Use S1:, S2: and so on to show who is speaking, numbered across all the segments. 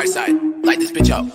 S1: Dark side, light this bitch up.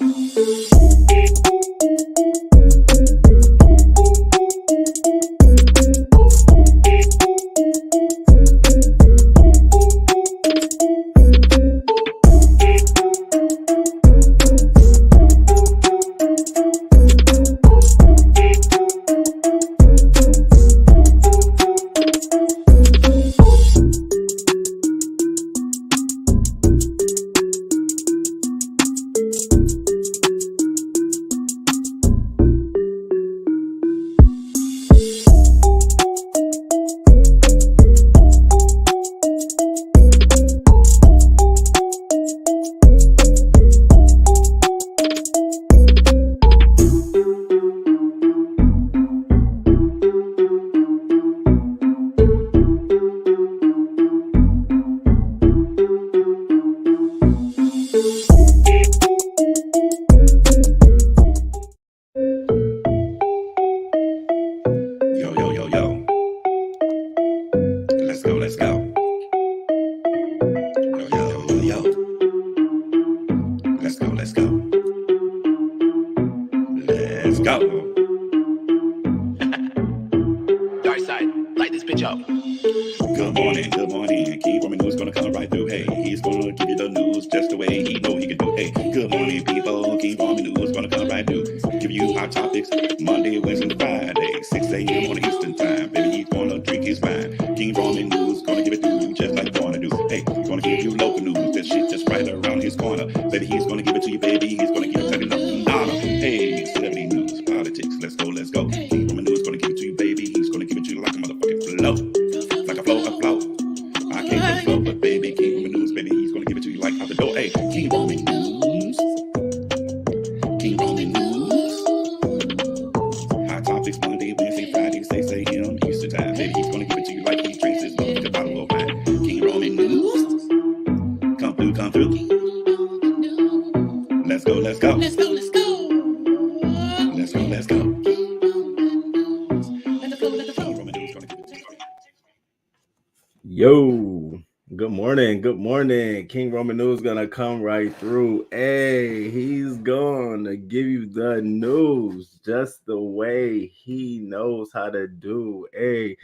S2: Yo, good morning. King Roman News gonna come right through. Hey, he's gonna give you the news just the way he knows how to do. Hey,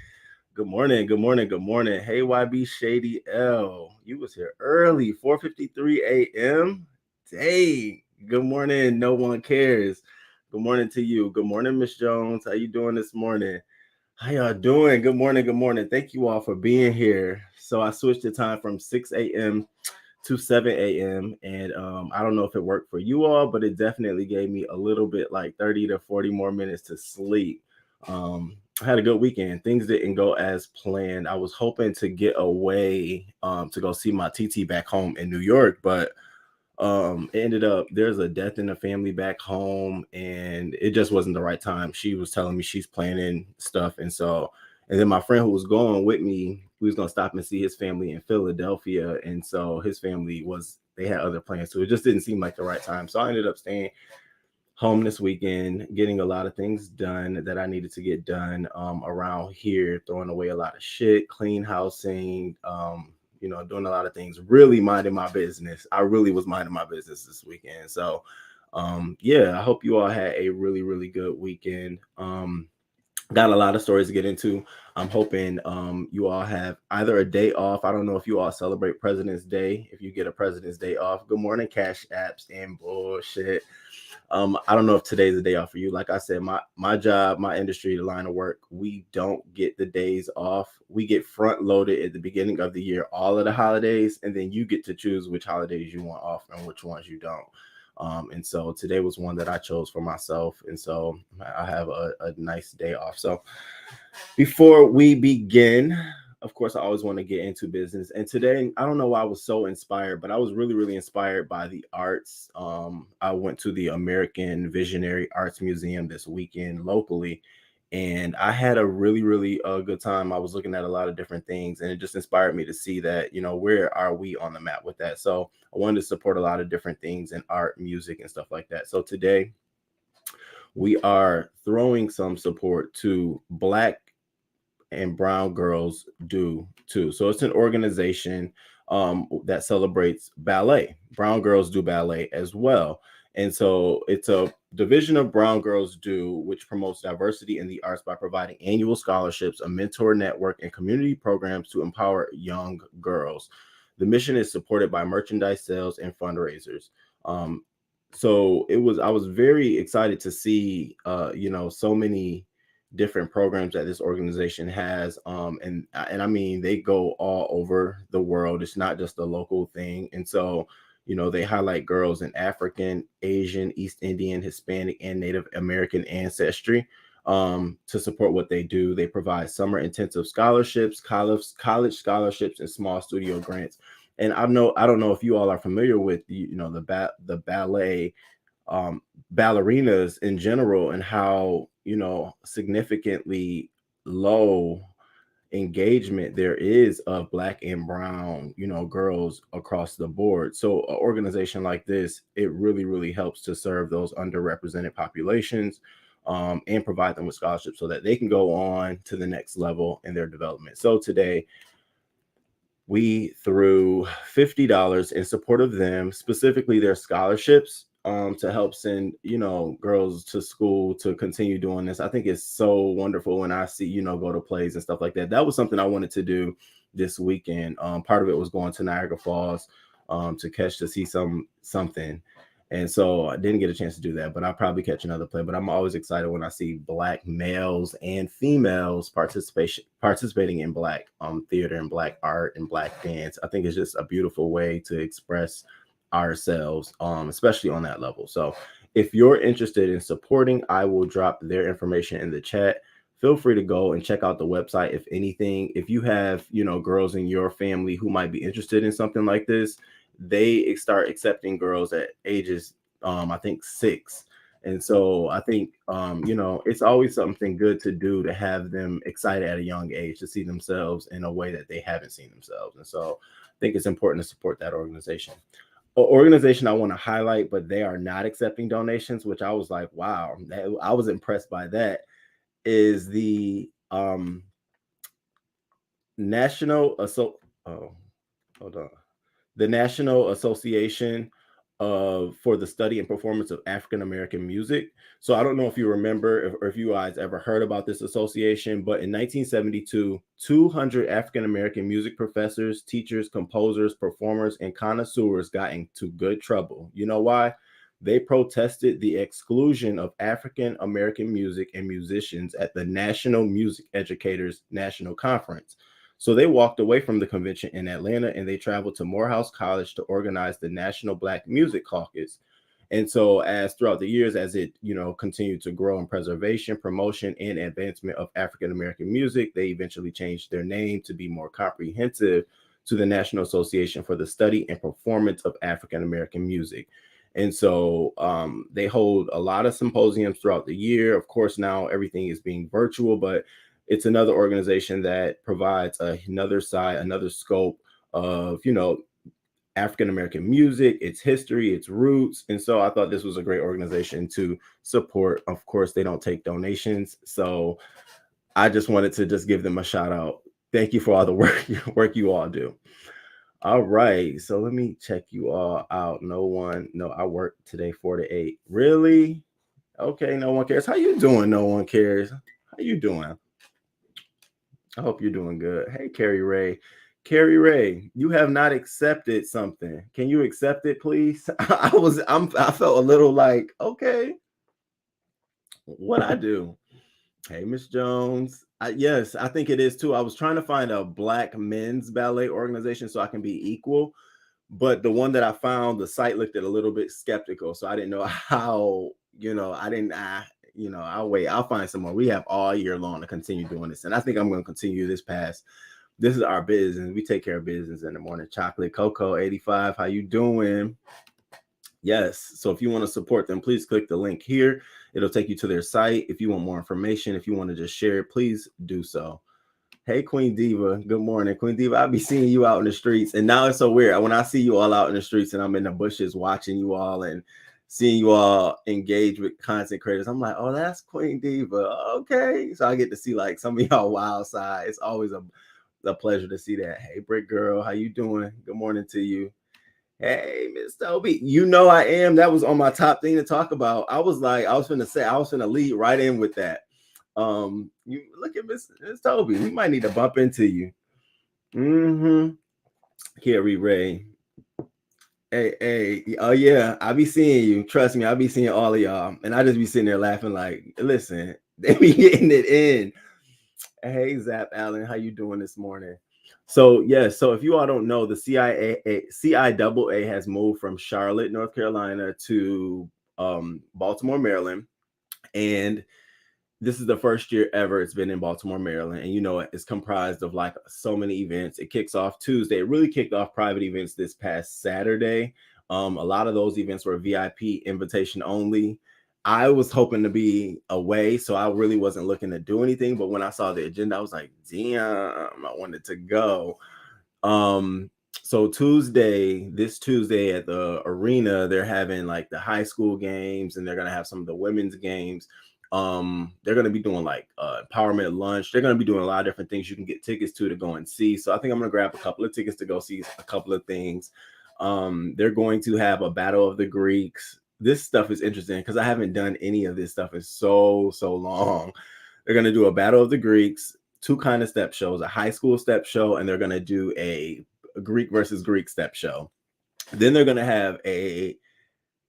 S2: good morning. Hey, YB Shady L, you was here early, 4:53 a.m. Dang. Good morning. No one cares. Good morning to you. Good morning, Miss Jones. How you doing this morning? How y'all doing? Good morning. Thank you all for being here. So I switched the time from 6 a.m. to 7 a.m. And I don't know if it worked for you all, but it definitely gave me a little bit like 30 to 40 more minutes to sleep. I had a good weekend. Things didn't go as planned. I was hoping to get away to go see my TT back home in New York, but it ended up there's a death in the family back home, and it just wasn't the right time. She was telling me she's planning stuff, and then my friend who was going with me, we was gonna stop and see his family in Philadelphia, and so his family they had other plans, so it just didn't seem like the right time. So I ended up staying home this weekend, getting a lot of things done that I needed to get done around here, throwing away a lot of shit, clean housing, doing a lot of things, really minding my business. I really was minding my business this weekend. So, I hope you all had a really, really good weekend. Got a lot of stories to get into. I'm hoping you all have either a day off. I don't know if you all celebrate President's Day. If you get a President's Day off, good morning, Cash Apps and bullshit. I don't know if today's a day off for you. Like I said, my job, my industry, the line of work, we don't get the days off. We get front loaded at the beginning of the year, all of the holidays, and then you get to choose which holidays you want off and which ones you don't. And so today was one that I chose for myself. And so I have a nice day off. So before we begin, of course, I always want to get into business. And today, I don't know why I was so inspired, but I was really, really inspired by the arts. I went to the American Visionary Arts Museum this weekend locally, and I had a really, really good time. I was looking at a lot of different things, and it just inspired me to see that, where are we on the map with that? So I wanted to support a lot of different things in art, music, and stuff like that. So today, we are throwing some support to Black and brown girls do too. So it's an organization that celebrates ballet. Brown girls do ballet as well. And so it's a division of Brown Girls Do, which promotes diversity in the arts by providing annual scholarships, a mentor network, and community programs to empower young girls. The mission is supported by merchandise sales and fundraisers. Um, so I was very excited to see, so many different programs that this organization has. And I mean, they go all over the world. It's not just a local thing. And so, they highlight girls in African, Asian, East Indian, Hispanic, and Native American ancestry to support what they do. They provide summer intensive scholarships, college scholarships, and small studio grants. And I don't know if you all are familiar with the ballet ballerinas in general, and how significantly low engagement there is of Black and brown girls across the board. So an organization like this, it really helps to serve those underrepresented populations, and provide them with scholarships so that they can go on to the next level in their development. So today we threw $50 in support of them, specifically their scholarships, to help send girls to school to continue doing this. I think it's so wonderful when I see go to plays and stuff like that. That was something I wanted to do this weekend. Part of it was going to Niagara Falls to see something. And so I didn't get a chance to do that, but I'll probably catch another play. But I'm always excited when I see Black males and females participating in Black theater and Black art and Black dance. I think it's just a beautiful way to express ourselves, especially on that level. So if you're interested in supporting, I will drop their information in the chat. Feel free to go and check out the website. If anything, if you have, girls in your family who might be interested in something like this, they start accepting girls at ages, I think 6. And so I think, it's always something good to do to have them excited at a young age to see themselves in a way that they haven't seen themselves. And so I think it's important to support that organization. An organization I want to highlight, but they are not accepting donations, which I was like, wow, I was impressed by that, is the National the National Association for the Study and Performance of African American Music. So I don't know if you remember or if you guys ever heard about this association, but in 1972, 200 African American music professors, teachers, composers, performers, and connoisseurs got into good trouble. You know why? They protested the exclusion of African American music and musicians at the National Music Educators National Conference. So they walked away from the convention in Atlanta and they traveled to Morehouse College to organize the National Black Music Caucus. And so as throughout the years, as it, continued to grow in preservation, promotion, and advancement of African-American music, they eventually changed their name to be more comprehensive to the National Association for the Study and Performance of African-American Music. And so they hold a lot of symposiums throughout the year. Of course, now everything is being virtual, but it's another organization that provides another side, another scope of, African-American music, its history, its roots. And so I thought this was a great organization to support. Of course, they don't take donations. So I just wanted to just give them a shout out. Thank you for all the work you all do. All right. So let me check you all out. I work today 4 to 8. Really? Okay. No one cares. How you doing? No one cares. How you doing? I hope you're doing good. Hey, Carrie Ray. Carrie Ray, you have not accepted something. Can you accept it, please? I felt a little like, okay, what I do? Hey, Miss Jones. Yes, I think it is too. I was trying to find a Black men's ballet organization so I can be equal, but the one that I found, the site looked at a little bit skeptical, so I didn't know how. I'll wait. I'll find some more. We have all year long to continue doing this, and I think I'm going to continue this past. This is our business. We take care of business in the morning. Chocolate Cocoa 85. How you doing? Yes. So if you want to support them, please click the link here. It'll take you to their site. If you want more information, if you want to just share it, please do so. Hey, Queen Diva. Good morning, Queen Diva. I'll be seeing you out in the streets. And now it's so weird. When I see you all out in the streets and I'm in the bushes watching you all, and seeing you all engage with content creators. I'm like, oh, that's Queen Diva. Okay. So I get to see like some of y'all wild side. It's always a pleasure to see that. Hey, Brick Girl, how you doing? Good morning to you. Hey, Miss Toby. You know I am. That was on my top thing to talk about. I was finna lead right in with that. You look at Miss Toby. We might need to bump into you. Carrie Ray. Hey, oh yeah, I be seeing you. Trust me, I be seeing all of y'all, and I just be sitting there laughing. Like, listen, they be getting it in. Hey, Zap Allen, how you doing this morning? So yes, so if you all don't know, the CIAA has moved from Charlotte, North Carolina, to Baltimore, Maryland, and this is the first year ever it's been in Baltimore, Maryland. And you know, it's comprised of like so many events. It kicks off Tuesday. It really kicked off private events this past Saturday. A lot of those events were VIP invitation only. I was hoping to be away, so I really wasn't looking to do anything. But when I saw the agenda, I was like, damn, I wanted to go. So this Tuesday at the arena, they're having like the high school games, and they're gonna have some of the women's games. They're going to be doing like empowerment lunch. They're going to be doing a lot of different things you can get tickets to go and see. So I think I'm going to grab a couple of tickets to go see a couple of things. They're going to have a battle of the Greeks. This stuff is interesting because I haven't done any of this stuff in so long. They're going to do a battle of the Greeks, 2 kind of step shows, a high school step show, and they're going to do a Greek versus Greek step show. Then they're going to have a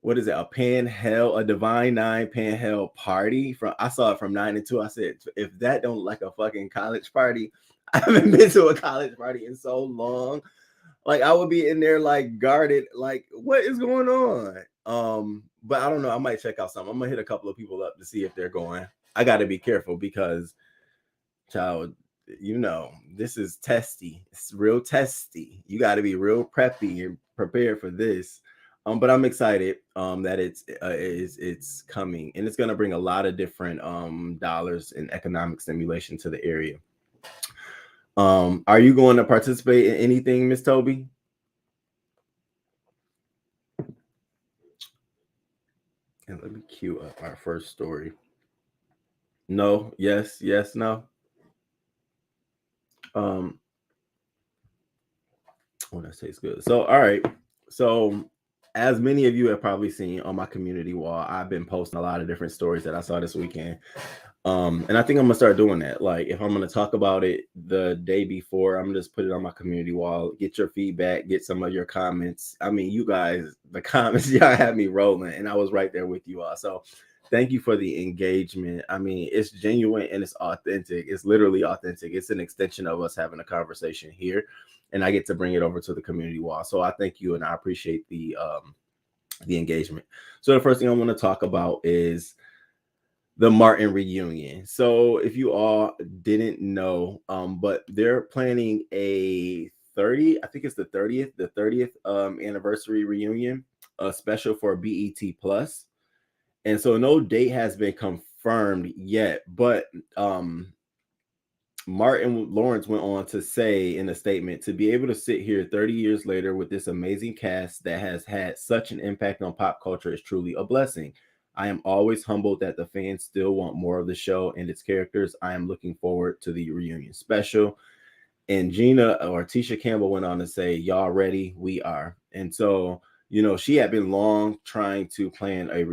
S2: Divine Nine Pan party. I saw it from 9 to 2. I said, if that don't look like a fucking college party, I haven't been to a college party in so long. Like I would be in there like guarded, like what is going on? But I don't know. I might check out something. I'm gonna hit a couple of people up to see if they're going. I got to be careful because, child, you know, this is testy. It's real testy. You got to be real preppy and prepared for this. But I'm excited that it's coming, and it's gonna bring a lot of different dollars and economic stimulation to the area. Are you going to participate in anything, Miss Toby? And let me cue up our first story. No, yes, no. When I say it's good. So, all right. So, as many of you have probably seen on my community wall, I've been posting a lot of different stories that I saw this weekend. And I think I'm gonna start doing that. Like, if I'm gonna talk about it the day before, I'm gonna just put it on my community wall, get your feedback, get some of your comments. I mean, you guys, the comments, y'all had me rolling, and I was right there with you all. So thank you for the engagement. I mean, it's genuine and it's authentic. It's literally authentic. It's an extension of us having a conversation here, and I get to bring it over to the community wall. So I thank you, and I appreciate the engagement. So the first thing I want to talk about is the Martin reunion. So if you all didn't know, but they're planning a 30, I think it's the 30th anniversary reunion, a special for BET Plus. And so no date has been confirmed yet, but Martin Lawrence went on to say in a statement, to be able to sit here 30 years later with this amazing cast that has had such an impact on pop culture is truly a blessing. I am always humbled that the fans still want more of the show and its characters. I am looking forward to the reunion special. And Tisha Campbell went on to say, y'all ready? We are. And so, you know, she had been long trying to plan a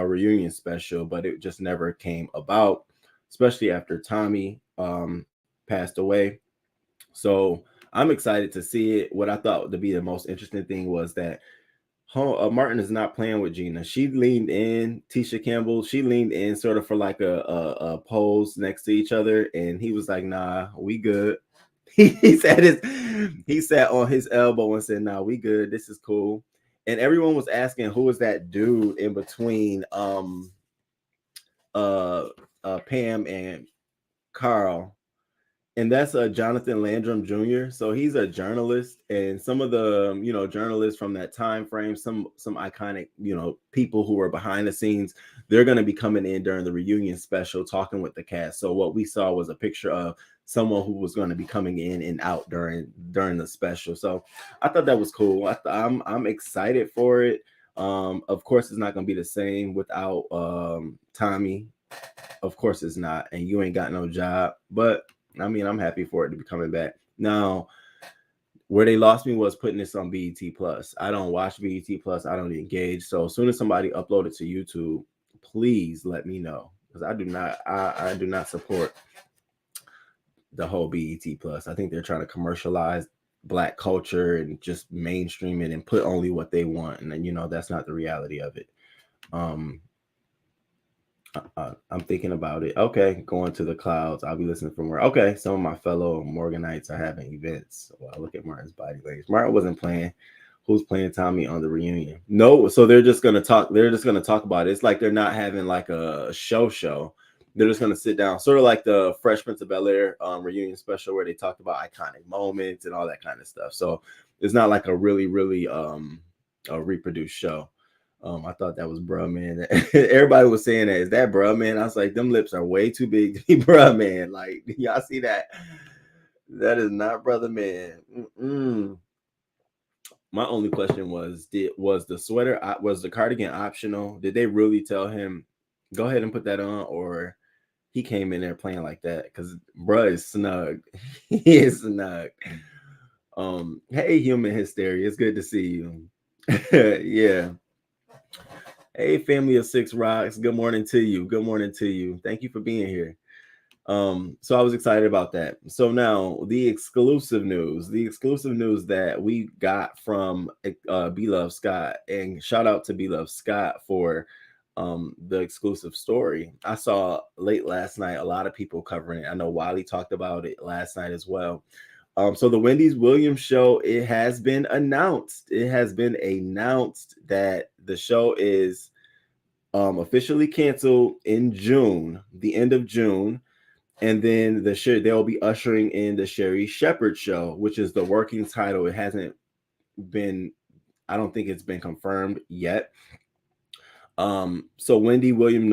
S2: reunion special, but it just never came about, especially after Tommy passed away. So I'm excited to see it. What I thought to be the most interesting thing was that Martin is not playing with Gina. She leaned in, Tisha Campbell, she leaned in sort of for like a pose next to each other. And he was like, nah, we good. He sat on his elbow and said, nah, we good. This is cool. And everyone was asking who was that dude in between Pam and Carl. And that's Jonathan Landrum Jr. So he's a journalist, and some of the journalists from that time frame, some iconic people who were behind the scenes, they're going to be coming in during the reunion special, talking with the cast. So what we saw was a picture of someone who was going to be coming in and out during the special. So I thought that was cool. I'm excited for it. Of course, it's not gonna be the same without Tommy. Of course, it's not, and you ain't got no job. But I mean, I'm happy for it to be coming back. Now, where they lost me was putting this on BET Plus. I don't watch BET Plus. I don't engage. So as soon as somebody uploaded to YouTube, please let me know, because I do not support the whole BET Plus. I think they're trying to commercialize Black culture and just mainstream it and put only what they want, and then that's not the reality of it. I'm thinking about it. Okay, going to the clouds. I'll be listening from where. Okay, some of my fellow Morganites are having events. Well, look at Martin's body language. Martin wasn't playing. Who's playing Tommy on the reunion? No, so they're just gonna talk. They're just gonna talk about it. It's like they're not having like a show. They're just gonna sit down, sort of like the Fresh Prince of Bel-Air reunion special where they talked about iconic moments and all that kind of stuff. So it's not like a really a reproduced show. I thought that was bruh, man. Everybody was saying that. Is that bruh, man? I was like, them lips are way too big to be bruh, man. Like, y'all see that? That is not brother, man. My only question was was the cardigan optional? Did they really tell him, go ahead and put that on? Or he came in there playing like that? Because bruh is snug. He is snug. Hey, human hysteria. It's good to see you. Yeah. Hey, family of Six Rocks. Good morning to you. Good morning to you. Thank you for being here. So I was excited about that. So now the exclusive news that we got from Beloved Scott, and shout out to Beloved Scott for the exclusive story. I saw late last night a lot of people covering it. I know Wiley talked about it last night as well. So the Wendy Williams show, it has been announced. It has been announced that the show is officially canceled in June, the end of June. And then they'll be ushering in the Sherri Shepherd show, which is the working title. It hasn't been, I don't think it's been confirmed yet. So Wendy Williams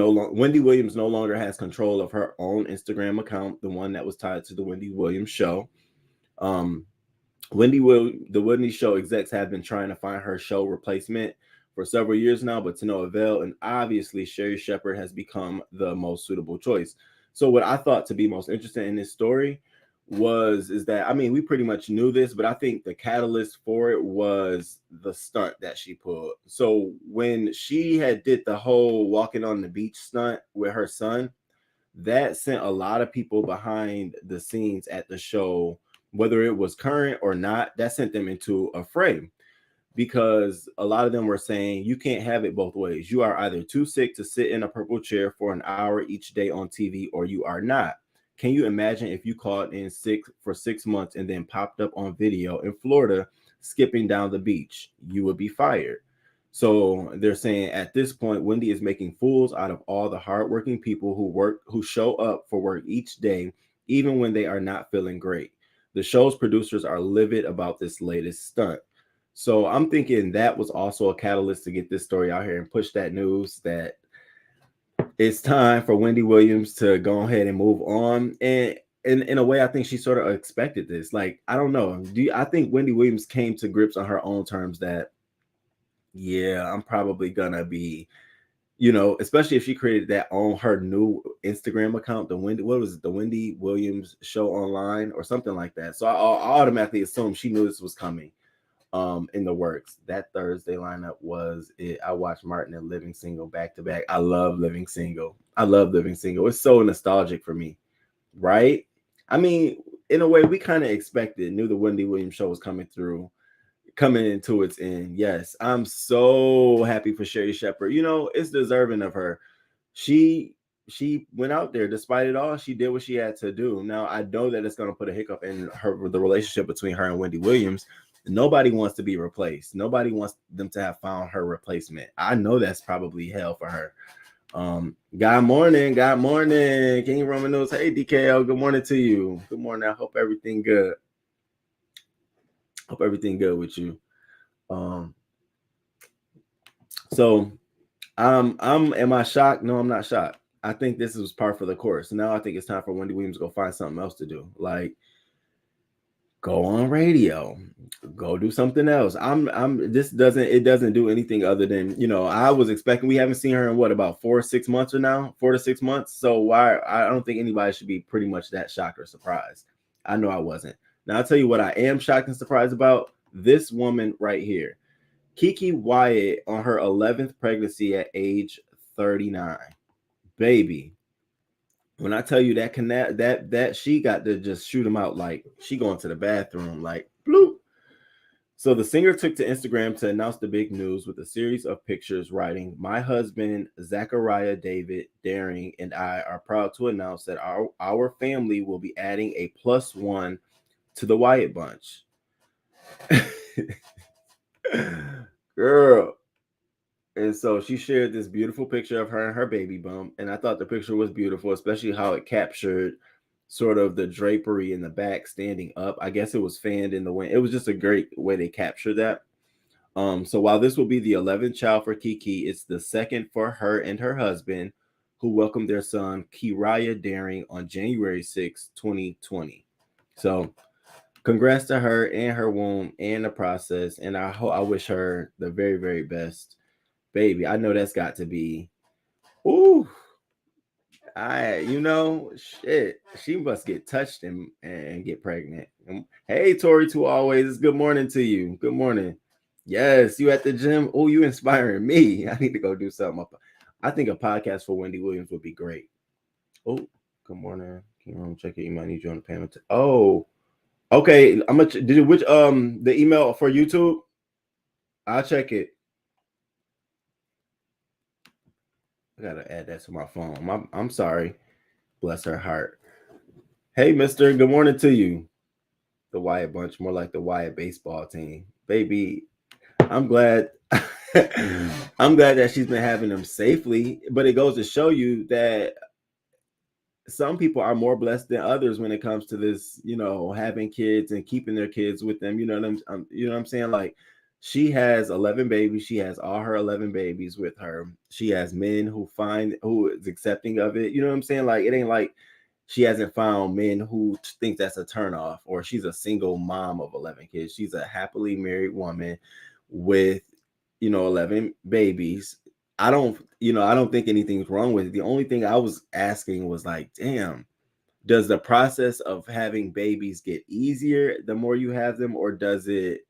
S2: no longer has control of her own Instagram account, the one that was tied to the Wendy Williams show. The Wendy show execs have been trying to find her show replacement for several years now, but to no avail. And obviously, Sherri Shepherd has become the most suitable choice. So what I thought to be most interesting in this story is that, I mean, we pretty much knew this, but I think the catalyst for it was the stunt that she pulled. So when she did the whole walking on the beach stunt with her son, that sent a lot of people behind the scenes at the show, whether it was current or not, that sent them into a fray, because a lot of them were saying you can't have it both ways. You are either too sick to sit in a purple chair for an hour each day on TV, or you are not. Can you imagine if you called in sick for 6 months and then popped up on video in Florida skipping down the beach? You would be fired. So they're saying at this point, Wendy is making fools out of all the hardworking people who show up for work each day, even when they are not feeling great. The show's producers are livid about this latest stunt. So I'm thinking that was also a catalyst to get this story out here and push that news that it's time for Wendy Williams to go ahead and move on. And in a way, I think she sort of expected this. Like, I don't know. I think Wendy Williams came to grips on her own terms that, yeah, I'm probably gonna be, especially if she created that on her new Instagram account, the Wendy Williams Show Online or something like that. So I automatically assumed she knew this was coming. In the works. That Thursday lineup was it. I watched Martin and Living Single back to back. I love Living Single. It's so nostalgic for me, right? I mean, in a way, we kind of knew the Wendy Williams show was coming into its end. Yes, I'm so happy for Sherri Shepherd. It's deserving of her. She went out there despite it all. She did what she had to do. Now I know that it's going to put a hiccup in the relationship between her and Wendy Williams. Nobody wants to be replaced. Nobody wants them to have found her replacement. I know that's probably hell for her. Good morning. King Roman News. Hey, DKL. Good morning to you. Good morning. I hope everything good. With you. So am I shocked? No, I'm not shocked. I think this was par for the course. Now I think it's time for Wendy Williams to go find something else to do. Like, go on radio, go do something else. This doesn't do anything other than, I was expecting, we haven't seen her in what, about 4 or 6 months or now, 4 to 6 months. So why, I don't think anybody should be pretty much that shocked or surprised. I know I wasn't. Now I'll tell you what I am shocked and surprised about: this woman right here, KeKe Wyatt, on her 11th pregnancy at age 39. Baby, when I tell you that she got to just shoot him out, like she going to the bathroom, like bloop. So the singer took to Instagram to announce the big news with a series of pictures writing, "My husband, Zachariah David Daring, and I are proud to announce that our family will be adding a +1 to the Wyatt bunch." Girl. And so she shared this beautiful picture of her and her baby bump. And I thought the picture was beautiful, especially how it captured sort of the drapery in the back standing up. I guess it was fanned in the wind. It was just a great way they captured that. So while this will be the 11th child for KeKe, it's the second for her and her husband, who welcomed their son, Kiriah Daring, on January 6, 2020. So congrats to her and her womb and the process. And I wish her the very, very best. Baby, I know that's got to be, ooh, shit. She must get touched and get pregnant. Hey, Tori, to always. Good morning to you. Good morning. Yes, you at the gym? Oh, you inspiring me. I need to go do something. I think a podcast for Wendy Williams would be great. Oh, good morning. Can you check it? You might need you on the panel. Oh, okay. I'm gonna. Did you the email for YouTube? I'll check it. I gotta add that to my phone. I'm sorry. Bless her heart. Hey, mister. Good morning to you. The Wyatt bunch, more like the Wyatt baseball team. Baby, I'm glad. I'm glad that she's been having them safely. But it goes to show you that some people are more blessed than others when it comes to this, having kids and keeping their kids with them. You know what I'm saying? Like, she has 11 babies. She has all her 11 babies with her. She has men who is accepting of it. You know what I'm saying? Like, it ain't like she hasn't found men who think that's a turnoff, or she's a single mom of 11 kids. She's a happily married woman with, 11 babies. I don't think anything's wrong with it. The only thing I was asking was like, damn, does the process of having babies get easier the more you have them, or does it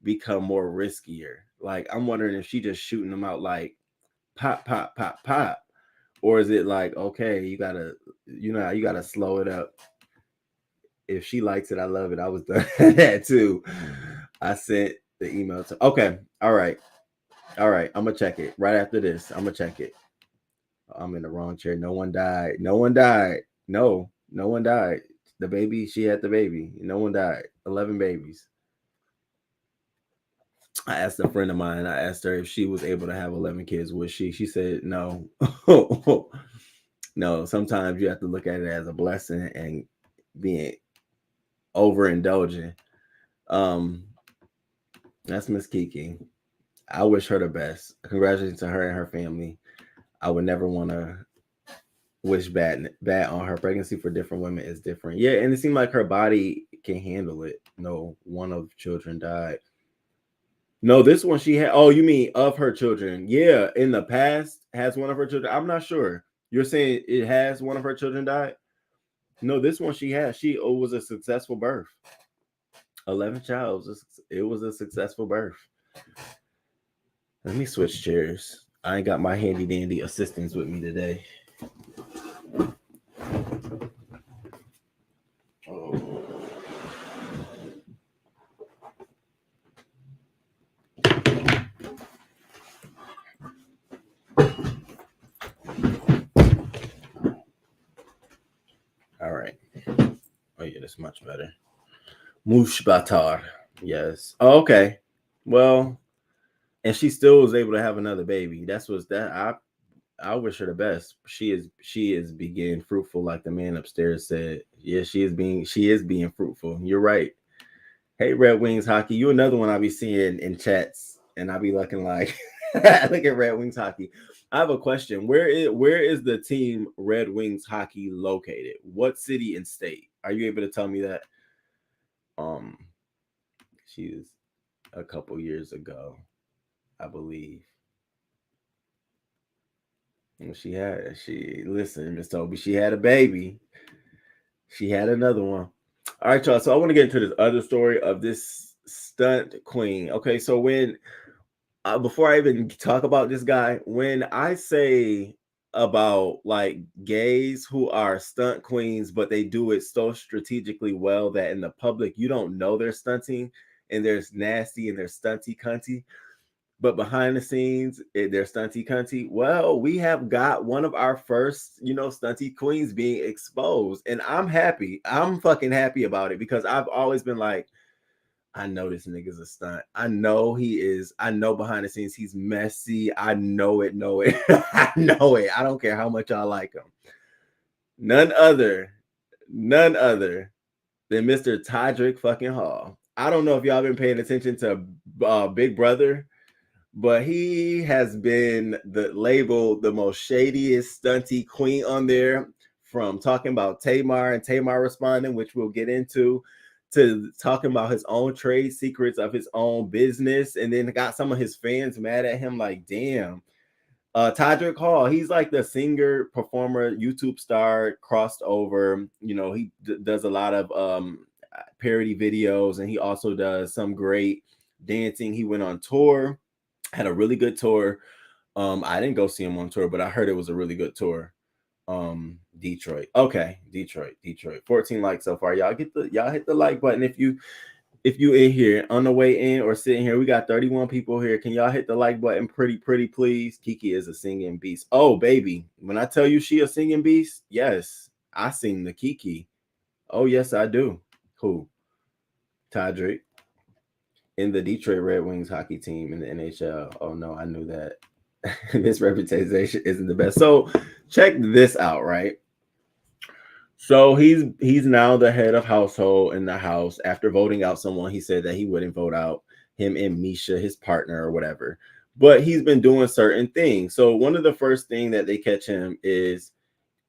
S2: become more riskier? Like, I'm wondering if she just shooting them out like pop, pop, pop, pop, or is it like, okay, you gotta slow it up. If she likes it, I love it. I was done that too. I sent the email to. Okay, all right. I'm gonna check it right after this. I'm gonna check it. I'm in the wrong chair. No one died. No one died. No one died. The baby, she had the baby. No one died. 11 babies. I asked a friend of mine, I asked her if she was able to have 11 kids. Was she? She said no. No, sometimes you have to look at it as a blessing and being overindulgent. That's Miss KeKe. I wish her the best. Congratulations to her and her family. I would never want to wish bad on her. Pregnancy for different women is different. Yeah, and it seemed like her body can handle it. No, one of children died. No, this one she had. Oh, you mean of her children? Yeah, in the past has one of her children. I'm not sure. You're saying it has one of her children died? No, this one she has. She was a successful birth. 11 child. It was a successful birth. Let me switch chairs. I ain't got my handy dandy assistants with me today. Oh. All right. Oh yeah, that's much better. Mushbatar. Yes. Oh, okay. Well, and she still was able to have another baby. I wish her the best. She is being fruitful, like the man upstairs said. Yeah, she is being fruitful. You're right. Hey, Red Wings Hockey. You another one I be seeing in chats, and I be looking like look at Red Wings Hockey. I have a question. Where is the team Red Wings Hockey located? What city and state? Are you able to tell me that? She was a couple years ago, I believe. And she listen, Miss Toby, she had a baby. She had another one. All right, y'all. So I want to get into this other story of this stunt queen. Okay, so when before I even talk about this guy, when I say about like gays who are stunt queens, but they do it so strategically well that in the public you don't know they're stunting and there's nasty and they're stunty cunty, but behind the scenes they're stunty cunty. Well, we have got one of our first, stunty queens being exposed, and I'm happy. I'm fucking happy about it because I've always been like, I know this nigga's a stunt. I know he is. I know behind the scenes he's messy. I know it. I know it. I don't care how much y'all like him. None other than Mr. Todrick fucking Hall. I don't know if y'all been paying attention to Big Brother, but he has been labeled the most shadiest stunty queen on there, from talking about Tamar and Tamar responding, which we'll get into, to talking about his own trade secrets of his own business, and then got some of his fans mad at him like, damn. Todrick Hall, he's like the singer, performer, YouTube star, crossed over. He does a lot of parody videos, and he also does some great dancing. He went on tour, had a really good tour. I didn't go see him on tour, but I heard it was a really good tour. Detroit. Okay, Detroit. 14 likes so far. Y'all hit the like button if you in here on the way in or sitting here. We got 31 people here. Can y'all hit the like button pretty please? KeKe is a singing beast. Oh baby, when I tell you she a singing beast, yes, I sing the KeKe. Oh yes, I do. Who? Todrick in the Detroit Red Wings hockey team in the NHL. Oh no, I knew that. This reputation isn't the best. So check this out, right? So he's now the head of household in the house. After voting out someone, he said that he wouldn't vote out him and Misha, his partner or whatever. But he's been doing certain things. So one of the first thing that they catch him is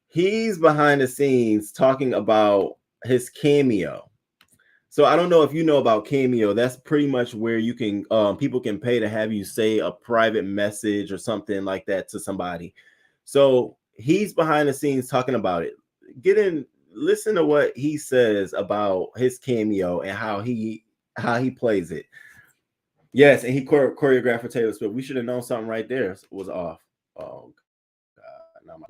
S2: he's behind the scenes talking about his Cameo. So I don't know if you know about Cameo. That's pretty much where you can people can pay to have you say a private message or something like that to somebody. So he's behind the scenes talking about it. Listen to what he says about his Cameo and how he plays it. Yes, and he choreographed for Taylor Swift. We should have known something right there was off. Oh God, not my.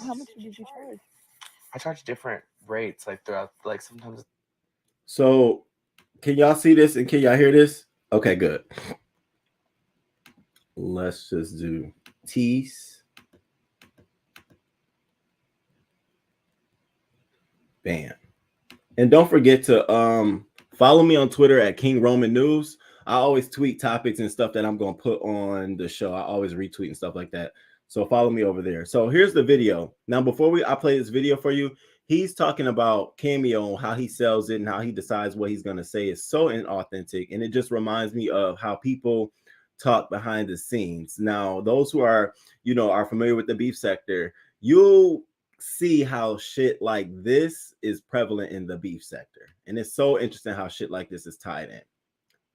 S1: How much did you charge?
S3: I charge different rates, like throughout, like sometimes.
S2: So, can y'all see this and can y'all hear this? Okay, good. Let's just do tease. Bam. And don't forget to follow me on Twitter at King Roman News. I always tweet topics and stuff that I'm going to put on the show. I always retweet and stuff like that. So follow me over there. So here's the video. Now, before I play this video for you, he's talking about Cameo, how he sells it and how he decides what he's going to say. Is so inauthentic. And it just reminds me of how people talk behind the scenes. Now, those who are familiar with the beef sector, you'll see how shit like this is prevalent in the beef sector. And it's so interesting how shit like this is tied in.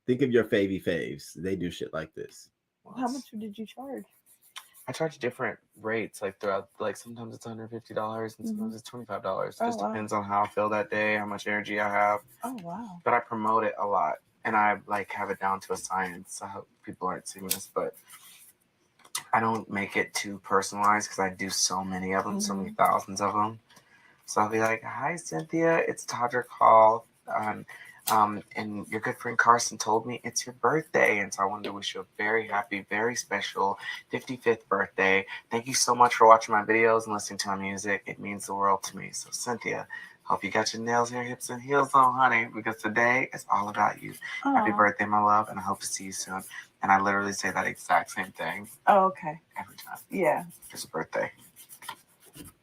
S2: Think of your faves. They do shit like this.
S1: How much did you charge?
S3: I charge different rates, like throughout, like sometimes it's $150 and sometimes it's $25. It just depends on how I feel that day, how much energy I have.
S1: Oh wow.
S3: But I promote it a lot and I like have it down to a science. I hope people aren't seeing this, but I don't make it too personalized because I do so many of them, so many thousands of them. So I'll be like, "Hi, Cynthia, it's Todrick Hall, and your good friend Carson told me it's your birthday, and so I wanted to wish you a very happy, very special 55th birthday. Thank you so much for watching my videos and listening to my music. It means the world to me. So Cynthia, Hope you got your nails, hair, hips, and heels on, honey, because today is all about you. Happy
S1: Aw.
S3: birthday, my love, and I hope to see you soon. And I literally say that exact same thing
S1: Oh, okay.
S3: every time.
S1: Yeah.
S3: It's a birthday.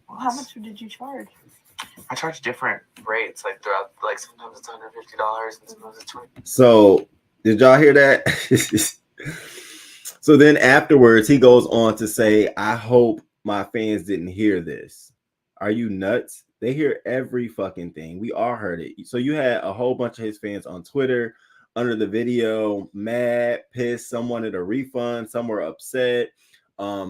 S1: How much did you charge?
S3: I charge different rates, like throughout, like sometimes it's $150 and sometimes it's $20.
S2: So did y'all hear that? So then afterwards, he goes on to say, I hope my fans didn't hear this. Are you nuts? They hear every fucking thing. We all heard it. So you had a whole bunch of his fans on Twitter under the video, mad, pissed. Some wanted a refund. Some were upset. A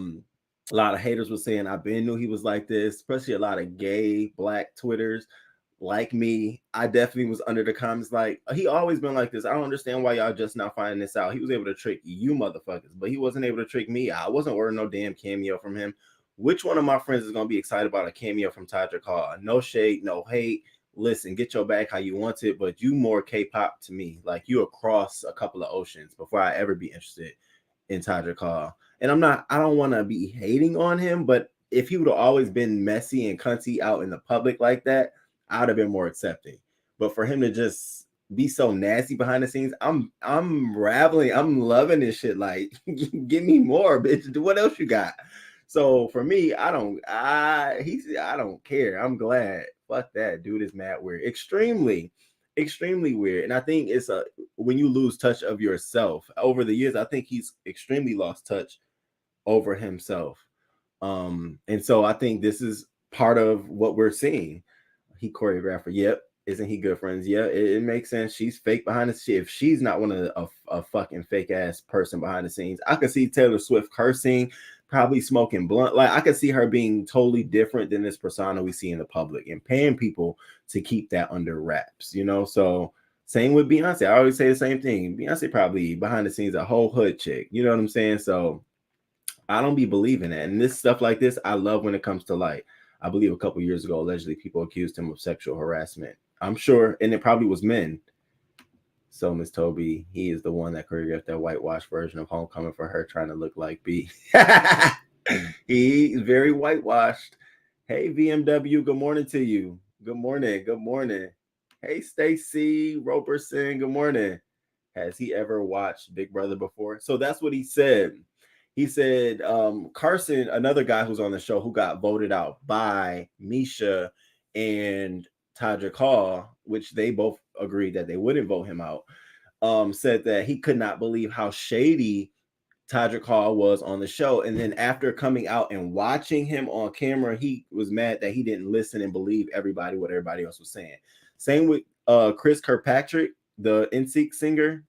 S2: lot of haters were saying, I've been knew he was like this, especially a lot of gay black Twitters. Like me, I definitely was under the comments like, he always been like this. I don't understand why y'all just now finding this out. He was able to trick you motherfuckers, but he wasn't able to trick me. I wasn't ordering no damn cameo from him. Which one of my friends is going to be excited about a cameo from Todrick Hall? No shade, no hate. Listen, get your bag how you want it, but you more K-pop to me. Like, you across a couple of oceans before I ever be interested in Todrick Hall. And I don't want to be hating on him, but if he would have always been messy and cunty out in the public like that, I would have been more accepting. But for him to just be so nasty behind the scenes, I'm raveling. I'm loving this shit. Like, give me more, bitch. What else you got? So for me, I don't care. I'm glad. Fuck that. Dude is mad weird. Extremely weird. And I think it's when you lose touch of yourself over the years, I think he's extremely lost touch over himself. And so I think this is part of what we're seeing. He choreographed her. Yep. Isn't he good friends? Yeah, it makes sense. She's fake behind the scenes. If she's not one of a fucking fake ass person behind the scenes, I could see Taylor Swift cursing, probably smoking blunt. Like, I could see her being totally different than this persona we see in the public and paying people to keep that under wraps, you know? So same with Beyonce. I always say the same thing. Beyonce probably behind the scenes a whole hood chick. You know what I'm saying? So I don't be believing that. And this stuff like this, I love when it comes to light. I believe a couple years ago, allegedly, people accused him of sexual harassment. I'm sure, and it probably was men. So Miss Toby, he is the one that choreographed that whitewashed version of Homecoming for her trying to look like B. He's very whitewashed. Hey, VMW, good morning to you. Good morning. Good morning. Hey, Stacy Roberson, good morning. Has he ever watched Big Brother before? So that's what he said. He said Carson, another guy who's on the show who got voted out by Misha and Todrick Hall, which they both agreed that they wouldn't vote him out, said that he could not believe how shady Todrick Hall was on the show. And then after coming out and watching him on camera, he was mad that he didn't listen and believe what everybody else was saying. Same with Chris Kirkpatrick, the NSYNC singer.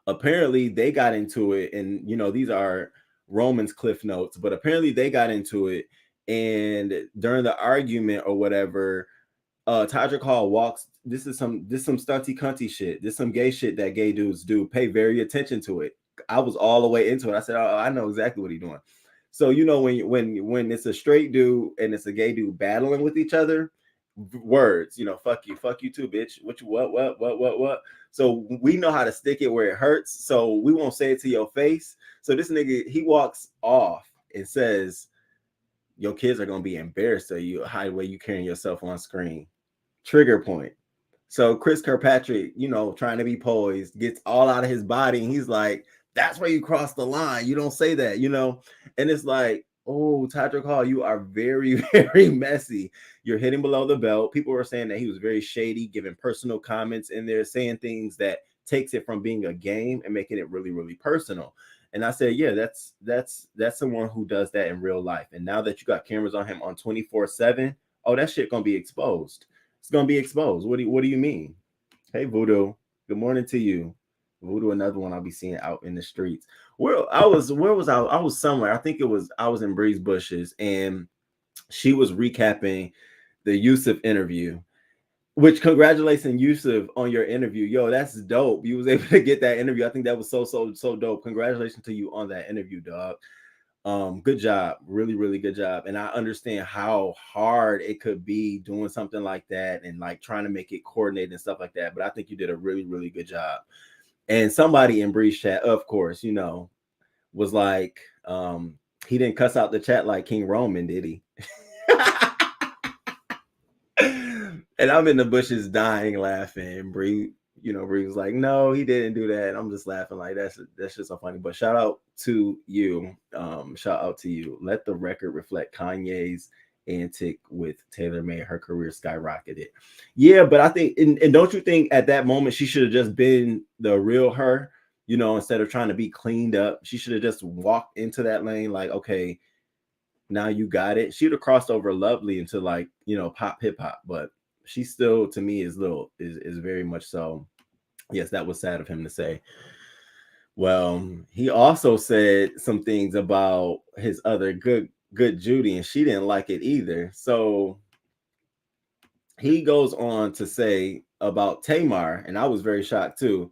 S2: Apparently they got into it, and you know, these are Roman's cliff notes, but apparently they got into it, and during the argument or whatever, Todrick Hall walks. This is some stunty cunty shit. This is some gay shit that gay dudes do. Pay very attention to it. I was all the way into it. I said, oh, I know exactly what he's doing. So you know, when it's a straight dude and it's a gay dude battling with each other, words, you know, fuck you too, bitch. What? So we know how to stick it where it hurts. So we won't say it to your face. So this nigga, he walks off and says, your kids are gonna be embarrassed of you, how the way you carrying yourself on screen. Trigger point. So Chris Kirkpatrick, you know, trying to be poised, gets all out of his body, and he's like, that's where you cross the line. You don't say that, you know. And it's like, oh, Todrick Hall, you are very, very messy. You're hitting below the belt. People were saying that he was very shady, giving personal comments in there, saying things that takes it from being a game and making it really, really personal. And I said, yeah, that's someone who does that in real life. And now that you got cameras on him on 24/7, oh, that shit gonna be exposed. It's gonna be exposed. What do you mean? Hey, Voodoo. Good morning to you. Voodoo, another one I'll be seeing out in the streets. Where was I? I was somewhere. I think I was in Breeze Bushes, and she was recapping the Yusuf interview. Which congratulations, Yusuf, on your interview. Yo, that's dope. You was able to get that interview. I think that was so dope. Congratulations to you on that interview, dog. Good job. Really, really good job. And I understand how hard it could be doing something like that and like trying to make it coordinated and stuff like that. But I think you did a really, really good job. And somebody in Breeze chat, of course, you know, was like, he didn't cuss out the chat like King Roman, did he? And I'm in the bushes dying laughing. Bree was like, no, he didn't do that. And I'm just laughing like that's just so funny. But shout out to you. Let the record reflect Kanye's antic with Taylor made her career skyrocketed. Yeah, but I think and don't you think at that moment she should have just been the real her, instead of trying to be cleaned up. She should have just walked into that lane like, okay, now you got it. She would have crossed over lovely into like, pop hip hop, but she still to me is very much so. Yes, that was sad of him to say. Well, he also said some things about his other good Judy, and she didn't like it either. So he goes on to say about Tamar, and I was very shocked too.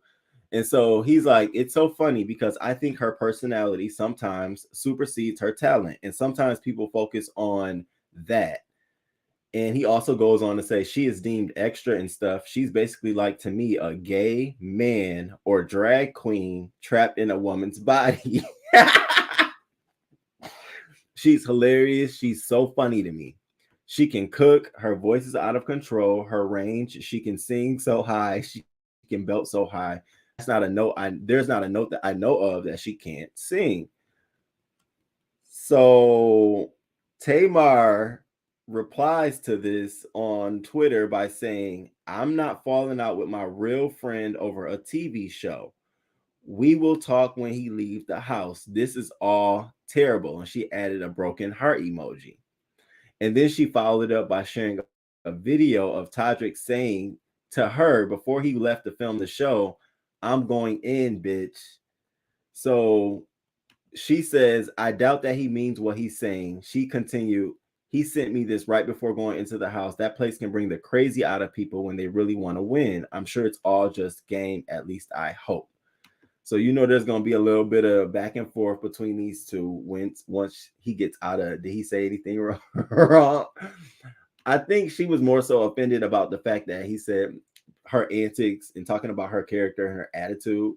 S2: And so he's like, it's so funny because I think her personality sometimes supersedes her talent, and sometimes people focus on that. And he also goes on to say she is deemed extra and stuff. She's basically like, to me, a gay man or drag queen trapped in a woman's body. She's hilarious. She's so funny to me. She can cook. Her voice is out of control. Her range, she can sing so high. She can belt so high. That's not a note. There's not a note that I know of that she can't sing. So Tamar replies to this on Twitter by saying, I'm not falling out with my real friend over a TV show. We will talk when he leaves the house. This is all terrible. And she added a broken heart emoji. And then she followed it up by sharing a video of Todrick saying to her before he left to film the show, I'm going in, bitch. So she says, I doubt that he means what he's saying. She continued, he sent me this right before going into the house. That place can bring the crazy out of people when they really want to win. I'm sure it's all just game, at least I hope. So there's going to be a little bit of back and forth between these two once he gets out of, did he say anything wrong? I think she was more so offended about the fact that he said her antics and talking about her character and her attitude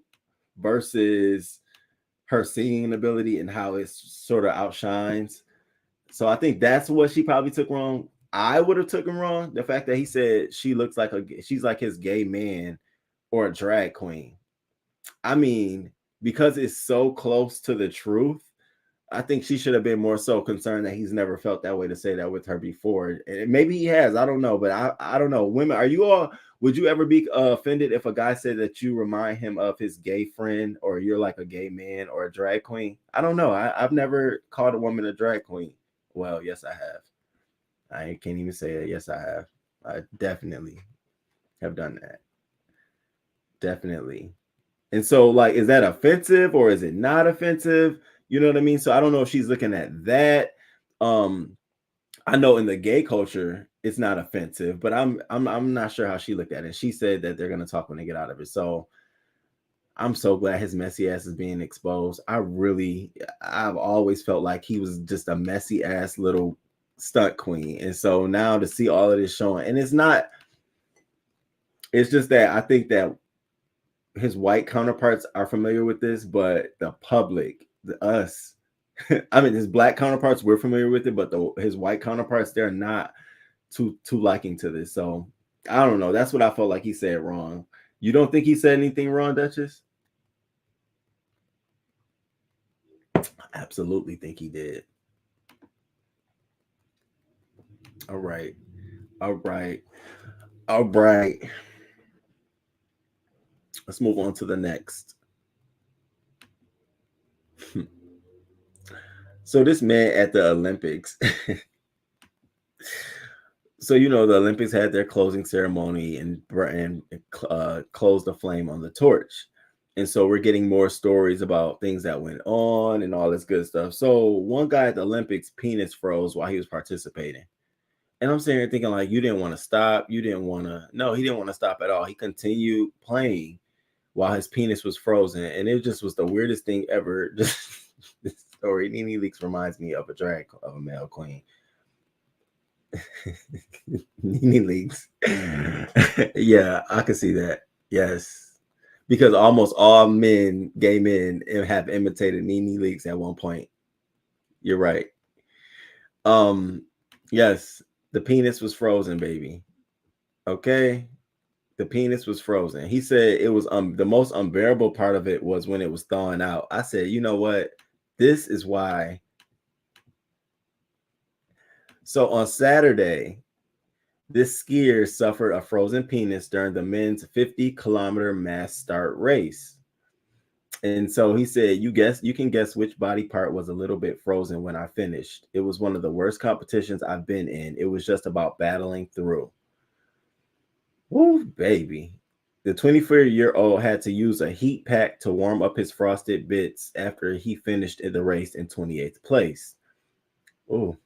S2: versus her singing ability and how it sort of outshines. So I think that's what she probably took wrong. I would have taken wrong the fact that he said she's like his gay man or a drag queen. I mean, because it's so close to the truth, I think she should have been more so concerned that he's never felt that way to say that with her before. And maybe he has, I don't know, but I don't know. Women, would you ever be offended if a guy said that you remind him of his gay friend or you're like a gay man or a drag queen? I don't know. I've never called a woman a drag queen. Well, yes, I have. I can't even say it. Yes, I have. I definitely have done that. Definitely. And so, like, is that offensive or is it not offensive? You know what I mean? So I don't know if she's looking at that. I know in the gay culture it's not offensive, but I'm not sure how she looked at it. She said that they're gonna talk when they get out of it. So I'm so glad his messy ass is being exposed. I've always felt like he was just a messy ass little stunt queen. And so now to see all of this showing, and it's just that I think that his white counterparts are familiar with this, but the public, us, I mean, his black counterparts, we're familiar with it, but his white counterparts, they're not too liking to this. So I don't know. That's what I felt like he said wrong. You don't think he said anything wrong, Duchess? I absolutely think he did. All right. Let's move on to the next. So this man at the Olympics. So the Olympics had their closing ceremony and closed the flame on the torch. And so we're getting more stories about things that went on and all this good stuff. So one guy at the Olympics, penis froze while he was participating. And I'm sitting here thinking, like, you didn't want to stop. No, he didn't want to stop at all. He continued playing while his penis was frozen. And it just was the weirdest thing ever. Just this story. NeNe Leakes reminds me of a male queen. NeNe Leakes. Yeah, I can see that. Yes. Because almost all gay men have imitated NeNe Leakes at one point. You're right. Yes, the penis was frozen, baby. Okay. The penis was frozen. He said it was the most unbearable part of it was when it was thawing out. I said, you know what? This is why. So on Saturday, this skier suffered a frozen penis during the men's 50-kilometer mass start race. And so he said, you can guess which body part was a little bit frozen when I finished. It was one of the worst competitions I've been in. It was just about battling through. Woo, baby. The 24-year-old had to use a heat pack to warm up his frosted bits after he finished in the race in 28th place. Ooh.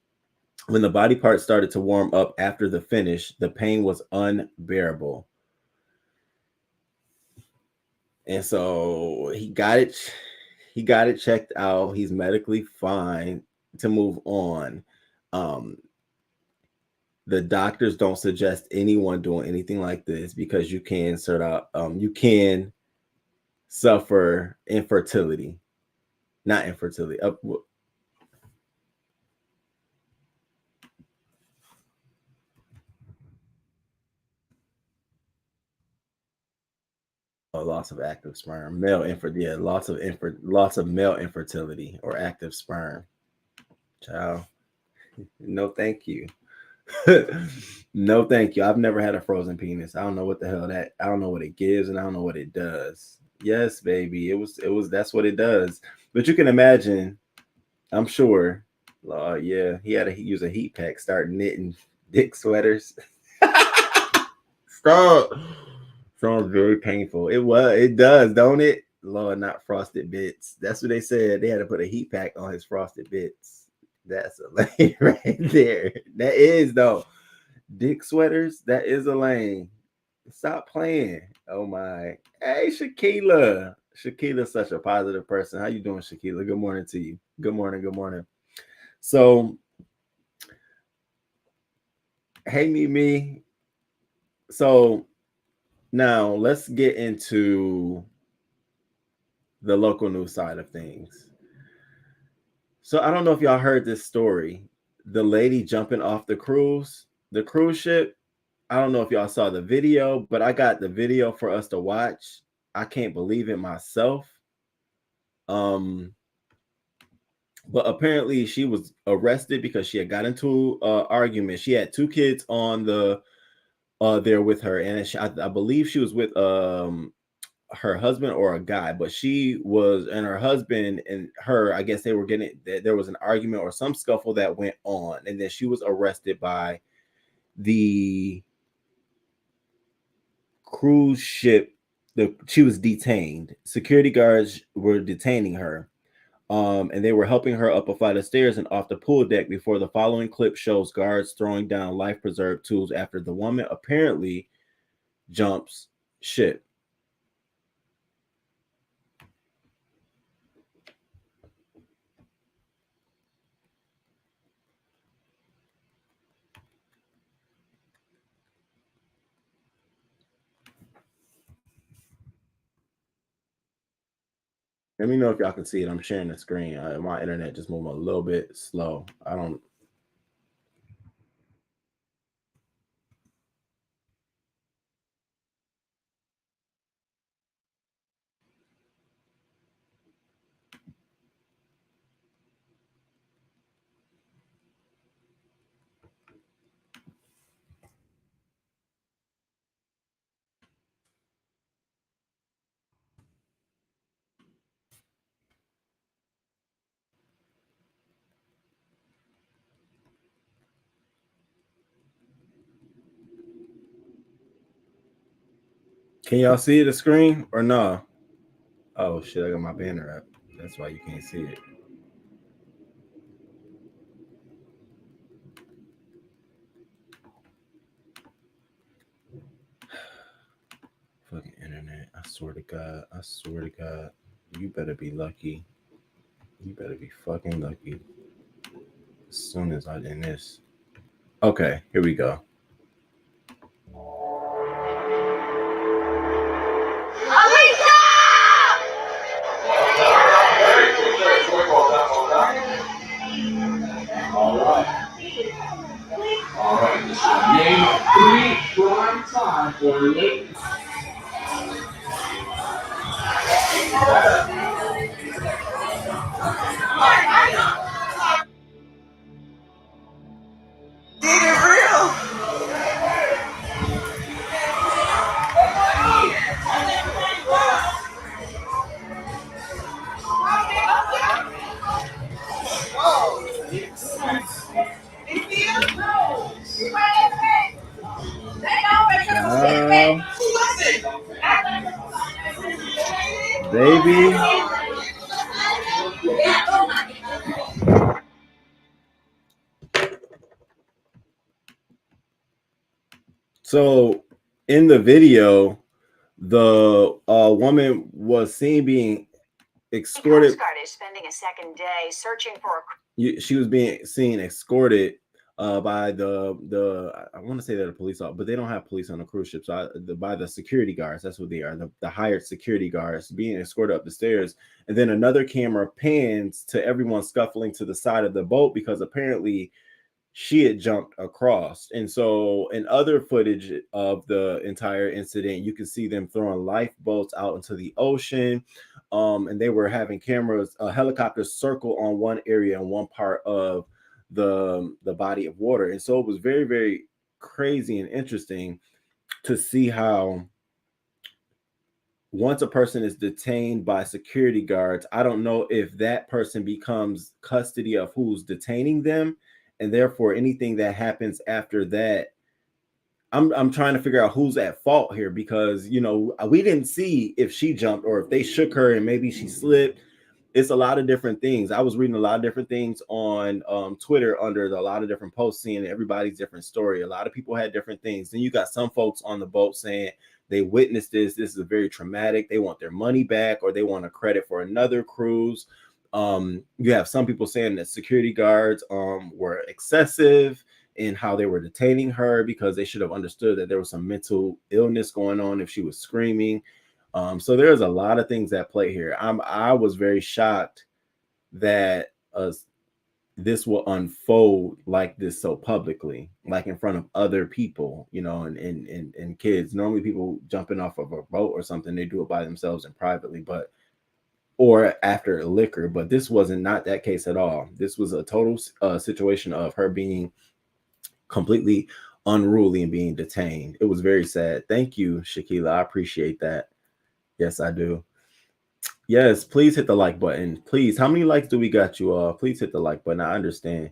S2: When the body part started to warm up after the finish, the pain was unbearable. And so he got it checked out. He's medically fine to move on. The doctors don't suggest anyone doing anything like this because you can suffer infertility. Not infertility. A loss of active sperm, loss of male infertility or active sperm. Child, no, thank you. No, thank you. I've never had a frozen penis. I don't know what the hell that. I don't know what it gives, and I don't know what it does. Yes, baby, it was. That's what it does. But you can imagine. I'm sure. Yeah, he had to use a heat pack, start knitting dick sweaters. Stop. Sounds very painful. It does, don't it? Lord, not frosted bits. That's what they said. They had to put a heat pack on his frosted bits. That's a lane right there. That is, though. Dick sweaters, that is a lane. Stop playing. Oh my. Hey, Shakila. Shakila's such a positive person. How you doing, Shakila? Good morning to you. Good morning. Good morning. So, hey, me. So, now let's get into the local news side of things. So I don't know if y'all heard this story. The lady jumping off the cruise ship. I don't know if y'all saw the video, but I got the video for us to watch. I can't believe it myself. But apparently she was arrested because she had got into an argument. She had two kids on the there with her, and I believe she was with her husband or a guy, but she was, and her husband and her, I guess they were there was an argument or some scuffle that went on, and then she was arrested by the cruise ship. She was detained. Security guards were detaining her, and they were helping her up a flight of stairs and off the pool deck before the following clip shows guards throwing down life preserve tools after the woman apparently jumps ship. Let me know if y'all can see it. I'm sharing the screen. My internet just moved a little bit slow. I don't. Can y'all see the screen or no? Oh shit! I got my banner up. That's why you can't see it. Fucking internet. I swear to God. I swear to God. You better be lucky. You better be fucking lucky. As soon as I end this. Okay, here we go.
S4: All right. All right. Name 3 crime
S2: Baby. So in the video, the woman was seen being escorted.
S4: Coast Guard is spending a second day searching for
S2: She was being seen escorted by the I want to say they're the police officer, but they don't have police on the cruise ship. So by the security guards, that's what they are, the hired security guards being escorted up the stairs. And then another camera pans to everyone scuffling to the side of the boat because apparently she had jumped across. And so in other footage of the entire incident, you can see them throwing lifeboats out into the ocean. And they were having cameras, helicopters circle on one area and one part of the body of water. And so it was very, very crazy and interesting to see how once a person is detained by security guards, I don't know if that person becomes custody of who's detaining them. And therefore, anything that happens after that, I'm trying to figure out who's at fault here, because, you know, we didn't see if she jumped or if they shook her and maybe she slipped. It's a lot of different things. I was reading a lot of different things on Twitter under a lot of different posts, seeing everybody's different story. A lot of people had different things. Then you got some folks on the boat saying they witnessed this. This is very traumatic. They want their money back, or they want a credit for another cruise. You have some people saying that security guards were excessive in how they were detaining her because they should have understood that there was some mental illness going on if she was screaming. So there's a lot of things at play here. I was very shocked that this will unfold like this so publicly, like in front of other people, you know, and kids. Normally people jumping off of a boat or something, they do it by themselves and privately, or after liquor, but this wasn't not that case at all. This was a total situation of her being completely unruly and being detained. It was very sad. Thank you, Shakila. I appreciate that. Yes, I do. Yes, please hit the like button. Please. How many likes do we got, you all? Please hit the like button. I understand.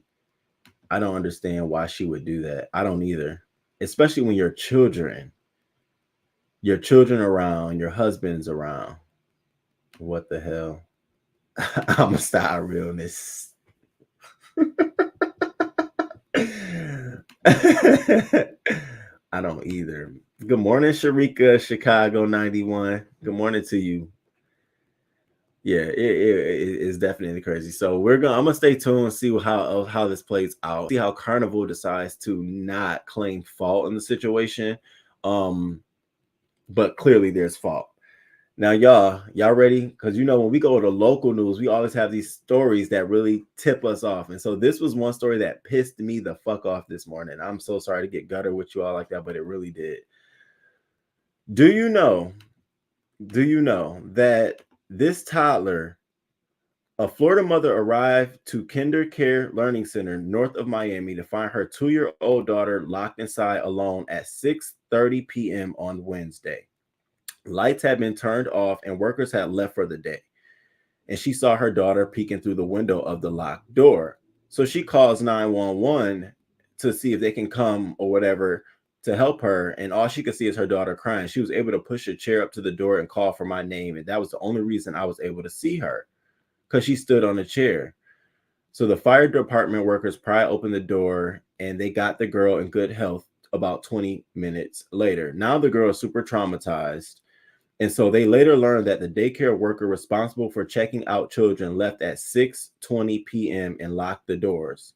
S2: I don't understand why she would do that. I don't either. Especially when your children around, your husband's around. What the hell? I'm a style realness. I don't either. Good morning, Sharika, Chicago 91. Good morning to you. Yeah, it is definitely crazy. So I'm gonna stay tuned and see how this plays out. See how Carnival decides to not claim fault in the situation. But clearly there's fault. Now, y'all ready? Because, you know, when we go to local news, we always have these stories that really tip us off. And so this was one story that pissed me the fuck off this morning. I'm so sorry to get gutter with you all like that, but it really did. Do you know that this toddler, a Florida mother, arrived to Kinder DayCare Learning Center north of Miami to find her 2-year-old daughter locked inside alone at 6:30 p.m. on Wednesday. Lights had been turned off and workers had left for the day. And she saw her daughter peeking through the window of the locked door. So she calls 911 to see if they can come or whatever to help her. And all she could see is her daughter crying. She was able to push a chair up to the door and call for my name. And that was the only reason I was able to see her, because she stood on a chair. So the fire department workers pried open the door and they got the girl in good health about 20 minutes later. Now the girl is super traumatized. And so they later learned that the daycare worker responsible for checking out children left at 6:20 p.m. and locked the doors.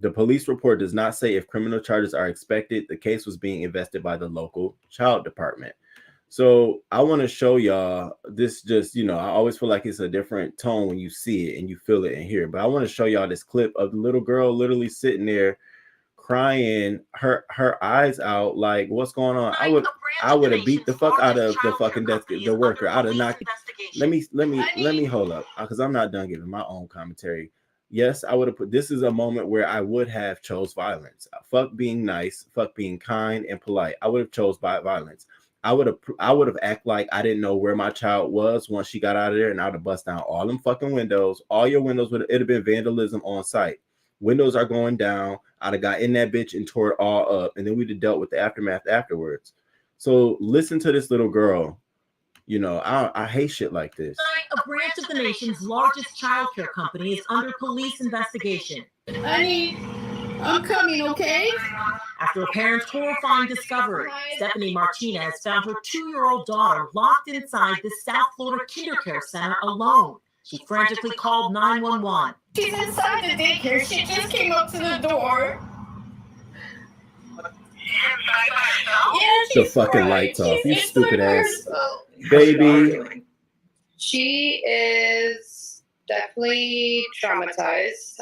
S2: The police report does not say if criminal charges are expected. The case was being investigated by the local child department. So I want to show y'all this. Just, you know, I always feel like it's a different tone when you see it and you feel it and hear it. But I want to show y'all this clip of the little girl literally sitting there crying her eyes out, like, what's going on? I would have beat the fuck out of the fucking the worker. I'd have knocked. Let me hold up, because I'm not done giving my own commentary. Yes, I would have put. This is a moment where I would have chose violence. Fuck being nice. Fuck being kind and polite. I would have chose violence. I would have act like I didn't know where my child was once she got out of there, and I'd have bust down all them fucking windows. All your windows it'd have been vandalism on site. Windows are going down. I'd have got in that bitch and tore it all up, and then we'd have dealt with the aftermath afterwards. So listen to this little girl. You know, I hate shit like this.
S5: A branch of the nation's largest childcare company is under police investigation.
S6: Honey, I'm coming, okay?
S5: After a parent's horrifying discovery, Stephanie Martinez found her 2-year-old daughter locked inside the South Florida Kinder Care Center alone. She frantically called 911.
S6: She's inside the daycare. She just came up to the door. Yeah,
S2: the fucking lights off. You stupid ass baby.
S7: She is definitely traumatized.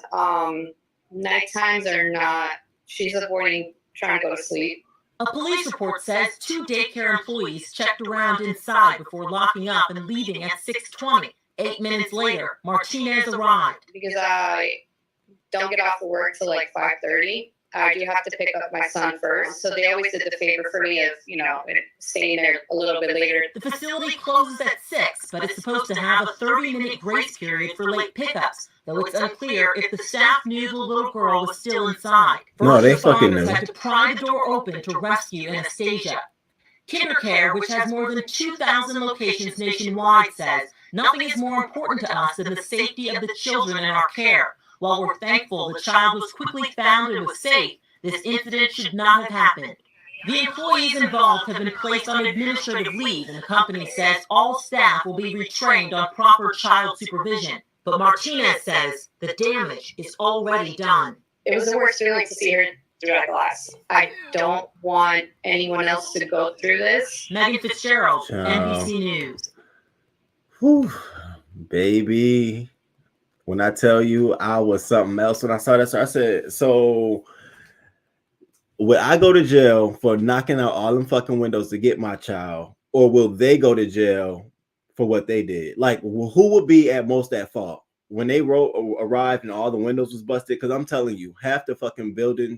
S7: Night times are not. She's avoiding trying to go to sleep.
S5: A police report says 2 daycare employees checked around inside before locking up and leaving at 6:20. 8 minutes later, Martinez arrived.
S7: Because I don't get off of work till like 5:30. I do have to pick up my son first. So they always did the favor for me of, staying there a little bit later.
S5: The facility closes at 6, but it's supposed to have a 30-minute grace period for late pickups, though it's unclear if the staff knew the little girl was still inside.
S2: No, they fucking knew.
S5: Had to pry the door open to rescue Anastasia. Kinder Care, which has more than 2,000 locations nationwide, says nothing is more important to us than the safety of the children in our care. While we're thankful the child was quickly found and was safe, this incident should not have happened. The employees involved have been placed on administrative leave, and the company says all staff will be retrained on proper child supervision. But Martinez says the damage is already done.
S7: It was the worst feeling to see her through that glass. I don't want anyone else to go through this.
S5: Megan Fitzgerald, NBC News.
S2: Whew, baby. When I tell you I was something else when I saw that, so I said, so will I go to jail for knocking out all them fucking windows to get my child, or will they go to jail for what they did? Like, who would be at most at fault when they arrived and all the windows was busted? Because I'm telling you, half the fucking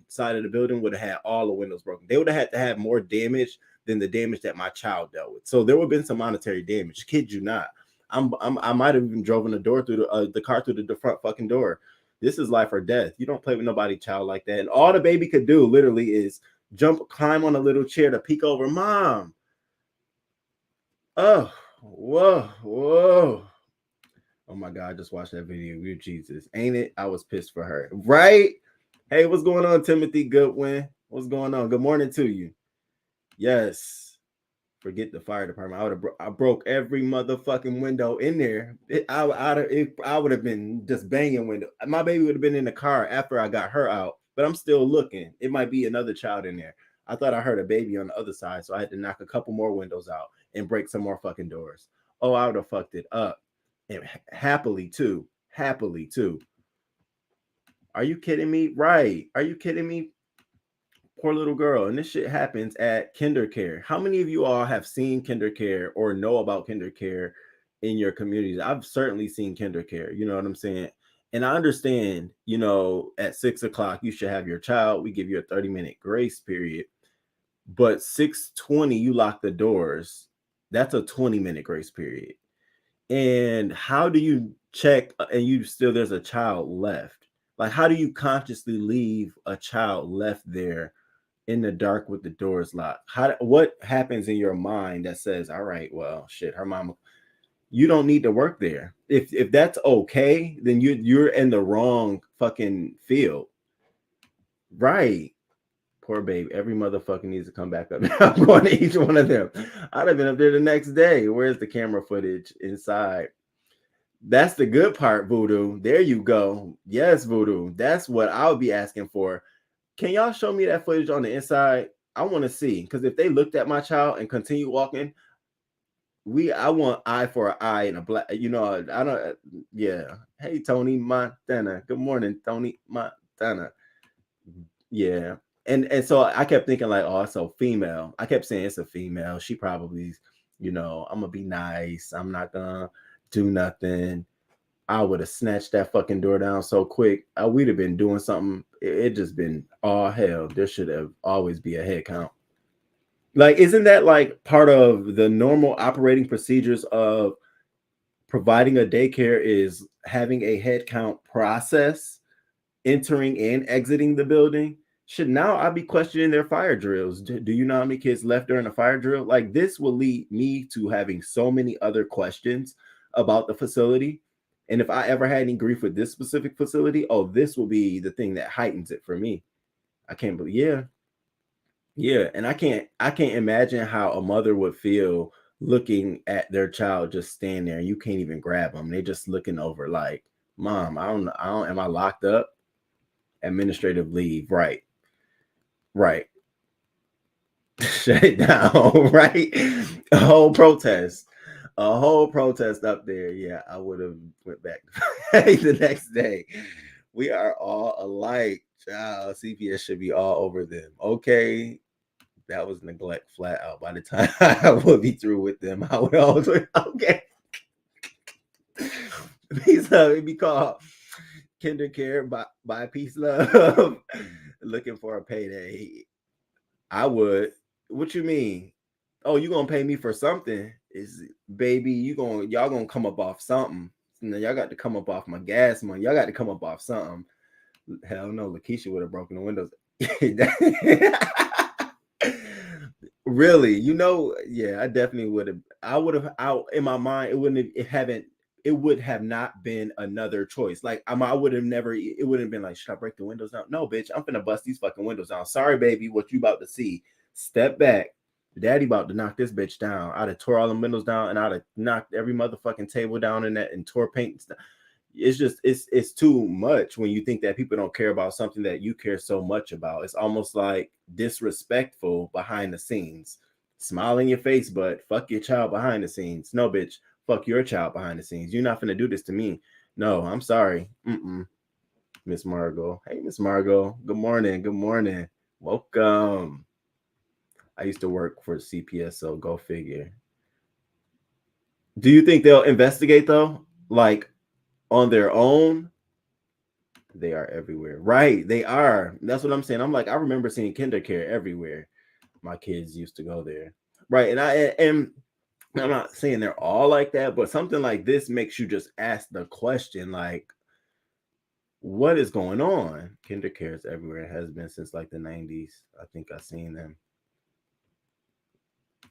S2: side of the building would have had all the windows broken. They would have had to have more damage than the damage that my child dealt with. So there would have been some monetary damage. Kid you not. I might have even driven the car through the front fucking door. This is life or death. You don't play with nobody child like that. And all the baby could do literally is climb on a little chair to peek over. Mom. Oh, whoa. Oh my God, I just watched that video. We're Jesus. Ain't it? I was pissed for her. Right? Hey, what's going on, Timothy Goodwin? What's going on? Good morning to you. Yes. Forget the fire department. I broke every motherfucking window in there. I would have been just banging window. My baby would have been in the car after I got her out, but I'm still looking. It might be another child in there. I thought I heard a baby on the other side, so I had to knock a couple more windows out and break some more fucking doors. Oh, I would have fucked it up. And happily too. Are you kidding me? Right. Are you kidding me? Poor little girl. And this shit happens at Kinder Care. How many of you all have seen Kinder Care or know about Kinder Care in your communities? I've certainly seen Kinder Care. You know what I'm saying? And I understand, at 6 o'clock, you should have your child. We give you a 30-minute grace period. But 6:20, you lock the doors. That's a 20-minute grace period. And how do you check and there's a child left? Like, how do you consciously leave a child left there in the dark with the doors locked? What happens in your mind that says, all right, well, shit, her mama, you don't need to work there. If that's okay, then you're in the wrong fucking field. Right. Poor baby. Every motherfucker needs to come back up. I'm going to each one of them. I'd have been up there the next day. Where's the camera footage inside? That's the good part, Voodoo. There you go. Yes, Voodoo. That's what I would be asking for. Can y'all show me that footage on the inside? I want to see. Because if they looked at my child and continue walking, I want eye for an eye and a black, I don't, yeah. Hey, Tony Montana. Good morning, Tony Montana. Yeah. And so I kept thinking like, oh, so female. I kept saying it's a female. She probably, I'm gonna be nice. I'm not gonna do nothing. I would have snatched that fucking door down so quick. We'd have been doing something. It just been all hell. There should have always be a head count. Like, isn't that like part of the normal operating procedures of providing a daycare is having a head count process, entering and exiting the building? Should now I be questioning their fire drills? Do you know how many kids left during a fire drill? Like, this will lead me to having so many other questions about the facility. And if I ever had any grief with this specific facility, oh, this will be the thing that heightens it for me. I can't believe, yeah. And I can't imagine how a mother would feel looking at their child just stand there and you can't even grab them. They're just looking over like, Mom, I don't, am I locked up? Administrative leave, right. Shut it down, right? A whole protest up there. Yeah, I would have went back the next day. We are all alike, child. CPS should be all over them. Okay, that was neglect flat out. By the time I would be through with them, I would always okay. Peace love. It'd be called Kinder DayCare by Peace Love. Looking for a payday. I would. What you mean? Oh, you gonna pay me for something? Is baby, y'all gonna come up off something. Y'all got to come up off my gas money. Y'all got to come up off something. Hell no, Lakeisha would have broken the windows. Really, yeah, I definitely would have. I would have out in my mind. It would have not been another choice. Like I would have never. It wouldn't have been like, should I break the windows down? No, bitch, I'm finna bust these fucking windows down. Sorry, baby, what you about to see? Step back. Daddy about to knock this bitch down. I'd have tore all the windows down and I'd have knocked every motherfucking table down in that and tore paint and stuff. It's just it's too much when you think that people don't care about something that you care so much about. It's almost like disrespectful behind the scenes. Smile in your face, but fuck your child behind the scenes. No, bitch, fuck your child behind the scenes. You're not gonna do this to me. No, I'm sorry. Miss Margot. Hey, Miss Margot. Good morning. Welcome. I used to work for CPS, so go figure. Do you think they'll investigate though? Like on their own? They are everywhere. Right, they are. That's what I'm saying. I'm like, I remember seeing Kinder DayCare everywhere. My kids used to go there. Right, and I'm not saying they're all like that, but something like this makes you just ask the question, like, what is going on? Kinder DayCare is everywhere. It has been since like the 90s. I think I've seen them.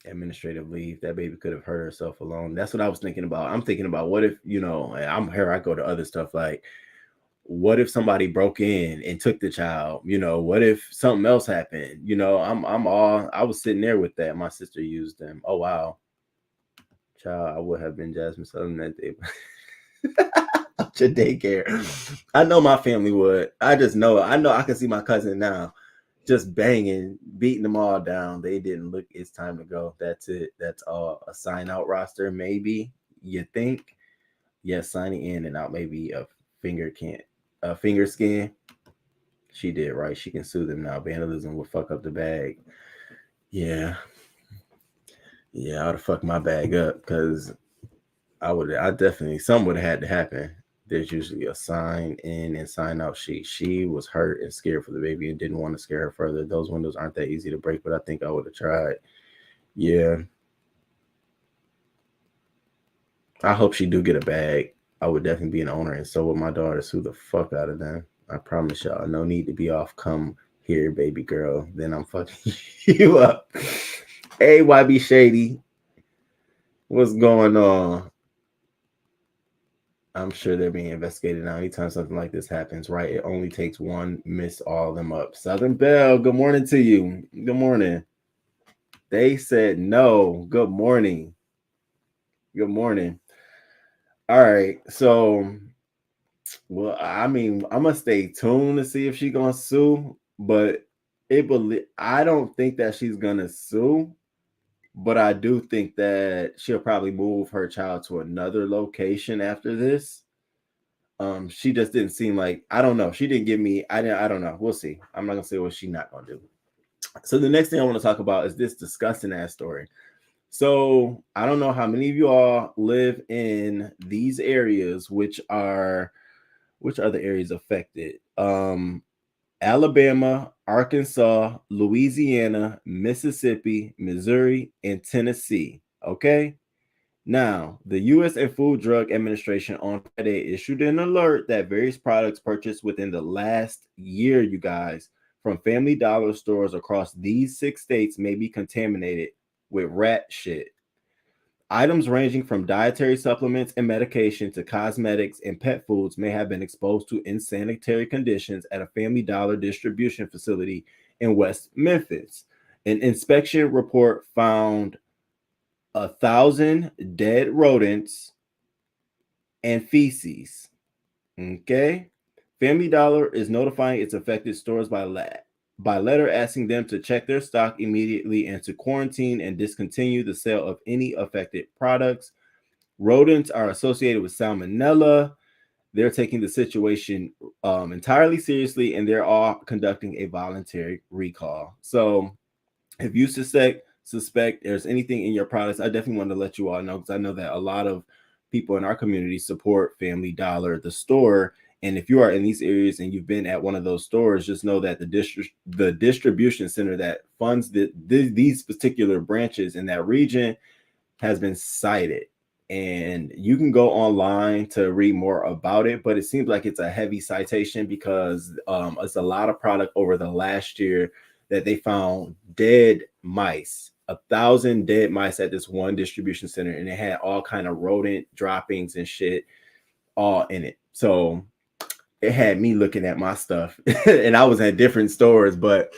S2: Administrative leave. That baby could have hurt herself alone. That's what I was thinking about. I'm thinking about what if, I'm here, I go to other stuff like, what if somebody broke in and took the child? What if something else happened? I was sitting there with that. My sister used them. Oh wow. Child, I would have been Jasmine Southern that day. Your daycare. I know my family would. I know I can see my cousin now just banging, beating them all down. They didn't look, it's time to go. That's it. That's all. A sign out roster, maybe. You think? Yes, signing in and out, maybe a finger scan. She did right. She can sue them now. Vandalism will fuck up the bag. Yeah, I would have fucked my bag up because something would have had to happen. There's usually a sign in and sign out sheet. She was hurt and scared for the baby and didn't want to scare her further. Those windows aren't that easy to break, but I think I would have tried. Yeah. I hope she do get a bag. I would definitely be an owner, and so would my daughter. Sue the fuck out of them. I promise y'all. No need to be off. Come here, baby girl. Then I'm fucking you up. Hey, YB Shady. What's going on? I'm sure they're being investigated now. Anytime something like this happens, right? It only takes one, miss all of them up. Southern Belle, good morning to you. Good morning. They said no. Good morning. Good morning. All right. So, well, I mean, I'm gonna stay tuned to see if she's gonna sue, but I don't think that she's gonna sue. But I do think that she'll probably move her child to another location after this. She just didn't seem like, I don't know. She didn't give me, I don't know. We'll see. I'm not gonna say what she's not gonna do. So the next thing I want to talk about is this disgusting ass story. So I don't know how many of you all live in these areas, which are the areas affected? Alabama, Arkansas, Louisiana, Mississippi, Missouri, and Tennessee. Okay. Now, the U.S. and Food Drug Administration on Friday issued an alert that various products purchased within the last year, you guys, from Family Dollar stores across these 6 states may be contaminated with rat shit. Items ranging from dietary supplements and medication to cosmetics and pet foods may have been exposed to insanitary conditions at a Family Dollar distribution facility in West Memphis. An inspection report found 1,000 dead rodents and feces. Okay. Family Dollar is notifying its affected stores by letter asking them to check their stock immediately and to quarantine and discontinue the sale of any affected products. Rodents are associated with salmonella. They're taking the situation entirely seriously, and they're all conducting a voluntary recall. So if you suspect there's anything in your products, I definitely want to let you all know, because I know that a lot of people in our community support Family Dollar, the store. And if you are in these areas and you've been at one of those stores, just know that the distribution center that funds these particular branches in that region has been cited. And you can go online to read more about it, but it seems like it's a heavy citation because it's a lot of product over the last year that they found dead mice, 1,000 dead mice at this one distribution center, and it had all kind of rodent droppings and shit all in it. So it had me looking at my stuff and I was at different stores, but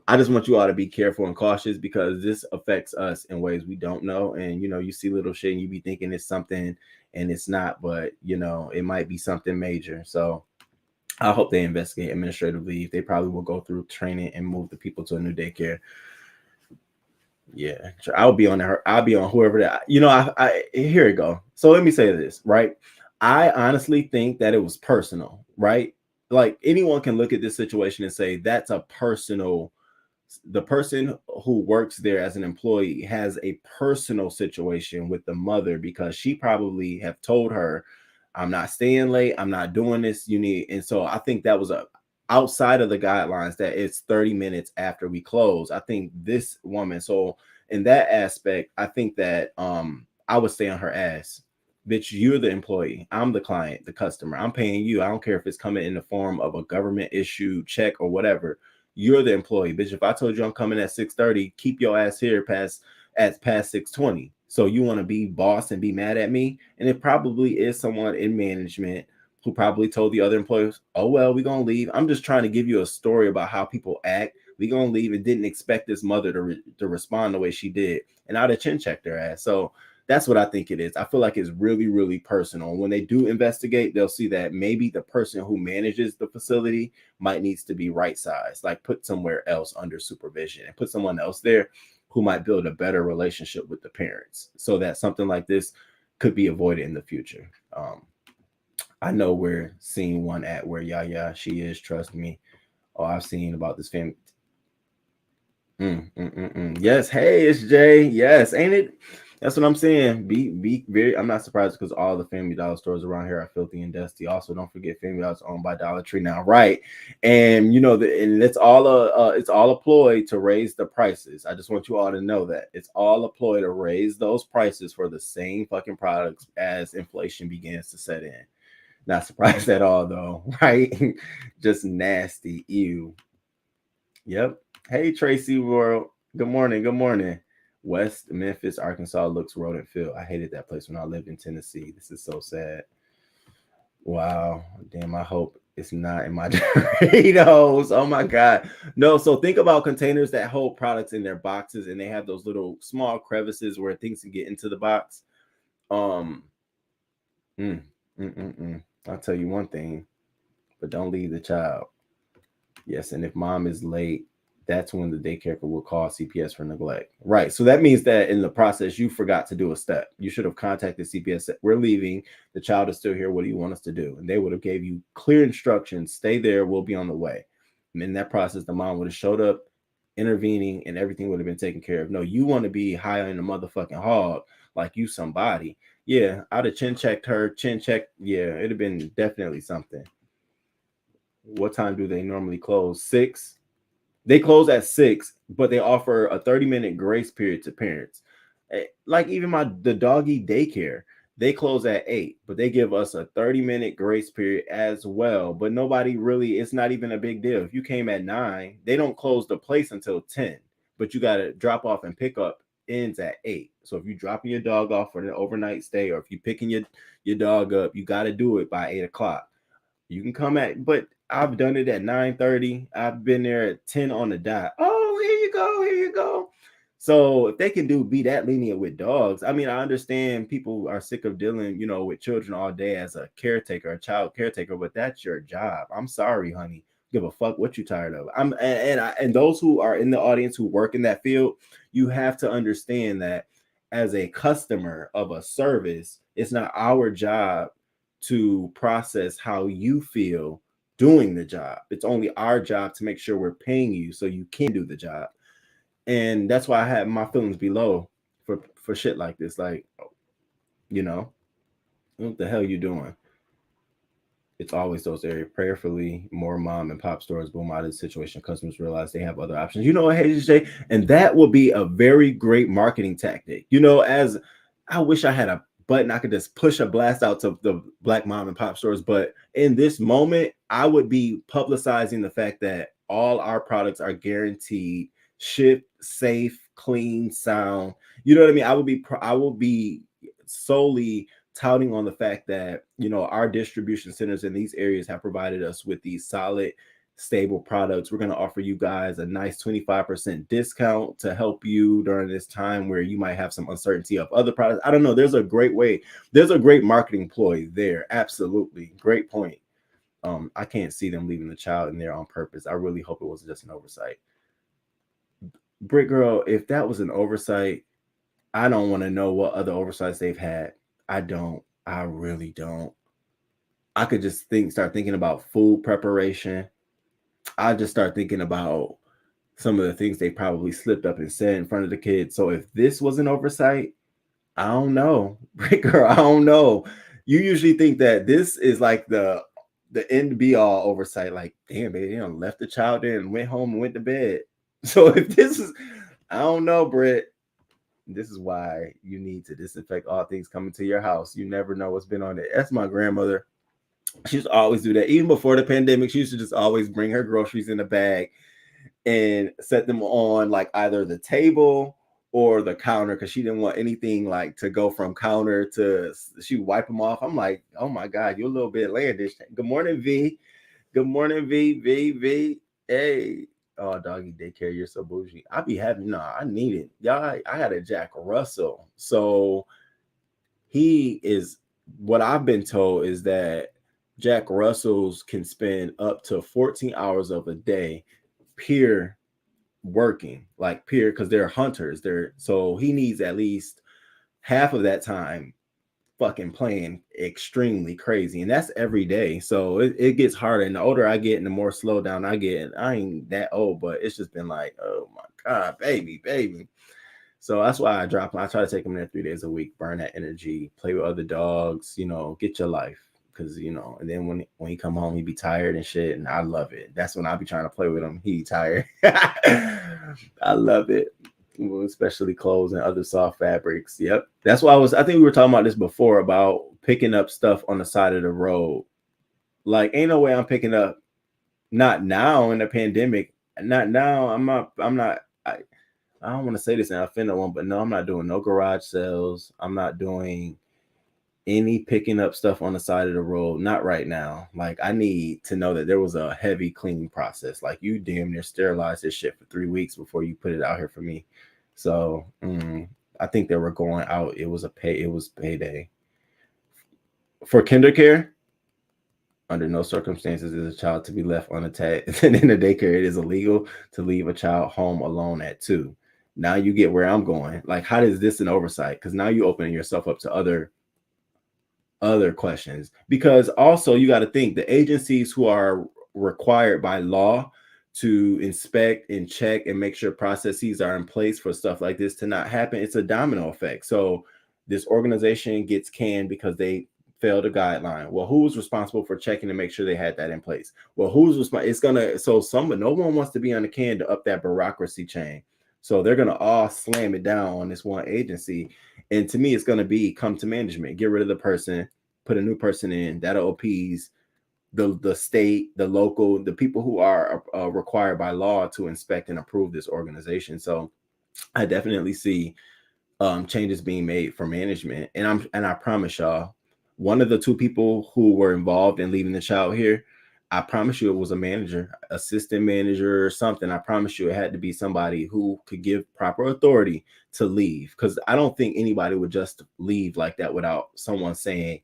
S2: I just want you all to be careful and cautious because this affects us in ways we don't know. And, you see little shit and you be thinking it's something and it's not, but it might be something major. So I hope they investigate administrative leave. They probably will go through training and move the people to a new daycare. Yeah, I'll be on her. I'll be on whoever that, I here we go. So let me say this, right? I honestly think that it was personal, right? Like anyone can look at this situation and say that's a personal, the person who works there as an employee has a personal situation with the mother because she probably have told her, I'm not staying late, I'm not doing this, and so I think that was outside of the guidelines that it's 30 minutes after we close. I think this woman, so in that aspect, I think that I would stay on her ass. Bitch, you're the employee. I'm the client, the customer. I'm paying you. I don't care if it's coming in the form of a government issued check or whatever. You're the employee, bitch. If I told you I'm coming at 6:30, keep your ass here past 6:20. So you want to be boss and be mad at me? And it probably is someone in management who probably told the other employees, oh, well, we're going to leave. I'm just trying to give you a story about how people act. We're going to leave and didn't expect this mother to respond the way she did. And I'd have chin checked her ass. So that's what I think it is. I feel like it's really, really personal. When they do investigate, they'll see that maybe the person who manages the facility might needs to be right sized, like put somewhere else under supervision and put someone else there who might build a better relationship with the parents so that something like this could be avoided in the future. I know we're seeing one at where she is, trust me. Oh, I've seen about this family. Yes, hey, it's Jay. Yes, ain't it? That's what I'm saying. Be very. I'm not surprised because all the Family Dollar stores around here are filthy and dusty. Also, don't forget Family Dollar is owned by Dollar Tree now, right? And and it's all a ploy to raise the prices. I just want you all to know that it's all a ploy to raise those prices for the same fucking products as inflation begins to set in. Not surprised at all, though, right? Just nasty. Ew. Yep. Hey, Tracy World. Good morning. Good morning. West Memphis, Arkansas looks rodent filled. I hated that place when I lived in Tennessee. This is so sad. Wow. Damn, I hope it's not in my Doritos. Oh my God. No, so think about containers that hold products in their boxes and they have those little small crevices where things can get into the box. I'll tell you one thing, but don't leave the child. Yes, and if mom is late, that's when the daycare will call CPS for neglect. Right. So that means that in the process, you forgot to do a step. You should have contacted CPS. We're leaving. The child is still here. What do you want us to do? And they would have gave you clear instructions. Stay there. We'll be on the way. And in that process, the mom would have showed up, intervening, and everything would have been taken care of. No, you want to be high on the motherfucking hog like you somebody. Yeah, I'd have chin checked her. Yeah, it'd have been definitely something. What time do they normally close? 6. They close at 6, but they offer a 30-minute grace period to parents. Like even the doggy daycare, they close at 8, but they give us a 30-minute grace period as well. But nobody really, it's not even a big deal. If you came at 9, they don't close the place until 10, but you got to drop off and pick up ends at 8. So if you're dropping your dog off for an overnight stay, or if you're picking your dog up, you got to do it by 8 o'clock. You can come but I've done it at 9:30. I've been there at 10 on the dot. Oh, here you go. So if they can be that lenient with dogs, I mean, I understand people are sick of dealing, with children all day as a caretaker, a child caretaker, but that's your job. I'm sorry, honey. Give a fuck what you tired of. And those who are in the audience who work in that field, you have to understand that as a customer of a service, it's not our job to process how you feel doing the job. It's only our job to make sure we're paying you so you can do the job. And that's why I have my feelings below for shit like this. Like, what the hell you doing? It's always those areas. Prayerfully, more mom and pop stores boom out of the situation. Customers realize they have other options. Hey, and that will be a very great marketing tactic. As I wish I had a button I could just push a blast out to the black mom and pop stores. But in this moment, I would be publicizing the fact that all our products are guaranteed, shipped, safe, clean, sound. You know what I mean? I will be solely touting on the fact that, our distribution centers in these areas have provided us with these solid, stable products. We're going to offer you guys a nice 25% discount to help you during this time where you might have some uncertainty of other products. I don't know. There's a great way. There's a great marketing ploy there. Absolutely. Great point. I can't see them leaving the child in there on purpose. I really hope it wasn't just an oversight. Brick Girl, if that was an oversight, I don't want to know what other oversights they've had. I don't. I really don't. I could just start thinking about food preparation. I just start thinking about some of the things they probably slipped up and said in front of the kids. So if this was an oversight, I don't know. Brick Girl, I don't know. You usually think that this is like the end be all oversight. Like, damn, baby, left the child there and went home and went to bed. So if this is, I don't know, Britt. This is why you need to disinfect all things coming to your house. You never know what's been on it. That's my grandmother. She used to always do that. Even before the pandemic, she used to just always bring her groceries in a bag and set them on like either the table or the counter because she didn't want anything like to go from counter to, she would wipe them off. I'm like, oh my God, you're a little bit outlandish. Good morning, V. Good morning, V. Hey. Oh, doggy daycare, you're so bougie. I be having, I need it. Y'all, I had a Jack Russell. So he is, what I've been told is that Jack Russells can spend up to 14 hours of a day peer working, like peer, because they're hunters. So he needs at least half of that time fucking playing extremely crazy, and that's every day. So it gets harder, and the older I get and the more slow down I get. And I ain't that old, but it's just been like, oh my God, baby. So that's why I try to take him there 3 days a week, burn that energy, play with other dogs, get your life. Because and then when he come home, he be tired and shit, and I love it. That's when I be trying to play with him. He tired. I love it. Especially clothes and other soft fabrics. Yep. That's why I think we were talking about this before about picking up stuff on the side of the road. Like, ain't no way I'm picking up, not now in the pandemic. Not now. I don't want to say this and I offend no one, but no, I'm not doing no garage sales. I'm not doing any picking up stuff on the side of the road. Not right now. Like, I need to know that there was a heavy cleaning process. Like, you damn near sterilized this shit for 3 weeks before you put it out here for me. So I think they were going out. It was payday for Kinder Care. Under no circumstances is a child to be left unattached. And in the daycare, it is illegal to leave a child home alone at 2. Now you get where I'm going. Like, how is this an oversight? Because now you're opening yourself up to other questions. Because also you got to think the agencies who are required by law to inspect and check and make sure processes are in place for stuff like this to not happen, it's a domino effect. So this organization gets canned because they failed a guideline. Well, who was responsible for checking to make sure they had that in place? Well, who's responsible? It's gonna, so no one wants to be on the can to up that bureaucracy chain. So they're gonna all slam it down on this one agency. And to me, it's gonna be come to management, get rid of the person, put a new person in. That'll appease the state, the local, the people who are required by law to inspect and approve this organization. So I definitely see changes being made for management. And I promise y'all, one of the 2 people who were involved in leaving the child here, I promise you it was a manager, assistant manager or something. I promise you it had to be somebody who could give proper authority to leave. Because I don't think anybody would just leave like that without someone saying,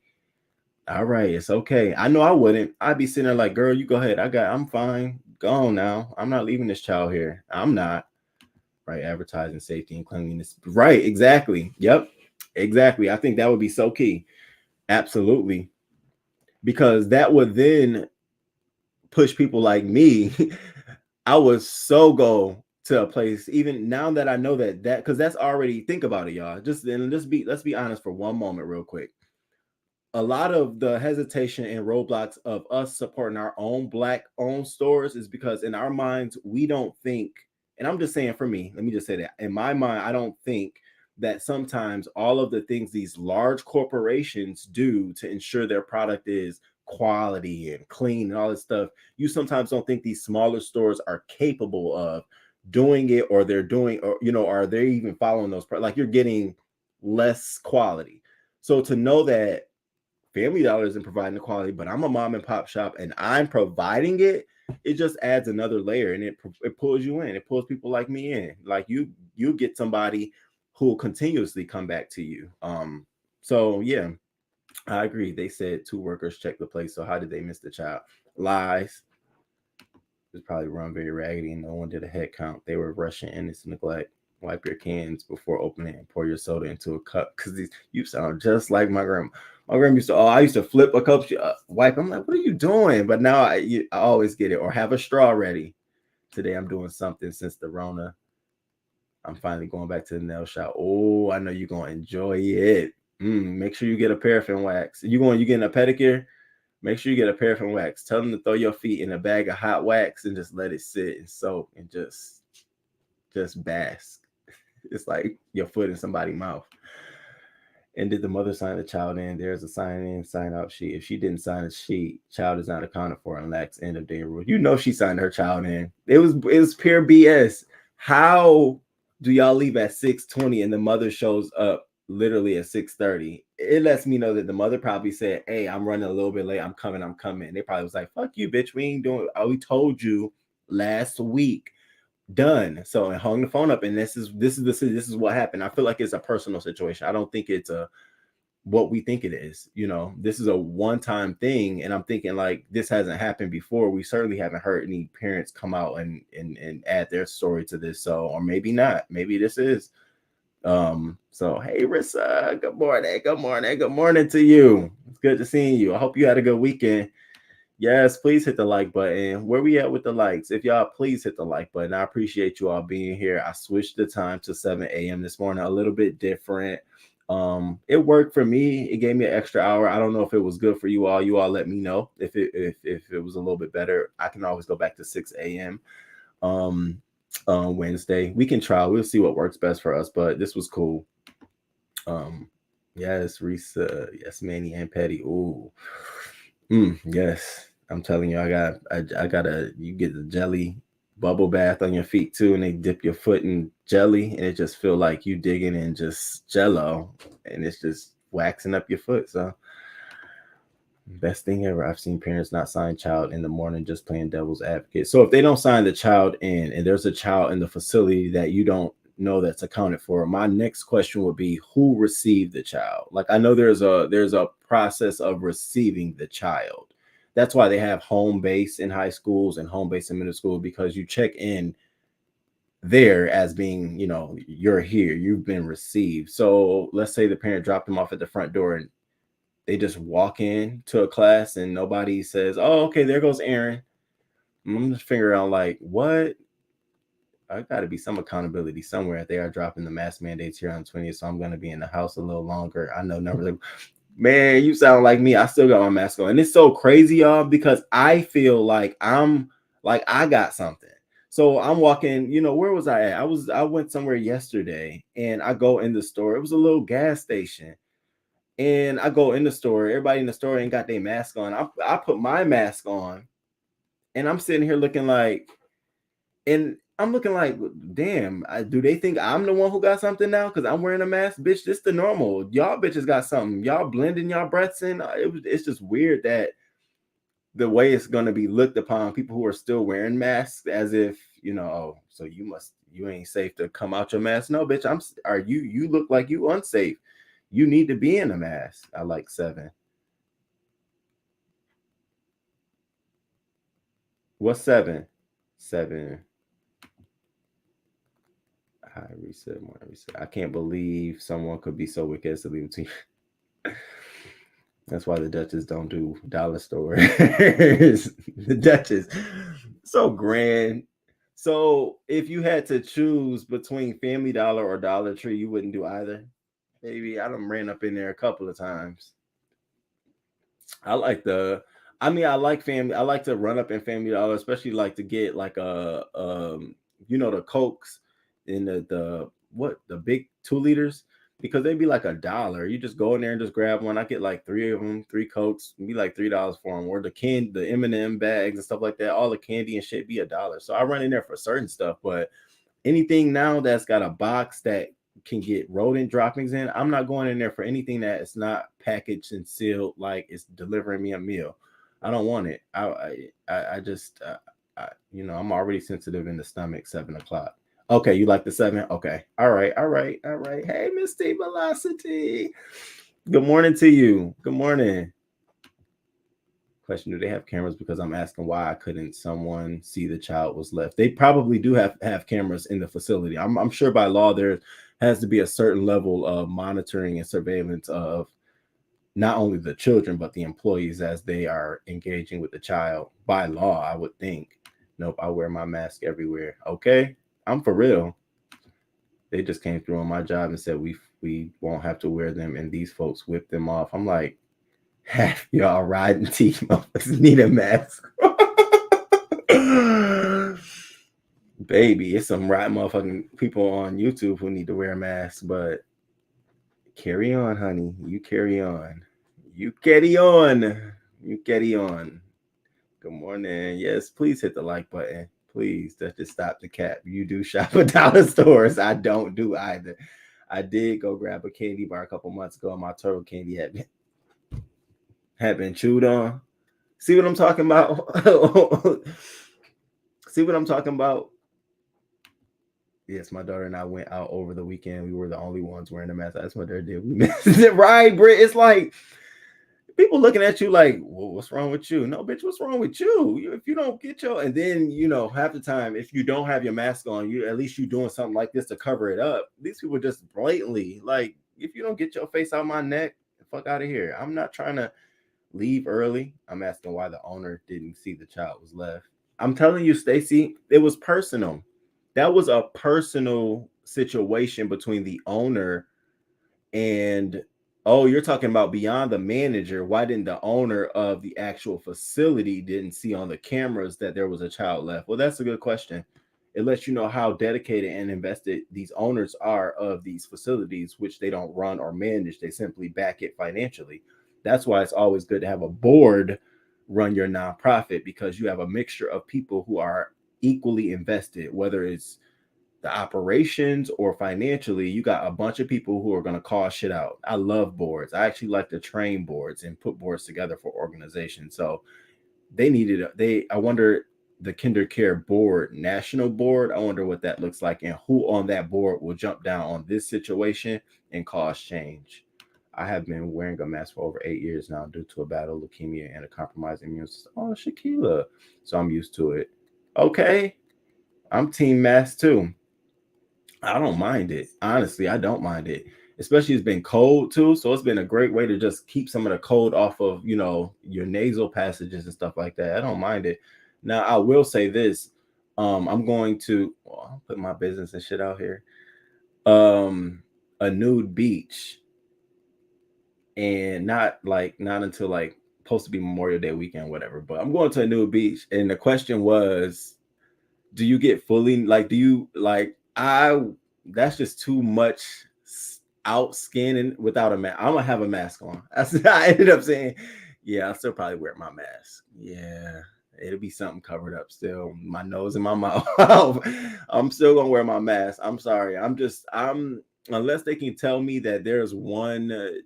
S2: all right, it's okay. I know I wouldn't. I'd be sitting there like, girl, you go ahead. I'm fine. Go on now. I'm not leaving this child here. I'm not. Right. Advertising safety and cleanliness. Right. Exactly. Yep. Exactly. I think that would be so key. Absolutely. Because that would then push people like me. I would so go to a place, even now that I know that because that's already, think about it, y'all. Let's be honest for one moment real quick. A lot of the hesitation and roadblocks of us supporting our own Black-owned stores is because in our minds, we don't think, and I'm just saying for me, let me just say that. In my mind, I don't think that sometimes all of the things these large corporations do to ensure their product is quality and clean and all this stuff, you sometimes don't think these smaller stores are capable of doing it, or they're doing, or, you know, are they even following those, like you're getting less quality. So to know that Family Dollar isn't providing the quality, but I'm a mom and pop shop and I'm providing it, it just adds another layer, and it pulls you in. It pulls people like me in. Like you get somebody who will continuously come back to you. So yeah, I agree. They said 2 workers checked the place. So how did they miss the child? Lies. It was probably run very raggedy and no one did a head count. They were rushing in. It's neglect. Wipe your cans before opening and pour your soda into a cup, because you sound just like my grandma. My grandma used to, I used to flip a cup, wipe. I'm like, what are you doing? But now I always get it, or have a straw ready. Today I'm doing something since the Rona. I'm finally going back to the nail shop. Oh, I know you're going to enjoy it. Make sure you get a paraffin wax. You getting a pedicure? Make sure you get a paraffin wax. Tell them to throw your feet in a bag of hot wax and just let it sit and soak and just bask. It's like your foot in somebody's mouth. And did the mother sign the child in? There's a sign in, sign out sheet. If she didn't sign a sheet, child is not accounted for and lacks end of day rule. You know she signed her child in. It was pure BS. How do y'all leave at 6:20 and the mother shows up literally at 6:30? It lets me know that the mother probably said, hey, I'm running a little bit late. I'm coming. And they probably was like, fuck you, bitch. We ain't doing it. We told you last week. Done. So I hung the phone up, and this is what happened. I feel like it's a personal situation. I don't think it's what we think it is. You know, this is a one-time thing, and I'm thinking like this hasn't happened before. We certainly haven't heard any parents come out and add their story to this. So, or maybe not. Maybe this is. So hey, Rissa, good morning to you. It's good to see you. I hope you had a good weekend. Yes, please hit the like button. Where we at with the likes? If y'all please hit the like button. I appreciate you all being here. I switched the time to 7 a.m. this morning, a little bit different. It worked for me. It gave me an extra hour. I don't know if it was good for you all. You all let me know if it was a little bit better. I can always go back to 6 a.m. Wednesday. We can try. We'll see what works best for us. But this was cool. Yes, Risa. Yes, Manny and Petty. Ooh. Yes. I'm telling you, you get the jelly bubble bath on your feet too, and they dip your foot in jelly, and it just feel like you digging in just jello, and it's just waxing up your foot. So best thing ever. I've seen parents not sign child in the morning, just playing devil's advocate. So if they don't sign the child in, and there's a child in the facility that you don't know that's accounted for, my next question would be, who received the child? Like, I know there's a process of receiving the child. That's why they have home base in high schools and home base in middle school, because you check in there as being, you're here, you've been received. So let's say the parent dropped them off at the front door and they just walk in to a class and nobody says, oh, okay, there goes Aaron. I'm just figuring out like, what? I got to be some accountability somewhere. They are dropping the mask mandates here on 20th, so I'm going to be in the house a little longer. I know numbers. Man, you sound like me. I still got my mask on. And it's so crazy, y'all, because I feel like I got something. So I'm walking, where was I at? I went somewhere yesterday and I go in the store. It was a little gas station. And I go in the store. Everybody in the store ain't got their mask on. I put my mask on and I'm sitting here looking like, and I'm looking like, damn, do they think I'm the one who got something now? Because I'm wearing a mask? Bitch, this the normal. Y'all bitches got something. Y'all blending y'all breaths in. It's just weird that the way it's going to be looked upon, people who are still wearing masks as if, oh, so you ain't safe to come out your mask. No, bitch, you look like you unsafe. You need to be in a mask. I like 7. What's 7? 7. I reset. I can't believe someone could be so wicked as to leave it to you. That's why the Duchess don't do dollar stores. The Duchess, so grand. So if you had to choose between Family Dollar or Dollar Tree, you wouldn't do either. Maybe I done ran up in there a couple of times. I like family. I like to run up in Family Dollar, especially like to get like the Cokes in the big 2 liters, because they'd be like $1. You just go in there and just grab one. I get like 3 of them, 3 Cokes, it'd be like $3 for them. Or the M&M bags and stuff like that, all the candy and shit be $1. So I run in there for certain stuff, but anything now that's got a box that can get rodent droppings in, I'm not going in there for anything that is not packaged and sealed like it's delivering me a meal. I don't want it. I just I'm already sensitive in the stomach. 7 o'clock. Okay, you like the 7? Okay. All right. Hey, Misty Velocity. Good morning to you. Good morning. Question, do they have cameras? Because I'm asking why couldn't someone see the child was left? They probably do have cameras in the facility. I'm sure by law there has to be a certain level of monitoring and surveillance of not only the children, but the employees as they are engaging with the child. By law, I would think. Nope, I wear my mask everywhere. Okay. I'm for real. They just came through on my job and said we won't have to wear them, and these folks whipped them off. I'm like, half y'all riding team need a mask. Baby, it's some right motherfucking people on YouTube who need to wear a mask, but carry on, honey. You carry on. You carry on. You carry on. Good morning. Yes, please hit the like button. Please, just stop the cap. You do shop at dollar stores. I don't do either. I did go grab a candy bar a couple months ago, and my turtle candy had been chewed on. See what I'm talking about? See what I'm talking about? Yes, my daughter and I went out over the weekend. We were the only ones wearing a mask. That's what they did. We missed it, right, Britt? It's like people looking at you like, well, what's wrong with you? No, bitch, what's wrong with you? If you don't get and then, half the time, if you don't have your mask on, at least you doing something like this to cover it up. These people just blatantly, like, if you don't get your face out my neck, fuck out of here. I'm not trying to leave early. I'm asking why the owner didn't see the child was left. I'm telling you, Stacy, it was personal. That was a personal situation between the owner and, oh, you're talking about beyond the manager. Why didn't the owner of the actual facility didn't see on the cameras that there was a child left? Well, that's a good question. It lets you know how dedicated and invested these owners are of these facilities, which they don't run or manage. They simply back it financially. That's why it's always good to have a board run your nonprofit, because you have a mixture of people who are equally invested, whether it's the operations or financially. You got a bunch of people who are going to call shit out. I love boards. I actually like to train boards and put boards together for organizations. So I wonder, the Kinder DayCare board, national board, I wonder what that looks like and who on that board will jump down on this situation and cause change. I have been wearing a mask for over 8 years now due to a battle, leukemia, and a compromised immune system. Oh, Shaquila. So I'm used to it. Okay. I'm team mask too. I don't mind it. Honestly, I don't mind it. Especially it's been cold too. So it's been a great way to just keep some of the cold off of, your nasal passages and stuff like that. I don't mind it. Now, I will say this. I'm going to I'll put my business and shit out here. A nude beach. And not until like supposed to be Memorial Day weekend, whatever. But I'm going to a nude beach. And the question was, do you get fully that's just too much out skin and without a mask. I'm gonna have a mask on. I ended up saying, yeah, I'll still probably wear my mask. Yeah, it'll be something covered up still, my nose and my mouth. I'm still gonna wear my mask. I'm sorry. I'm unless they can tell me that there's one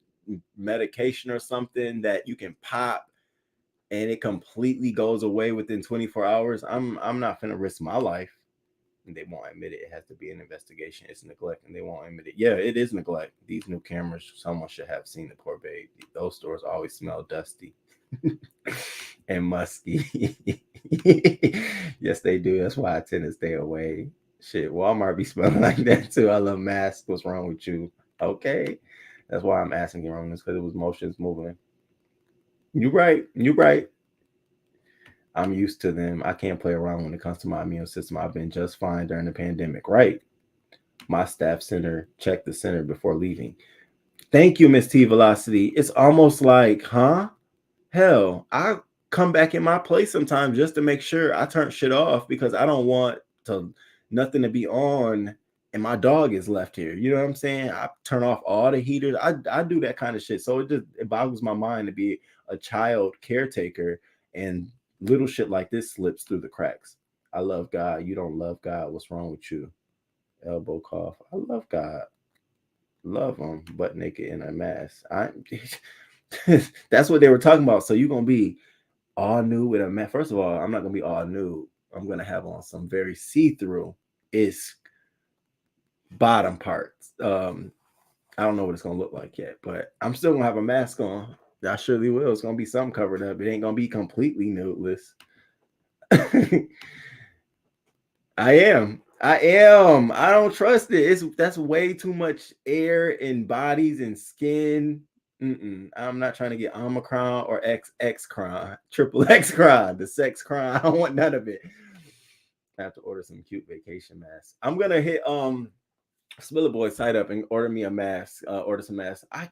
S2: medication or something that you can pop and it completely goes away within 24 hours, I'm not gonna risk my life. And they won't admit it. It has to be an investigation. It's neglect, and they won't admit it. Yeah, it is neglect. These new cameras, someone should have seen the poor babe. Those stores always smell dusty and musky. Yes, they do. That's why I tend to stay away. Shit, Walmart be smelling like that too. I love masks. What's wrong with you? Okay. That's why I'm asking you, Roman, because it was motions moving. You're right. I'm used to them. I can't play around when it comes to my immune system. I've been just fine during the pandemic. Right. My staff center checked the center before leaving. Thank you, Miss T Velocity. It's almost like, hell, I come back in my place sometimes just to make sure I turn shit off because I don't want nothing to be on and my dog is left here. You know what I'm saying? I turn off all the heaters. I do that kind of shit. So it boggles my mind to be a child caretaker and little shit like this slips through the cracks. I love God. You don't love God. What's wrong with you? Elbow cough. I love God. Love him, butt naked in a mask. That's what they were talking about. So you're going to be all nude with a mask. First of all, I'm not going to be all nude. I'm going to have on some very see-through. It's bottom parts. I don't know what it's going to look like yet, but I'm still going to have a mask on. I surely will. It's going to be something covered up. It ain't going to be completely nudeless. I am. I don't trust it. That's way too much air in bodies and skin. I'm not trying to get Omicron or XX-cron, triple X-cron, the sex cron. I don't want none of it. I have to order some cute vacation masks. I'm going to hit Spiller Boy site up and order me a mask, order some masks. I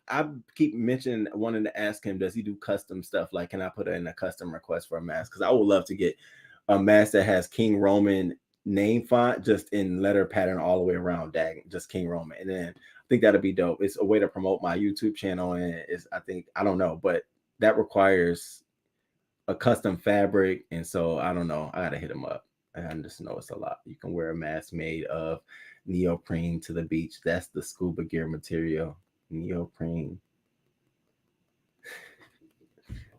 S2: keep wanting to ask him, does he do custom stuff? Like, can I put in a custom request for a mask? Because I would love to get a mask that has King Roman name font just in letter pattern all the way around, just King Roman. And then I think that'd be dope. It's a way to promote my YouTube channel, and I don't know, but that requires a custom fabric, and so I don't know. I gotta hit him up. I just know it's a lot. You can wear a mask made of neoprene to the beach. That's the scuba gear material. Neoprene.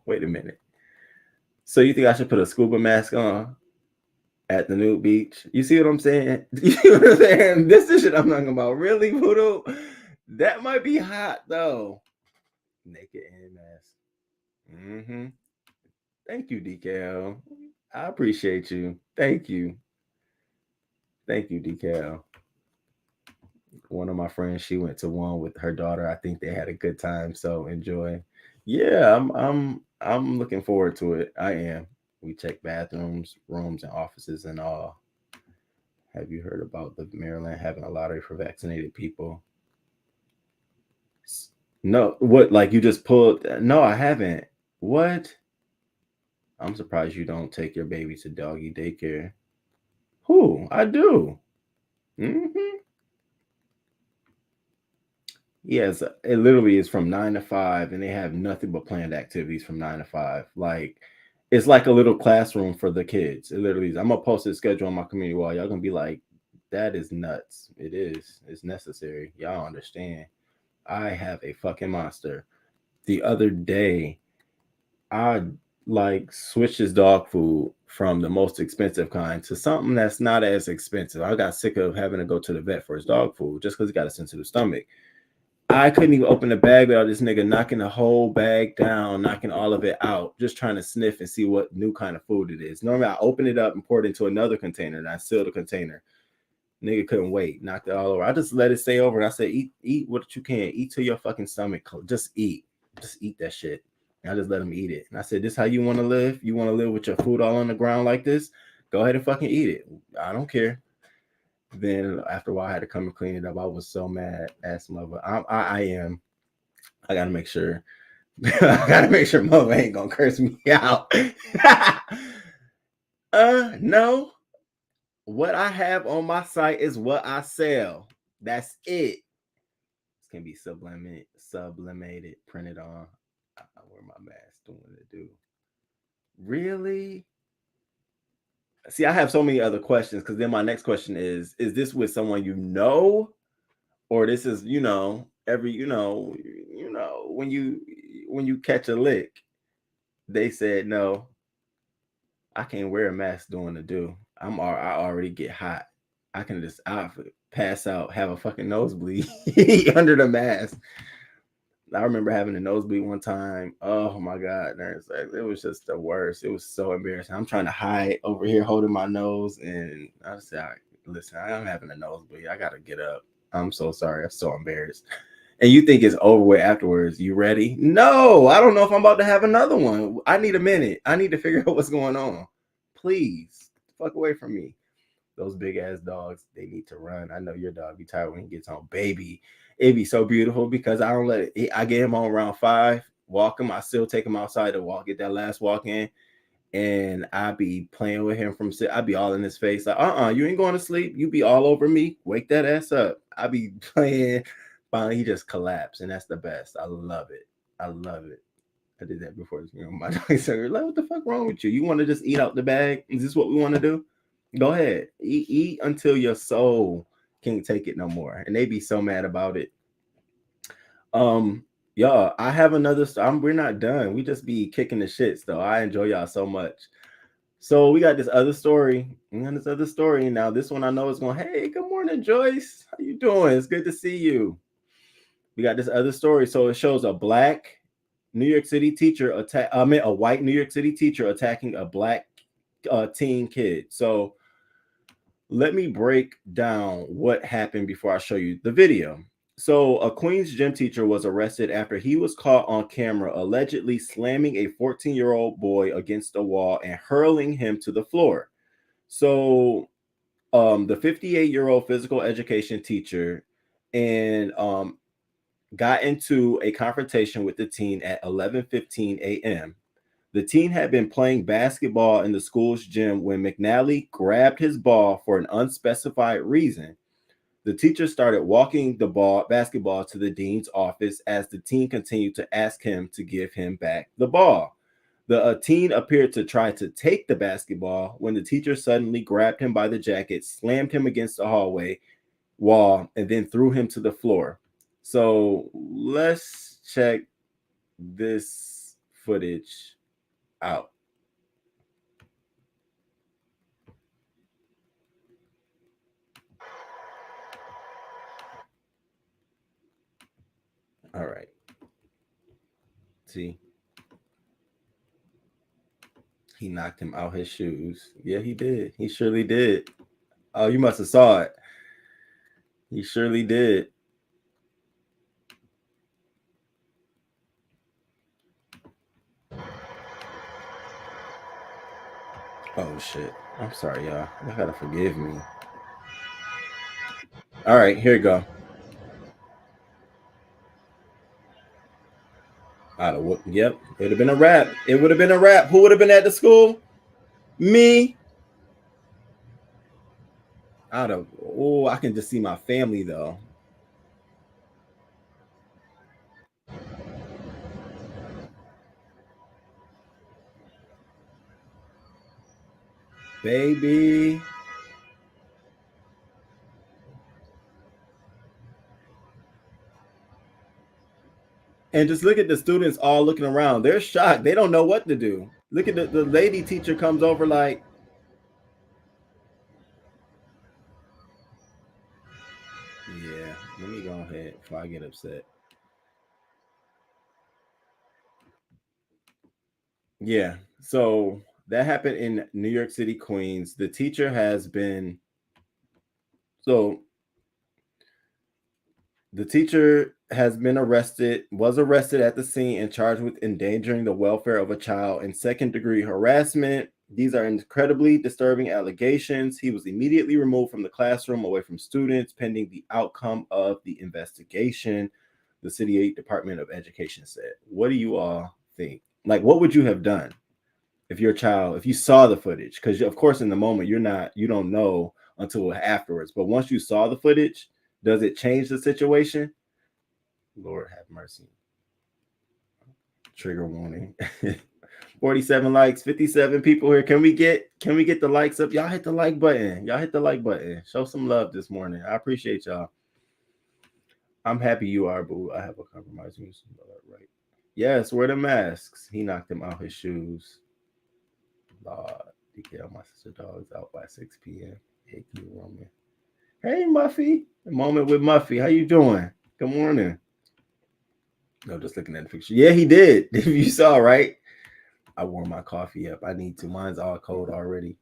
S2: Wait a minute. So you think I should put a scuba mask on at the nude beach? You see what I'm saying? You see what I'm saying? This is shit I'm talking about. Really, Voodoo? That might be hot though. Naked and mask. Thank you, Decal. I appreciate you. Thank you, Decal. One of my friends, she went to one with her daughter. I think they had a good time. So enjoy. Yeah, I'm looking forward to it. I am. We check bathrooms, rooms, and offices and all. Have you heard about the Maryland having a lottery for vaccinated people? No, what? Like you just pulled? No, I haven't. What? I'm surprised you don't take your baby to doggy daycare. Who? I do. Yes, it literally is from 9 to 5, and they have nothing but planned activities from 9 to 5. Like, it's like a little classroom for the kids. It literally is. I'm gonna post a schedule on my community wall. Y'all gonna be like, that is nuts. It is. It's necessary. Y'all understand. I have a fucking monster. The other day, I switched his dog food from the most expensive kind to something that's not as expensive. I got sick of having to go to the vet for his dog food just because he got a sensitive stomach. I couldn't even open the bag without this nigga knocking the whole bag down, knocking all of it out, just trying to sniff and see what new kind of food it is. Normally, I open it up and pour it into another container, and I seal the container. Nigga couldn't wait, knocked it all over. I just let it stay over, and I said, eat what you can. Eat till your fucking stomach. Just eat that shit. And I just let him eat it. And I said, this how you want to live? You want to live with your food all on the ground like this? Go ahead and fucking eat it. I don't care. Then after a while, I had to come and clean it up. I was so mad. Ass mother. I am. I gotta make sure. I gotta make sure mother ain't gonna curse me out. No. What I have on my site is what I sell. That's it. This can be sublimated, printed on. I wear my mask. Doing what it do. Really? See, I have so many other questions because then my next question is this with someone you know, or this is, every, when you catch a lick, they said, no, I can't wear a mask doing the do. I already get hot. I can just pass out, have a fucking nosebleed under the mask. I remember having a nosebleed one time. Oh my God, it was just the worst. It was so embarrassing. I'm trying to hide over here holding my nose, and I said, listen, I'm having a nosebleed. I gotta get up. I'm so sorry. I'm so embarrassed. And you think it's over with afterwards. You ready? No, I don't know if I'm about to have another one. I need a minute. I need to figure out what's going on. Please, fuck away from me. Those big ass dogs, they need to run. I know your dog be tired when he gets home. Baby, it'd be so beautiful because I don't let it. I get him on around 5, walk him. I still take him outside to get that last walk in. And I be playing with him I be all in his face. Like, you ain't going to sleep. You be all over me. Wake that ass up. I be playing. Finally, he just collapsed. And that's the best. I love it. I love it. I did that before. My dog said, like, what the fuck wrong with you? You want to just eat out the bag? Is this what we want to do? Go ahead. Eat until your soul can't take it no more. And they be so mad about it. Y'all, I have another. We're not done. We just be kicking the shits though. I enjoy y'all so much. So we got this other story. And this other story. Now this one I know is going. Hey, good morning, Joyce. How you doing? It's good to see you. We got this other story. So it shows a black New York City teacher a white New York City teacher attacking a black teen kid. So let me break down what happened before I show you the video. So a Queens gym teacher was arrested after he was caught on camera allegedly slamming a 14-year-old boy against a wall and hurling him to the floor. So the 58-year-old physical education teacher got into a confrontation with the teen at 11:15 a.m. The teen had been playing basketball in the school's gym when McNally grabbed his ball for an unspecified reason. The teacher started walking the basketball to the dean's office as the teen continued to ask him to give him back the ball. The teen appeared to try to take the basketball when the teacher suddenly grabbed him by the jacket, slammed him against the hallway wall, and then threw him to the floor. So let's check this footage out. All right. See, he knocked him out his shoes. Yeah, he did. He surely did. Oh, you must have saw it. He surely did. Oh shit. I'm sorry, y'all. You gotta forgive me. All right, here we go. Yep, it would have been a wrap. It would have been a wrap. Who would have been at the school? Me. I can just see my family though. Baby. And just look at the students all looking around. They're shocked. They don't know what to do. Look at the lady teacher comes over like, yeah, let me go ahead before I get upset. Yeah. So that happened in New York City, Queens. The teacher has been was arrested at the scene and charged with endangering the welfare of a child and second-degree harassment. These are incredibly disturbing allegations. He was immediately removed from the classroom away from students pending the outcome of the investigation, the City Department of Education said. What do you all think? Like, what would you have done if you saw the footage? Because of course in the moment you don't know until afterwards, but once you saw the footage, does it change the situation? Lord have mercy. Trigger warning. 47 likes, 57 people here. Can we get the likes up? Y'all hit the like button. Show some love this morning. I appreciate y'all. I'm happy you are, boo. I have a compromise. Right. Yes, wear the masks. He knocked him out his shoes. Lord, DK, my sister dog's out by 6 p.m. Hey, Roman. Hey, Muffy. A moment with Muffy. How you doing? Good morning. No, just looking at the picture. Yeah, he did. If you saw, right? I warmed my coffee up. I need to. Mine's all cold already.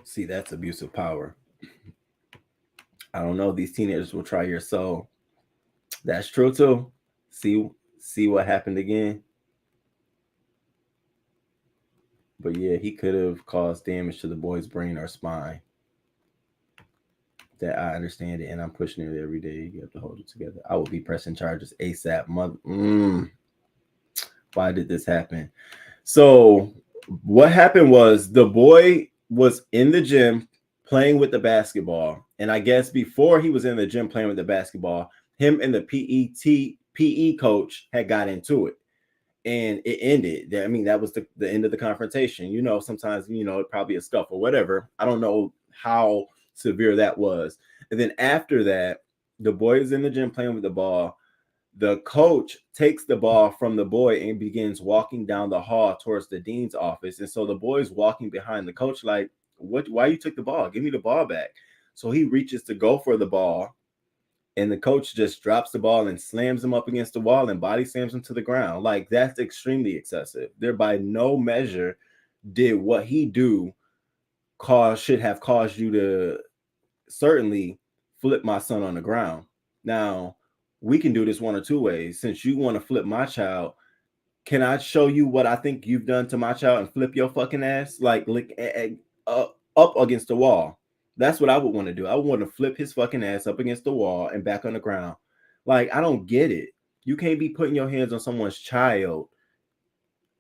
S2: See, that's abuse of power. I don't know. These teenagers will try your soul. That's true too. See what happened again. But yeah, he could have caused damage to the boy's brain or spine. That I understand it, and I'm pushing it every day. You have to hold it together. I will be pressing charges ASAP. Why did this happen? So what happened was the boy was in the gym playing with the basketball, and I guess before he was in the gym playing with the basketball, him and the PE coach had got into it, and it ended. I mean, that was the end of the confrontation. You know, sometimes probably a scuffle, whatever. I don't know how severe that was. And then after that, the boy is in the gym playing with the ball. The coach takes the ball from the boy and begins walking down the hall towards the dean's office. And so the boy's walking behind the coach like, why you took the ball? Give me the ball back. So he reaches to go for the ball, and the coach just drops the ball and slams him up against the wall and body slams him to the ground. Like, that's extremely excessive. There by no measure did what he do should have caused you to certainly flip my son on the ground. Now, we can do this one or two ways. Since you want to flip my child, can I show you what I think you've done to my child and flip your fucking ass like up against the wall? That's what I would want to do. I would want to flip his fucking ass up against the wall and back on the ground. Like, I don't get it. You can't be putting your hands on someone's child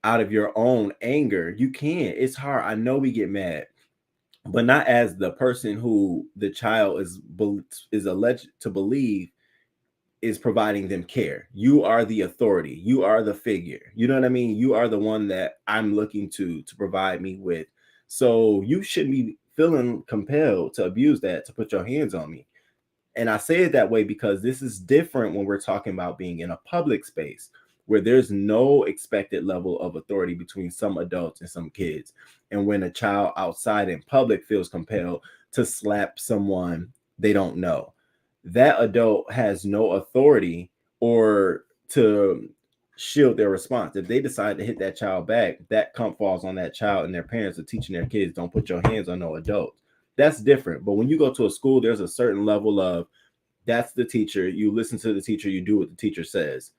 S2: out of your own anger. You can't. It's hard. I know we get mad, but not as the person who the child is alleged to believe is providing them care. You are the authority. You are the figure. You know what I mean? You are the one that I'm looking to provide me with. So you shouldn't be feeling compelled to abuse that, to put your hands on me. And I say it that way because this is different when we're talking about being in a public space where there's no expected level of authority between some adults and some kids. And when a child outside in public feels compelled to slap someone they don't know, that adult has no authority or to shield their response. If they decide to hit that child back, that falls on that child, and their parents are teaching their kids, don't put your hands on no adults. That's different. But when you go to a school, there's a certain level of, that's the teacher. You listen to the teacher. You do what the teacher says.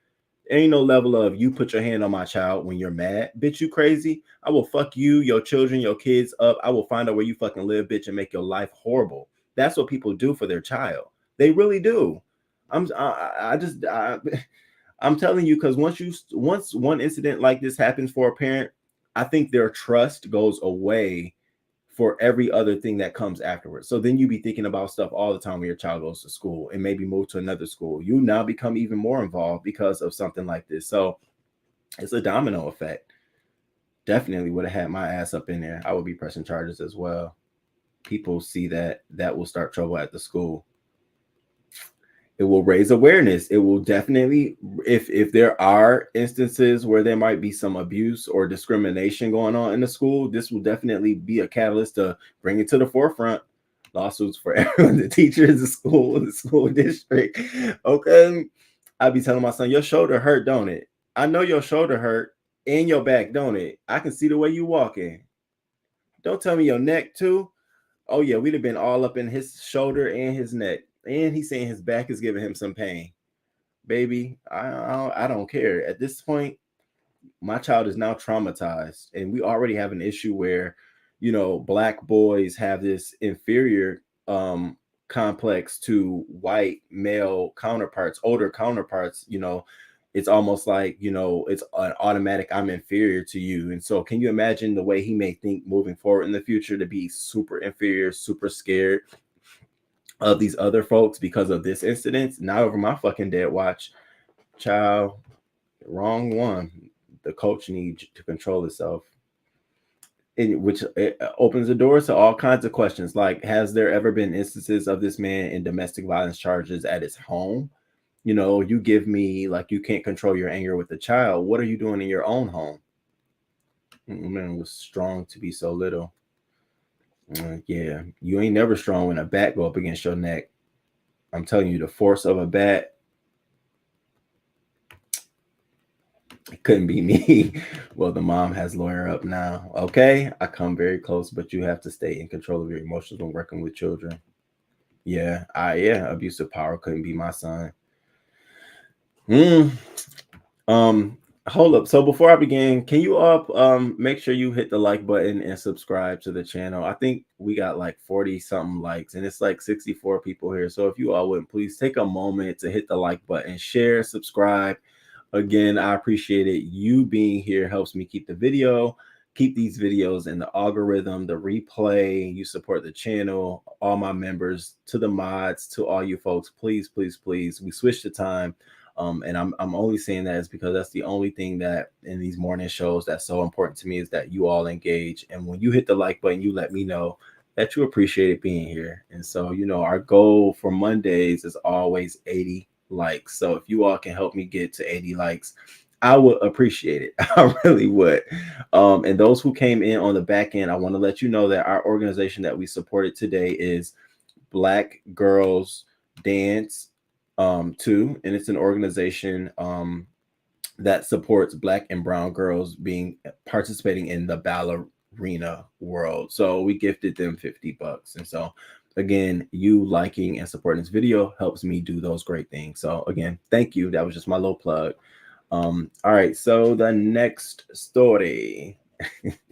S2: Ain't no level of, you put your hand on my child when you're mad. Bitch, you crazy? I will fuck you, your children, your kids up. I will find out where you fucking live, bitch, and make your life horrible. That's what people do for their child. They really do. I'm telling you, because once one incident like this happens for a parent, I think their trust goes away for every other thing that comes afterwards. So then you be thinking about stuff all the time when your child goes to school and maybe move to another school. You now become even more involved because of something like this. So it's a domino effect. Definitely would have had my ass up in there. I would be pressing charges as well. People see that will start trouble at the school. It will raise awareness. It will definitely, if there are instances where there might be some abuse or discrimination going on in the school, this will definitely be a catalyst to bring it to the forefront. Lawsuits for everyone, the teachers, the school district. Okay. I'd be telling my son, your shoulder hurt, don't it? I know your shoulder hurt and your back, don't it? I can see the way you walking. Don't tell me your neck too. Oh yeah, we'd have been all up in his shoulder and his neck. And he's saying his back is giving him some pain. Baby, I don't care. At this point, my child is now traumatized. And we already have an issue where, you know, Black boys have this inferior complex to white male counterparts, older counterparts. You know, it's almost like, you know, it's an automatic, I'm inferior to you. And so can you imagine the way he may think moving forward in the future, to be super inferior, super scared of these other folks because of this incident? Not over my fucking dead watch. Child, wrong one. The coach needs to control itself. Which it opens the doors to all kinds of questions. Like, has there ever been instances of this man in domestic violence charges at his home? You know, you give me, like, you can't control your anger with the child. What are you doing in your own home? Man was strong to be so little. Yeah, you ain't never strong when a bat go up against your neck. I'm telling you, the force of a bat, it couldn't be me. Well, the mom has lawyer up now. Okay, I come very close, but you have to stay in control of your emotions when working with children. Yeah, abusive power couldn't be my son. Hold up. So before I begin, can you all make sure you hit the like button and subscribe to the channel? I think we got like 40 something likes and it's like 64 people here. So if you all would please take a moment to hit the like button, share, subscribe. Again, I appreciate it. You being here helps me keep these videos in the algorithm, the replay. You support the channel, all my members, to the mods, to all you folks. Please, please, please. We switched the time. And I'm only saying that is because that's the only thing that in these morning shows that's so important to me, is that you all engage. And when you hit the like button, you let me know that you appreciate it being here. And so, you know, our goal for Mondays is always 80 likes. So if you all can help me get to 80 likes, I would appreciate it. I really would. And those who came in on the back end, I want to let you know that our organization that we supported today is Black Girls Dance 2, and it's an organization that supports Black and brown girls participating in the ballerina world. So we gifted them $50. And so again, you liking and supporting this video helps me do those great things. So again, thank you. That was just my little plug. All right, so the next story. You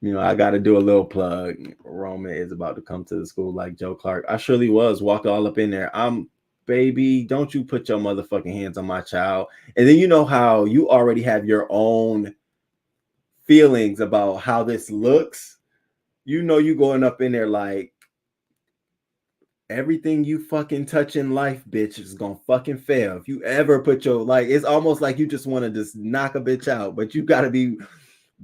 S2: know, I got to do a little plug. Roman is about to come to the school like Joe Clark. I surely was. Walked all up in there. Baby, don't you put your motherfucking hands on my child. And then you know how you already have your own feelings about how this looks. You know, you going up in there like, everything you fucking touch in life, bitch, is gonna fucking fail. If you ever put your, like, it's almost like you just want to just knock a bitch out, but you gotta be,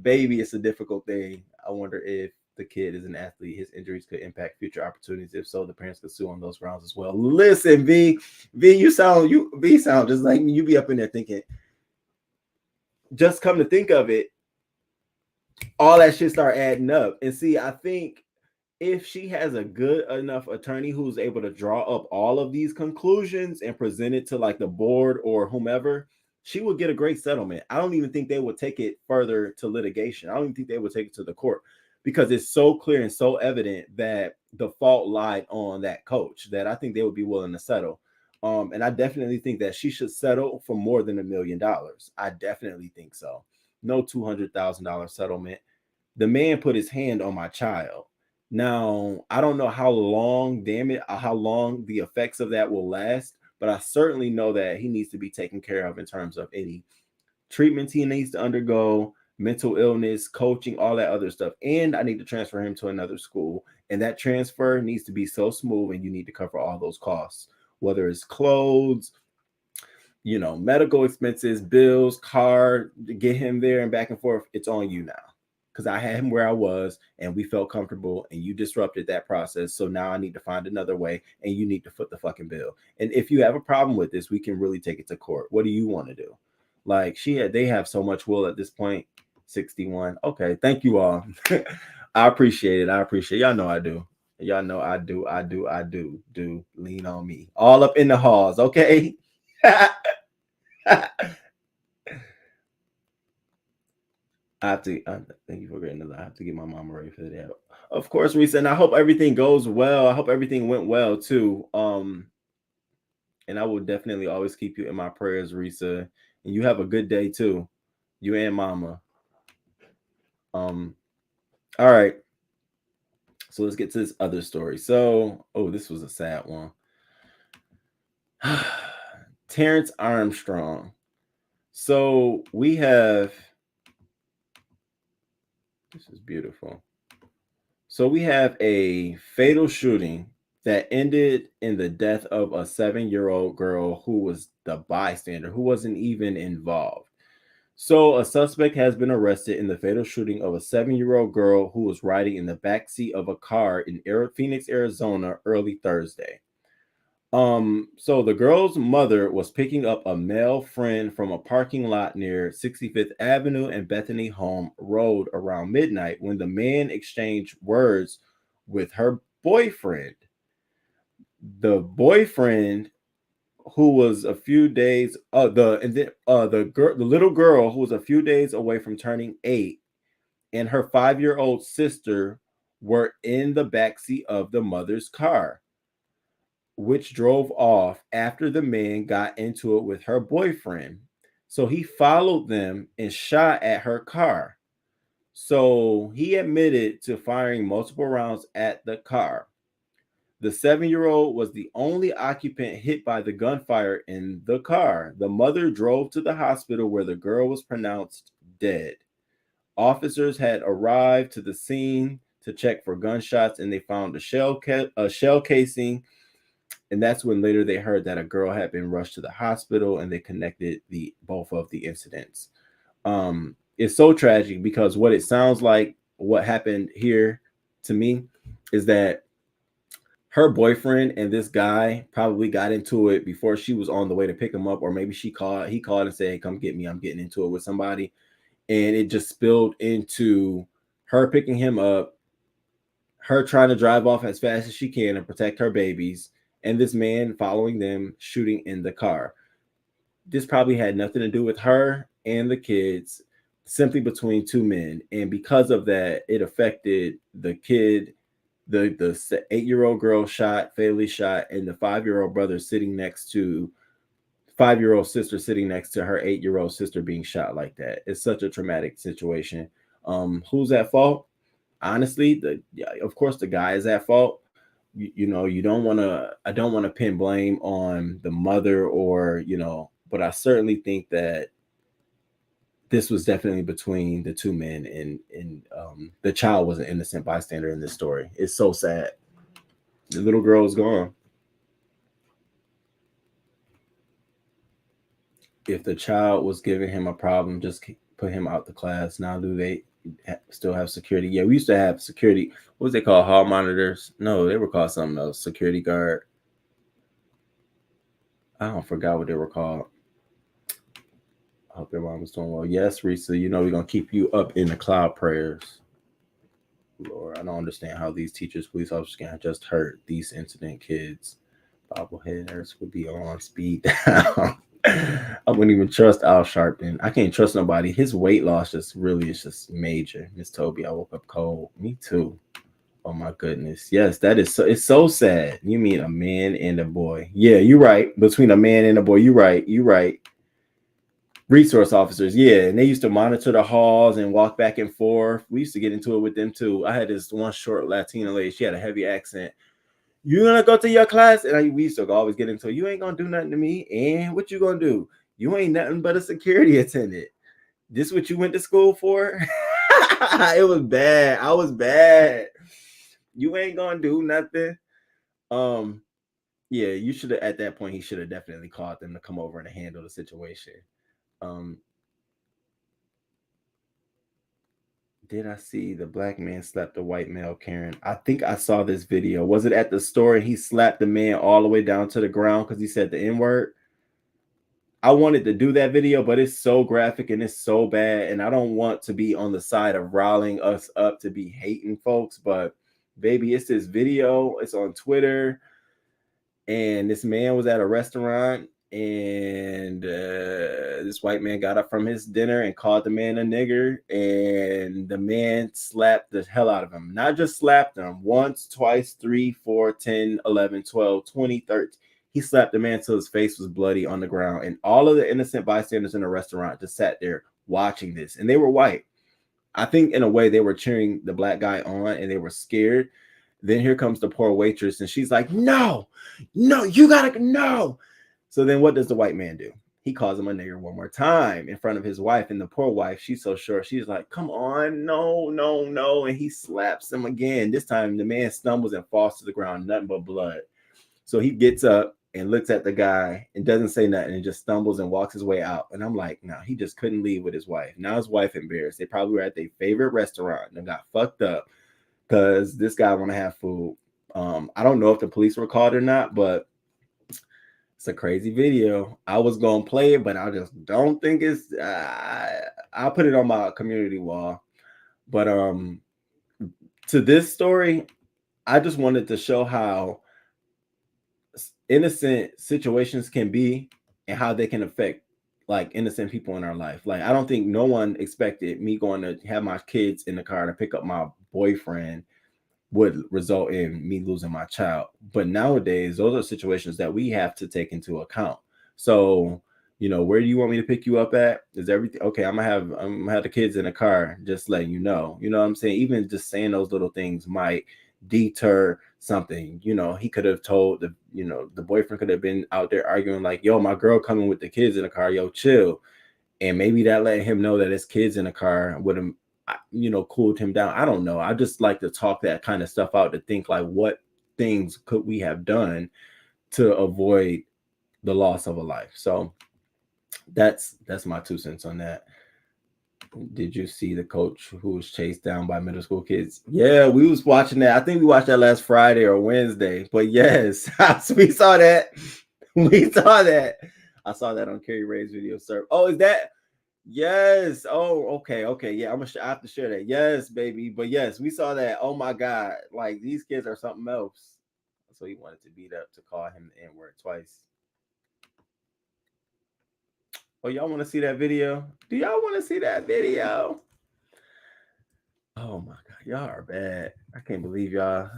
S2: baby, it's a difficult thing. I wonder if the kid is an athlete, his injuries could impact future opportunities. If so, the parents could sue on those grounds as well. Listen, V sound just like me. You be up in there thinking, just come to think of it, all that shit start adding up. And see, I think if she has a good enough attorney who's able to draw up all of these conclusions and present it to like the board or whomever, she would get a great settlement. I don't even think they would take it further to litigation. I don't even think they would take it to the court, because it's so clear and so evident that the fault lied on that coach that I think they would be willing to settle. And I definitely think that she should settle for more than $1 million. I definitely think so. No $200,000 settlement. The man put his hand on my child. Now, I don't know how long the effects of that will last, but I certainly know that he needs to be taken care of in terms of any treatments he needs to undergo, mental illness, coaching, all that other stuff. And I need to transfer him to another school. And that transfer needs to be so smooth, and you need to cover all those costs, whether it's clothes, you know, medical expenses, bills, car, to get him there and back and forth. It's on you now, because I had him where I was and we felt comfortable, and you disrupted that process. So now I need to find another way, and you need to foot the fucking bill. And if you have a problem with this, we can really take it to court. What do you want to do? Like, they have so much will at this point. 61. Okay. Thank you all. I appreciate it. Y'all know I do. Y'all know I do. Lean on me. All up in the halls. Okay. Thank you for getting another. I have to get my mama ready for that. Of course, Risa, and I hope everything goes well. I hope everything went well too. And I will definitely always keep you in my prayers, Risa. And you have a good day too. You and mama. All right. So let's get to this other story. So, this was a sad one. Terrence Armstrong. So we have, this is beautiful. So we have a fatal shooting that ended in the death of a 7-year-old girl who was the bystander, who wasn't even involved. So a suspect has been arrested in the fatal shooting of a 7-year-old girl who was riding in the backseat of a car in Phoenix, Arizona early Thursday. So the girl's mother was picking up a male friend from a parking lot near 65th Avenue and Bethany Home Road around midnight when the man exchanged words with her boyfriend. The boyfriend, who was a few days, the little girl who was a few days away from turning 8, and her 5-year-old sister were in the backseat of the mother's car, which drove off after the man got into it with her boyfriend. So he followed them and shot at her car. So he admitted to firing multiple rounds at the car. The 7-year-old was the only occupant hit by the gunfire in the car. The mother drove to the hospital where the girl was pronounced dead. Officers had arrived to the scene to check for gunshots, and they found a shell casing. And that's when later they heard that a girl had been rushed to the hospital, and they connected both of the incidents. It's so tragic because what it sounds like, what happened here to me, is that her boyfriend and this guy probably got into it before she was on the way to pick him up, or maybe he called and said, "Hey, come get me. I'm getting into it with somebody." And it just spilled into her picking him up, her trying to drive off as fast as she can and protect her babies, and this man following them, shooting in the car. This probably had nothing to do with her and the kids, simply between two men. And because of that, it affected the kid, the 8-year-old girl fatally shot, and the 5-year-old brother sitting next to 5-year-old sister sitting next to her 8-year-old sister being shot like that. It's such a traumatic situation. Who's at fault? Honestly, of course the guy is at fault. I don't want to pin blame on the mother, or but I certainly think that this was definitely between the two men, and the child was an innocent bystander in this story. It's so sad. The little girl is gone. If the child was giving him a problem, just put him out the class. Now, do they still have security? Yeah, we used to have security. What was they called? Hall monitors? No, they were called something else. Security guard. I don't forgot what they were called. I hope your mom was doing well. Yes, Risa, we're going to keep you up in the cloud prayers. Lord, I don't understand how these teachers, police officers can just hurt these incident kids. Bobbleheaders would be on speed down. I wouldn't even trust Al Sharpton. I can't trust nobody. His weight loss is just major. Miss Toby, I woke up cold. Me too. Oh my goodness. Yes, that is so. It's so sad. You mean a man and a boy? Yeah, you're right. Between a man and a boy, you're right. Resource officers, yeah, and they used to monitor the halls and walk back and forth. We used to get into it with them too. I had this one short Latina lady. She had a heavy accent. You gonna go to your class? And we used to always get into it. You ain't gonna do nothing to me. And what you gonna do? You ain't nothing but a security attendant. This what you went to school for? It was bad. I was bad. You ain't gonna do nothing. Yeah, you should have, at that point, he should have definitely called them to come over and handle the situation. Did I see the black man slapped a white male, Karen? I think I saw this video. Was it at the store and he slapped the man all the way down to the ground because he said the N-word? I wanted to do that video, but it's so graphic and it's so bad. And I don't want to be on the side of riling us up to be hating folks. But baby, it's this video. It's on Twitter. And this man was at a restaurant and this white man got up from his dinner and called the man a nigger, and the man slapped the hell out of him. Not just slapped him once, twice, 3, 4, 10, 11, 12, 20, 30. He slapped the man till his face was bloody on the ground, and all of the innocent bystanders in the restaurant just sat there watching this, and they were white. I think in a way they were cheering the black guy on, and they were scared. Then here comes the poor waitress, and she's like, no, you gotta, no. So then what does the white man do? He calls him a nigger one more time in front of his wife, and the poor wife, she's so short. She's like, come on, no. And he slaps him again. This time the man stumbles and falls to the ground, nothing but blood. So he gets up and looks at the guy and doesn't say nothing and just stumbles and walks his way out. And I'm like, no, he just couldn't leave with his wife. Now his wife embarrassed. They probably were at their favorite restaurant and got fucked up because this guy want to have food. I don't know if the police were called or not, but it's a crazy video. I was going to play it, but I just don't think it's, I'll put it on my community wall. But to this story, I just wanted to show how innocent situations can be and how they can affect like innocent people in our life. Like, I don't think no one expected me going to have my kids in the car to pick up my boyfriend would result in me losing my child. But nowadays, those are situations that we have to take into account. So, you know, where do you want me to pick you up at? Is everything okay? I'm gonna have the kids in the car, just letting you know. You know what I'm saying? Even just saying those little things might deter something. You know, he could have told the boyfriend could have been out there arguing like, yo, my girl coming with the kids in the car, yo, chill. And maybe that let him know that his kids in the car would have, cooled him down. I don't know. I just like to talk that kind of stuff out, to think like, what things could we have done to avoid the loss of a life? So that's my 2 cents on that. Did you see the coach who was chased down by middle school kids? Yeah, we was watching that. I think we watched that last Friday or Wednesday. But yes, we saw that. We saw that. I saw that on Carrie Ray's video, sir. Oh, is that? Yes. Oh, okay. Yeah, I have to share that. Yes, baby. But yes, we saw that. Oh my God. Like, these kids are something else. So he wanted to beat up to call him the N-word twice. Oh, y'all want to see that video? Do y'all want to see that video? Oh my God, y'all are bad. I can't believe y'all.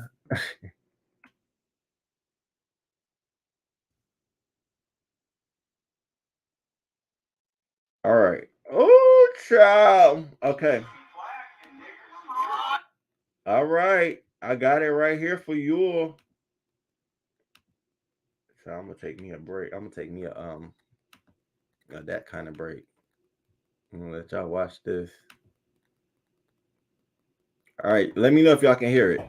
S2: All right. Oh, child. Okay. All right. I got it right here for you. So I'm gonna take me a break. I'm gonna take me that kind of break. I'm gonna let y'all watch this. All right, let me know if y'all can hear it.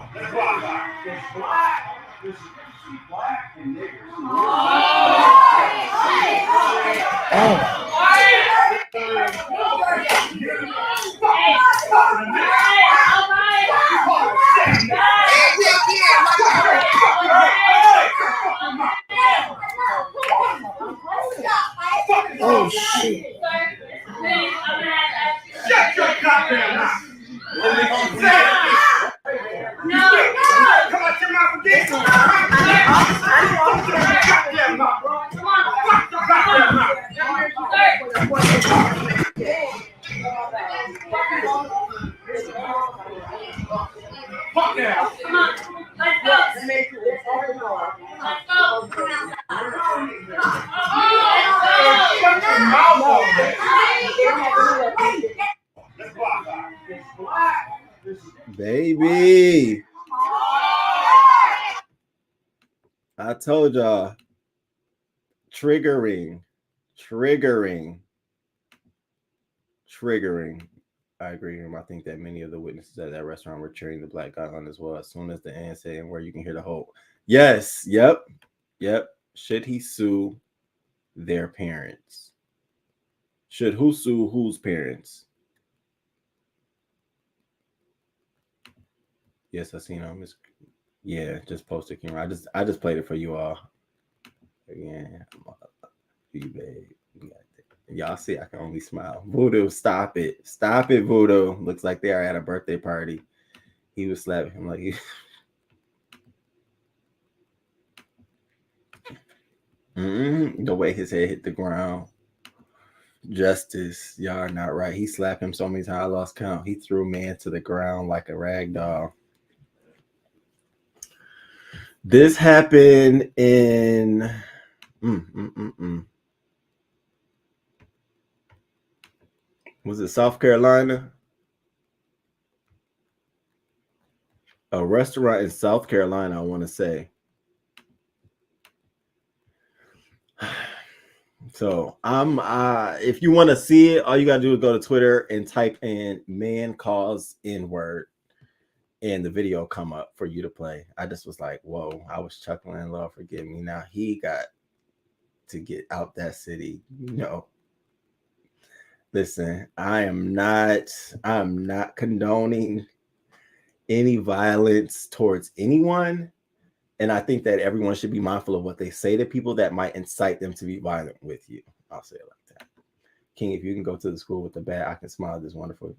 S6: Oh shit. Shut your goddamn mouth. No. Come out your mouth again. Goddamn mouth. Fuck your goddamn mouth. Fuck now. Come on. Let's go. Let's go. Shut your mouth.
S2: Baby, I told y'all, triggering. I agree with him. I think that many of the witnesses at that restaurant were cheering the black guy on as well. As soon as the end said, where you can hear the whole, yes, yep. Should he sue their parents? Should who sue whose parents? Yes, I seen him. Yeah, just posted camera. I just played it for you all. Again, you babe. Y'all see, I can only smile. Voodoo, stop it, Voodoo. Looks like they are at a birthday party. He was slapping him like. The way his head hit the ground. Justice, y'all are not right. He slapped him so many times I lost count. He threw man to the ground like a rag doll. This happened in was it South Carolina? A restaurant in South Carolina, I want to say. So I'm if you want to see it, all you gotta do is go to Twitter and type in "man calls N-word" and the video come up for you to play. I just was like, whoa, I was chuckling. Lord forgive me. Now he got to get out that city. Listen, I'm not condoning any violence towards anyone. And I think that everyone should be mindful of what they say to people that might incite them to be violent with you. I'll say it like that. King, if you can go to the school with the bat, I can smile this wonderful.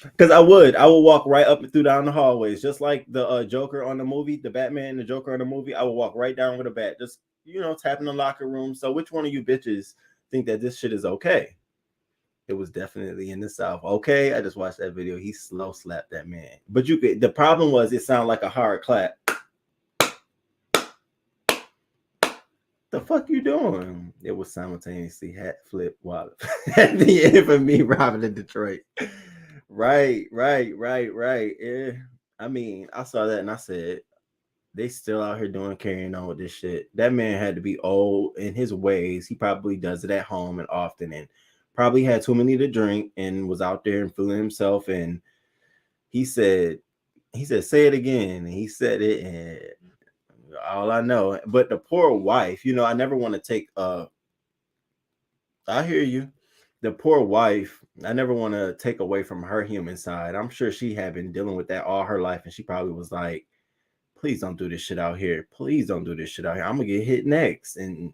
S2: Because I would walk right up and through down the hallways, just like the Joker on the movie, the Batman and the Joker on the movie. I would walk right down with a bat, just tapping the locker room. So which one of you bitches think that this shit is okay? It was definitely in the South. Okay, I just watched that video. He slow slapped that man. But the problem was it sounded like a hard clap. The fuck you doing? It was simultaneously hat flip wallet at the end for me robbing in Detroit. Right. Yeah. I mean, I saw that and I said, they still out here carrying on with this shit. That man had to be old in his ways. He probably does it at home and often, and probably had too many to drink and was out there and fooling himself. And he said, say it again. And he said it, and all I know. But the poor wife, I never want to take I hear you. The poor wife, I never want to take away from her human side. I'm sure she had been dealing with that all her life, and she probably was like, please don't do this shit out here. Please don't do this shit out here. I'm gonna get hit next. And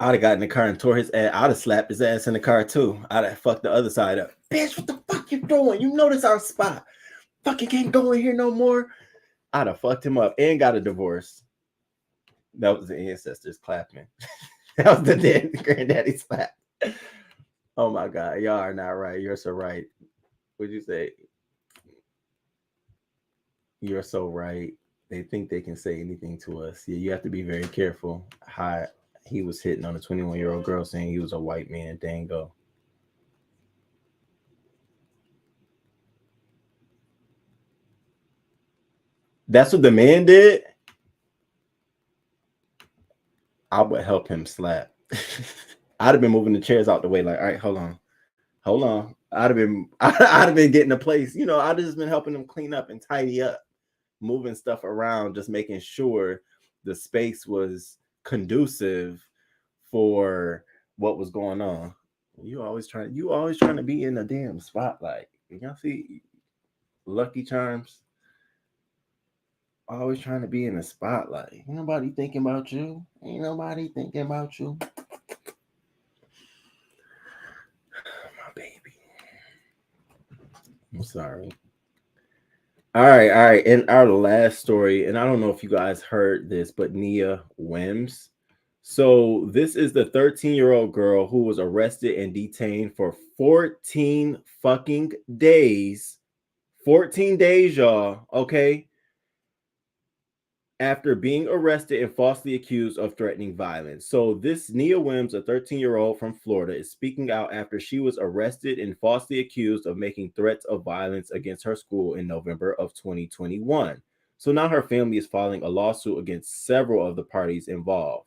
S2: I'd have got in the car and tore his ass. I'd have slapped his ass in the car too. I'd have fucked the other side up. Bitch, what the fuck you doing? You know this our spot. Fucking can't go in here no more. I'd have fucked him up and got a divorce. That was the ancestors clapping. That was the dead granddaddy slap. Oh my God, y'all are not right. You're so right. What'd you say? You're so right. They think they can say anything to us. Yeah, you have to be very careful. How he was hitting on a 21-year-old girl saying he was a white man. Dango. That's what the man did. I would help him slap. I'd have been moving the chairs out the way. Like, all right, hold on. I'd have been getting a place. I'd have just been helping him clean up and tidy up, moving stuff around, just making sure the space was conducive for what was going on. You always trying to be in a damn spotlight. Y'all see Lucky Charms? Always trying to be in the spotlight. Ain't nobody thinking about you. My baby. I'm sorry. All right. And our last story, and I don't know if you guys heard this, but Nia Williams. So this is the 13-year-old girl who was arrested and detained for 14 fucking days. 14 days, y'all. Okay. After being arrested and falsely accused of threatening violence. So this Nia Williams, a 13-year-old from Florida, is speaking out after she was arrested and falsely accused of making threats of violence against her school in November of 2021. So now her family is filing a lawsuit against several of the parties involved.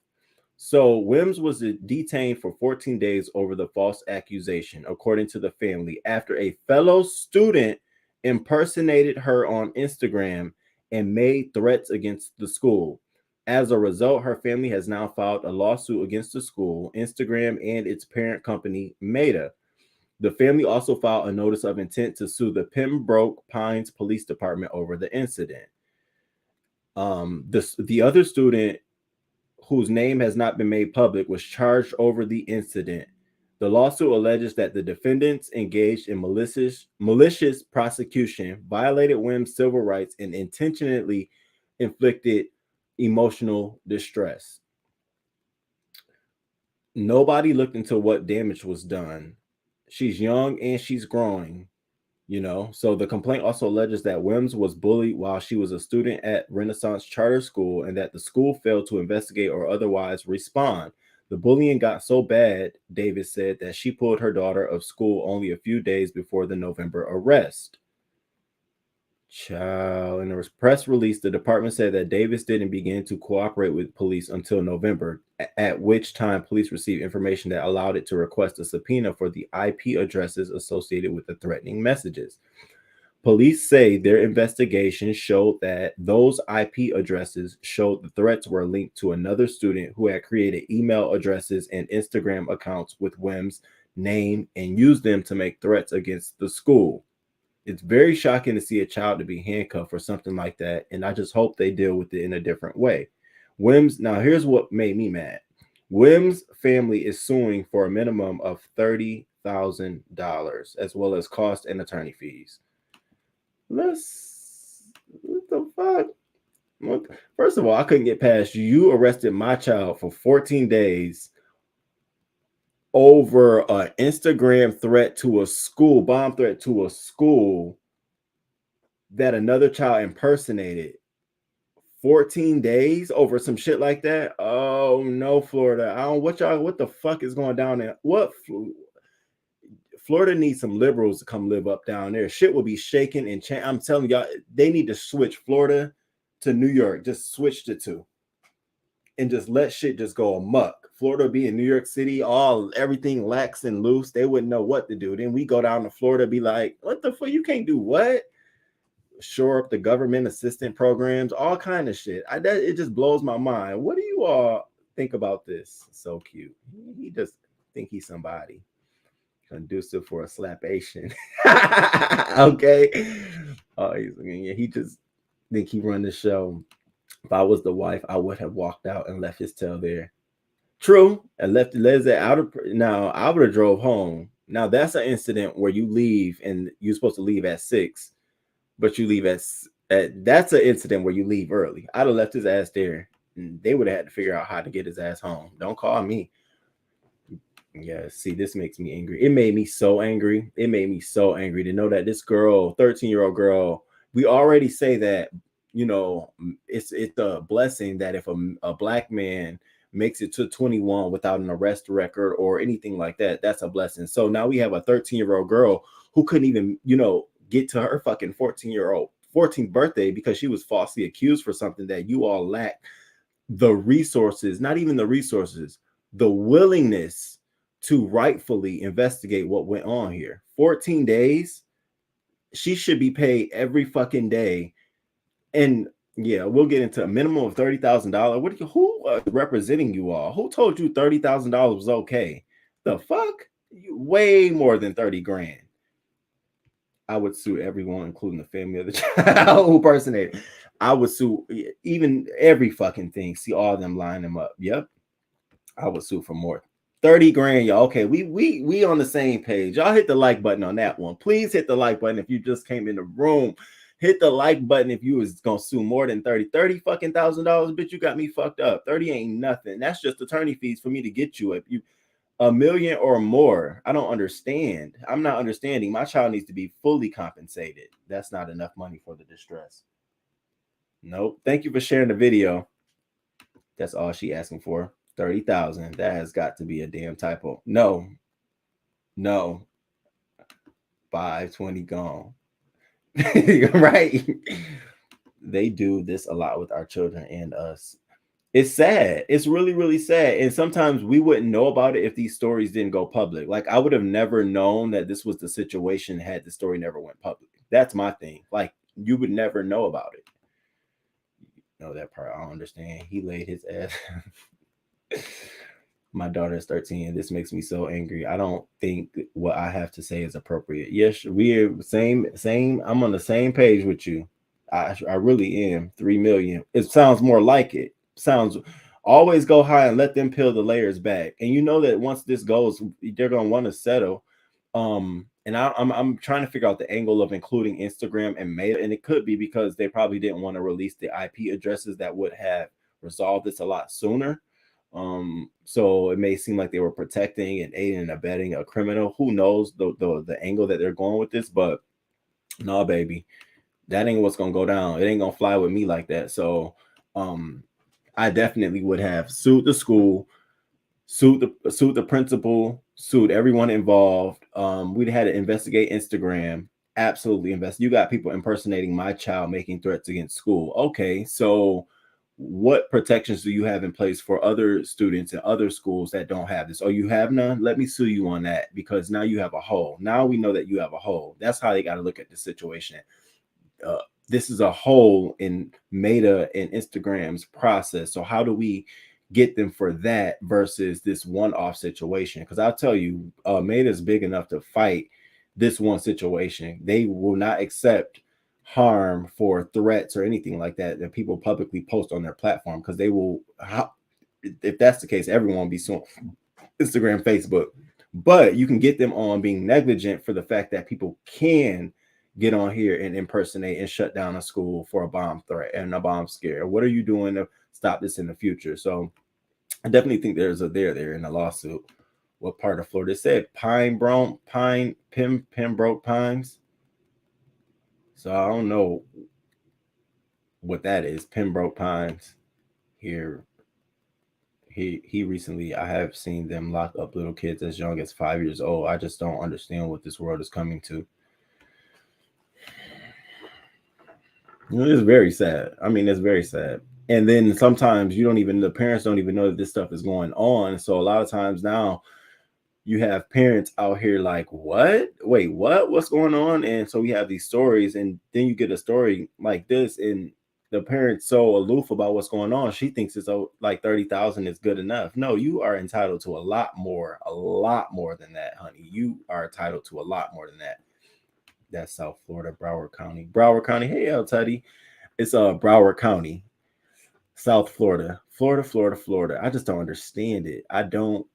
S2: So Williams was detained for 14 days over the false accusation, according to the family, after a fellow student impersonated her on Instagram and made threats against the school. As a result, her family has now filed a lawsuit against the school, Instagram, and its parent company, Meta. The family also filed a notice of intent to sue the Pembroke Pines Police Department over the incident. The other student, whose name has not been made public, was charged over the incident The lawsuit alleges that the defendants engaged in malicious prosecution, violated Wim's civil rights, and intentionally inflicted emotional distress. Nobody looked into what damage was done. She's young and she's growing, you know. So the complaint also alleges that Wims was bullied while she was a student at Renaissance Charter School and that the school failed to investigate or otherwise respond. The bullying got so bad, Davis said, that she pulled her daughter of school only a few days before the November arrest. Child. In a press release, the department said that Davis didn't begin to cooperate with police until November, at which time police received information that allowed it to request a subpoena for the IP addresses associated with the threatening messages. Police say their investigation showed that those IP addresses showed the threats were linked to another student who had created email addresses and Instagram accounts with Wim's name and used them to make threats against the school. It's very shocking to see a child to be handcuffed for something like that, and I just hope they deal with it in a different way. Wim's, now here's what made me mad. Wim's family is suing for a minimum of $30,000 as well as cost and attorney fees. What the fuck? First of all, I couldn't get past you arrested my child for 14 days over an Instagram threat to a school, bomb threat to a school that another child impersonated. 14 days over some shit like that? Oh no, Florida. What the fuck is going down there? Florida needs some liberals to come live up down there. Shit will be shaking and I'm telling y'all, they need to switch Florida to New York. Just switch the two. And just let shit just go amok. Florida be in New York City, everything lax and loose. They wouldn't know what to do. Then we go down to Florida, be like, what the fuck? You can't do what? Shore up the government assistant programs, all kind of shit. It just blows my mind. What do you all think about this? So cute. He just think he's somebody conducive for a slapation. Okay. Oh, he just think he run the show. If I was the wife, I would have walked out and left his tail there. True, and left Leslie out of. Now I would have drove home. Now that's an incident where you leave and you're supposed to leave at 6, but you leave at that's an incident where you leave early. I'd have left his ass there, and they would have had to figure out how to get his ass home. Don't call me. Yeah, see, this makes me angry. It made me so angry. It made me so angry to know that this girl, 13-year-old girl, we already say that, you know, it's a blessing that if a black man makes it to 21 without an arrest record or anything like that, that's a blessing. So now we have a 13-year-old girl who couldn't even, you know, get to her fucking 14th birthday because she was falsely accused for something that you all lack the resources, not even the resources, the willingness to rightfully investigate what went on here. 14 days, she should be paid every fucking day. And yeah, we'll get into a minimum of $30,000. Who representing you all? Who told you $30,000 was okay? The fuck? Way more than 30 grand. I would sue everyone, including the family of the child who impersonated. I would sue even every fucking thing. See all of them, line them up. Yep. I would sue for more. 30 grand, y'all. Okay, we on the same page. Y'all hit the like button on that one. Please hit the like button if you just came in the room. Hit the like button if you was gonna sue more than 30 fucking $1,000, bitch. You got me fucked up. 30 ain't nothing. That's just attorney fees for me to get you. If you $1 million or more, I don't understand. I'm not understanding. My child needs to be fully compensated. That's not enough money for the distress. Nope. Thank you for sharing the video. That's all she asking for. 30,000. That has got to be a damn typo. No. 520 gone. Right? They do this a lot with our children and us. It's sad. It's really, really sad. And sometimes we wouldn't know about it if these stories didn't go public. Like, I would have never known that this was the situation had the story never went public. That's my thing. Like, you would never know about it. You know that part. I don't understand. He laid his ass. My daughter is 13 and this makes me so angry. I don't think what I have to say is appropriate. Yes, we are same. I'm on the same page with you. I really am. 3 million. It sounds more like it. Sounds Always go high and let them peel the layers back. And you know that once this goes, they're gonna want to settle. And I'm trying to figure out the angle of including Instagram and Meta, and it could be because they probably didn't want to release the IP addresses that would have resolved this a lot sooner. So it may seem like they were protecting and aiding and abetting a criminal. Who knows the angle that they're going with this? But no, baby, that ain't what's gonna go down. It ain't gonna fly with me like that. So I definitely would have sued the school, sued the principal, sued everyone involved. We'd had to investigate Instagram. Absolutely invest. You got people impersonating my child, making threats against school. Okay, so what protections do you have in place for other students and other schools that don't have this? Oh, you have none? Let me sue you on that, because now you have a hole. Now we know that you have a hole. That's how they got to look at the situation. This is a hole in Meta and Instagram's process. So how do we get them for that versus this one-off situation? Because I'll tell you, Meta is big enough to fight this one situation. They will not accept harm for threats or anything like that people publicly post on their platform, because they will, if that's the case, everyone will be suing Instagram, Facebook. But you can get them on being negligent for the fact that people can get on here and impersonate and shut down a school for a bomb threat and a bomb scare. What are you doing to stop this in the future? So I definitely think there's a there in the lawsuit. What part of Florida? It said Pembroke Pines. So I don't know what that is. Pembroke Pines. Here, he recently, I have seen them lock up little kids as young as 5 years old. I just don't understand what this world is coming to. You know, it's very sad. I mean, it's very sad. And then sometimes the parents don't even know that this stuff is going on. So a lot of times now you have parents out here like, what? Wait, what? What's going on? And so we have these stories, and then you get a story like this, and the parent's so aloof about what's going on. She thinks it's like 30,000 is good enough. No, you are entitled to a lot more than that, honey. You are entitled to a lot more than that. That's South Florida, Broward County. Broward County. Hey, El Teddy. It's Broward County, South Florida. Florida. I just don't understand it. I don't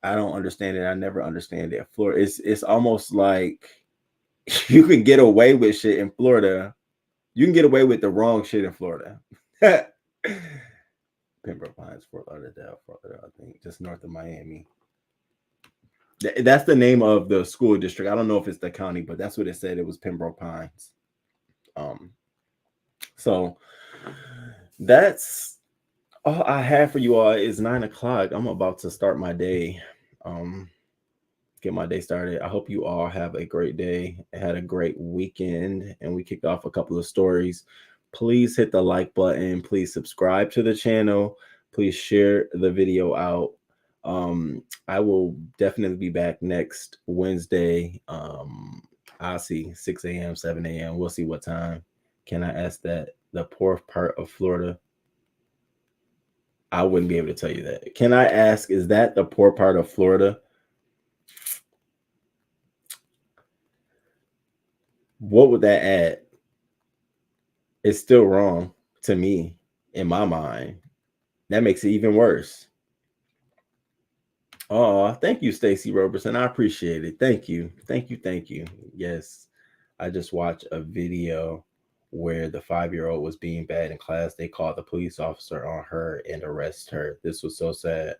S2: understand it. I never understand it. Florida, it's almost like you can get away with shit in Florida. You can get away with the wrong shit in Florida. Pembroke Pines, Fort Lauderdale, Florida, I think, just north of Miami. That's the name of the school district. I don't know if it's the county, but that's what it said. It was Pembroke Pines. So that's all I have for you all. Is 9 o'clock. I'm about to start my day. Get my day started. I hope you all have a great day. I had a great weekend, and we kicked off a couple of stories. Please hit the like button. Please subscribe to the channel. Please share the video out. I will definitely be back next Wednesday. I'll see 6 a.m., 7 a.m. We'll see what time. Can I ask that? The poor part of Florida? I wouldn't be able to tell you that. Can I ask, is that the poor part of Florida? What would that add? It's still wrong to me in my mind. That makes it even worse. Oh, thank you, Stacy Robertson. I appreciate it. Thank you. Yes, I just watched a video where the 5-year-old was being bad in class. They called the police officer on her and arrested her. This was so sad.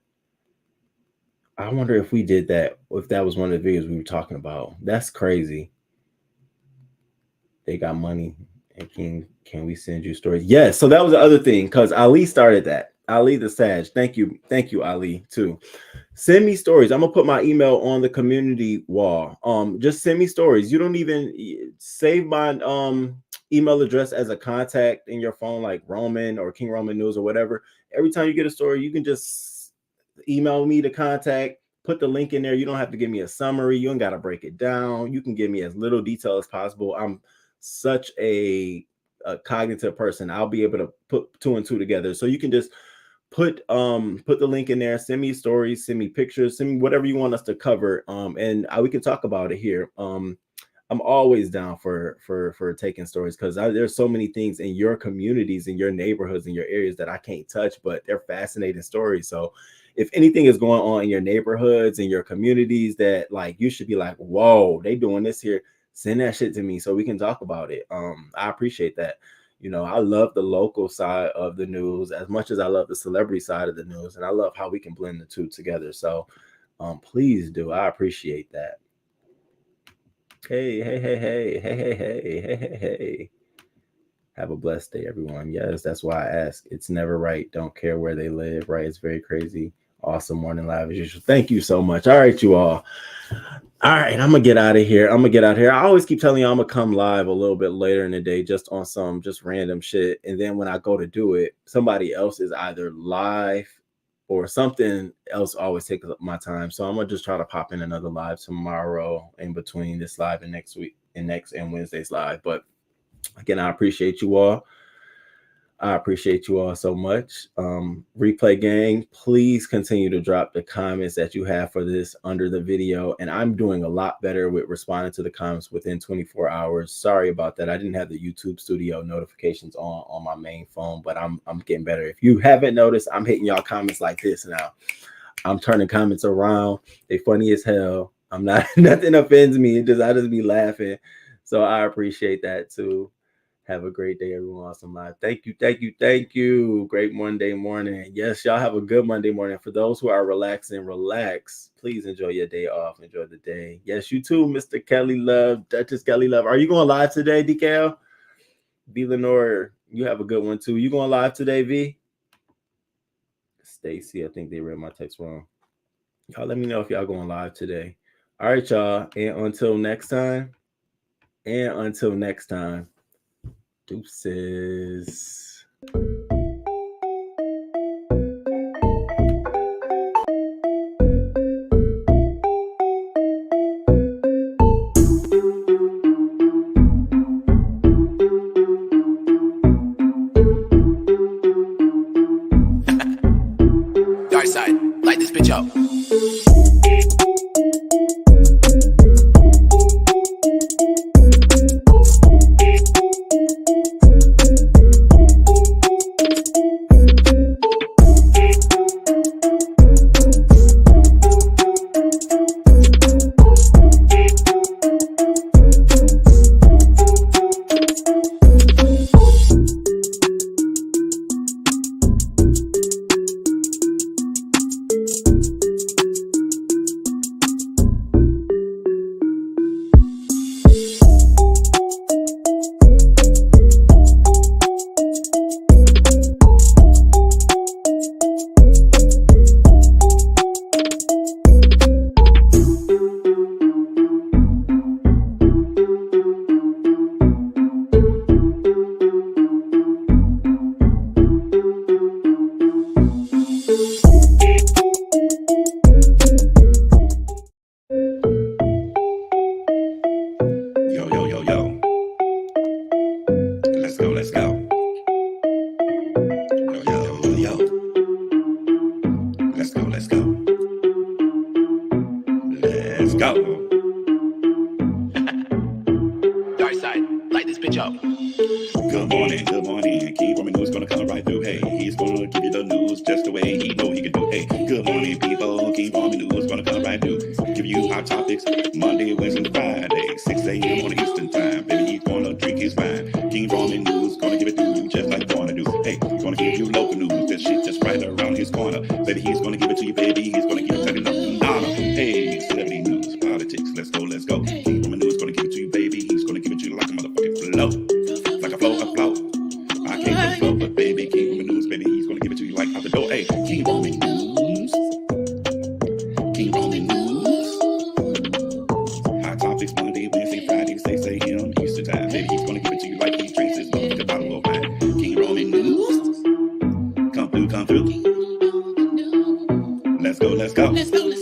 S2: I wonder if we did that, if that was one of the videos we were talking about. That's crazy. They got money. And can we send you stories? Yes. So that was the other thing, because Ali started that. Ali the Sag. Thank you, Ali, too. Send me stories. I'm gonna put my email on the community wall. Just send me stories. You don't even save my email address as a contact in your phone, like Roman or King Roman News or whatever. Every time you get a story, you can just email me the contact, put the link in there. You don't have to give me a summary. You don't got to break it down. You can give me as little detail as possible. I'm such a cognitive person. I'll be able to put 2 and 2 together. So you can just put the link in there, send me stories, send me pictures, send me whatever you want us to cover, and we can talk about it here. I'm always down for taking stories, because there's so many things in your communities, in your neighborhoods, in your areas that I can't touch, but they're fascinating stories. So if anything is going on in your neighborhoods, in your communities, that like you should be like, whoa, they doing this here, send that shit to me so we can talk about it. I appreciate that. You know, I love the local side of the news as much as I love the celebrity side of the news, and I love how we can blend the two together. So please do. I appreciate that. Hey. Have a blessed day, everyone. Yes, that's why I ask. It's never right. Don't care where they live, right? It's very crazy. Awesome morning live as usual. Thank you so much. All right, you all. All right, I'm gonna get out of here. I always keep telling you I'm gonna come live a little bit later in the day, just on some just random shit. And then when I go to do it, somebody else is either live or something else always takes up my time. So I'm gonna just try to pop in another live tomorrow in between this live and next week and Wednesday's live. But again, I appreciate you all. I appreciate you all so much. Replay gang, please continue to drop the comments that you have for this under the video. And I'm doing a lot better with responding to the comments within 24 hours. Sorry about that. I didn't have the YouTube studio notifications on my main phone, but I'm getting better. If you haven't noticed, I'm hitting y'all comments like this now. I'm turning comments around. They funny as hell. I'm not, nothing offends me. I just be laughing. So I appreciate that too. Have a great day, everyone. Awesome live. Thank you. Great Monday morning. Yes, y'all have a good Monday morning. For those who are relaxing, relax. Please enjoy your day off. Enjoy the day. Yes, you too, Mr. Kelly Love, Duchess Kelly Love. Are you going live today, DKL? V. Lenore, you have a good one too. You going live today, V? Stacy, I think they read my text wrong. Y'all let me know if y'all going live today. All right, y'all. And until next time. Deuces.
S8: Dark side, light this bitch up.
S9: Let's go.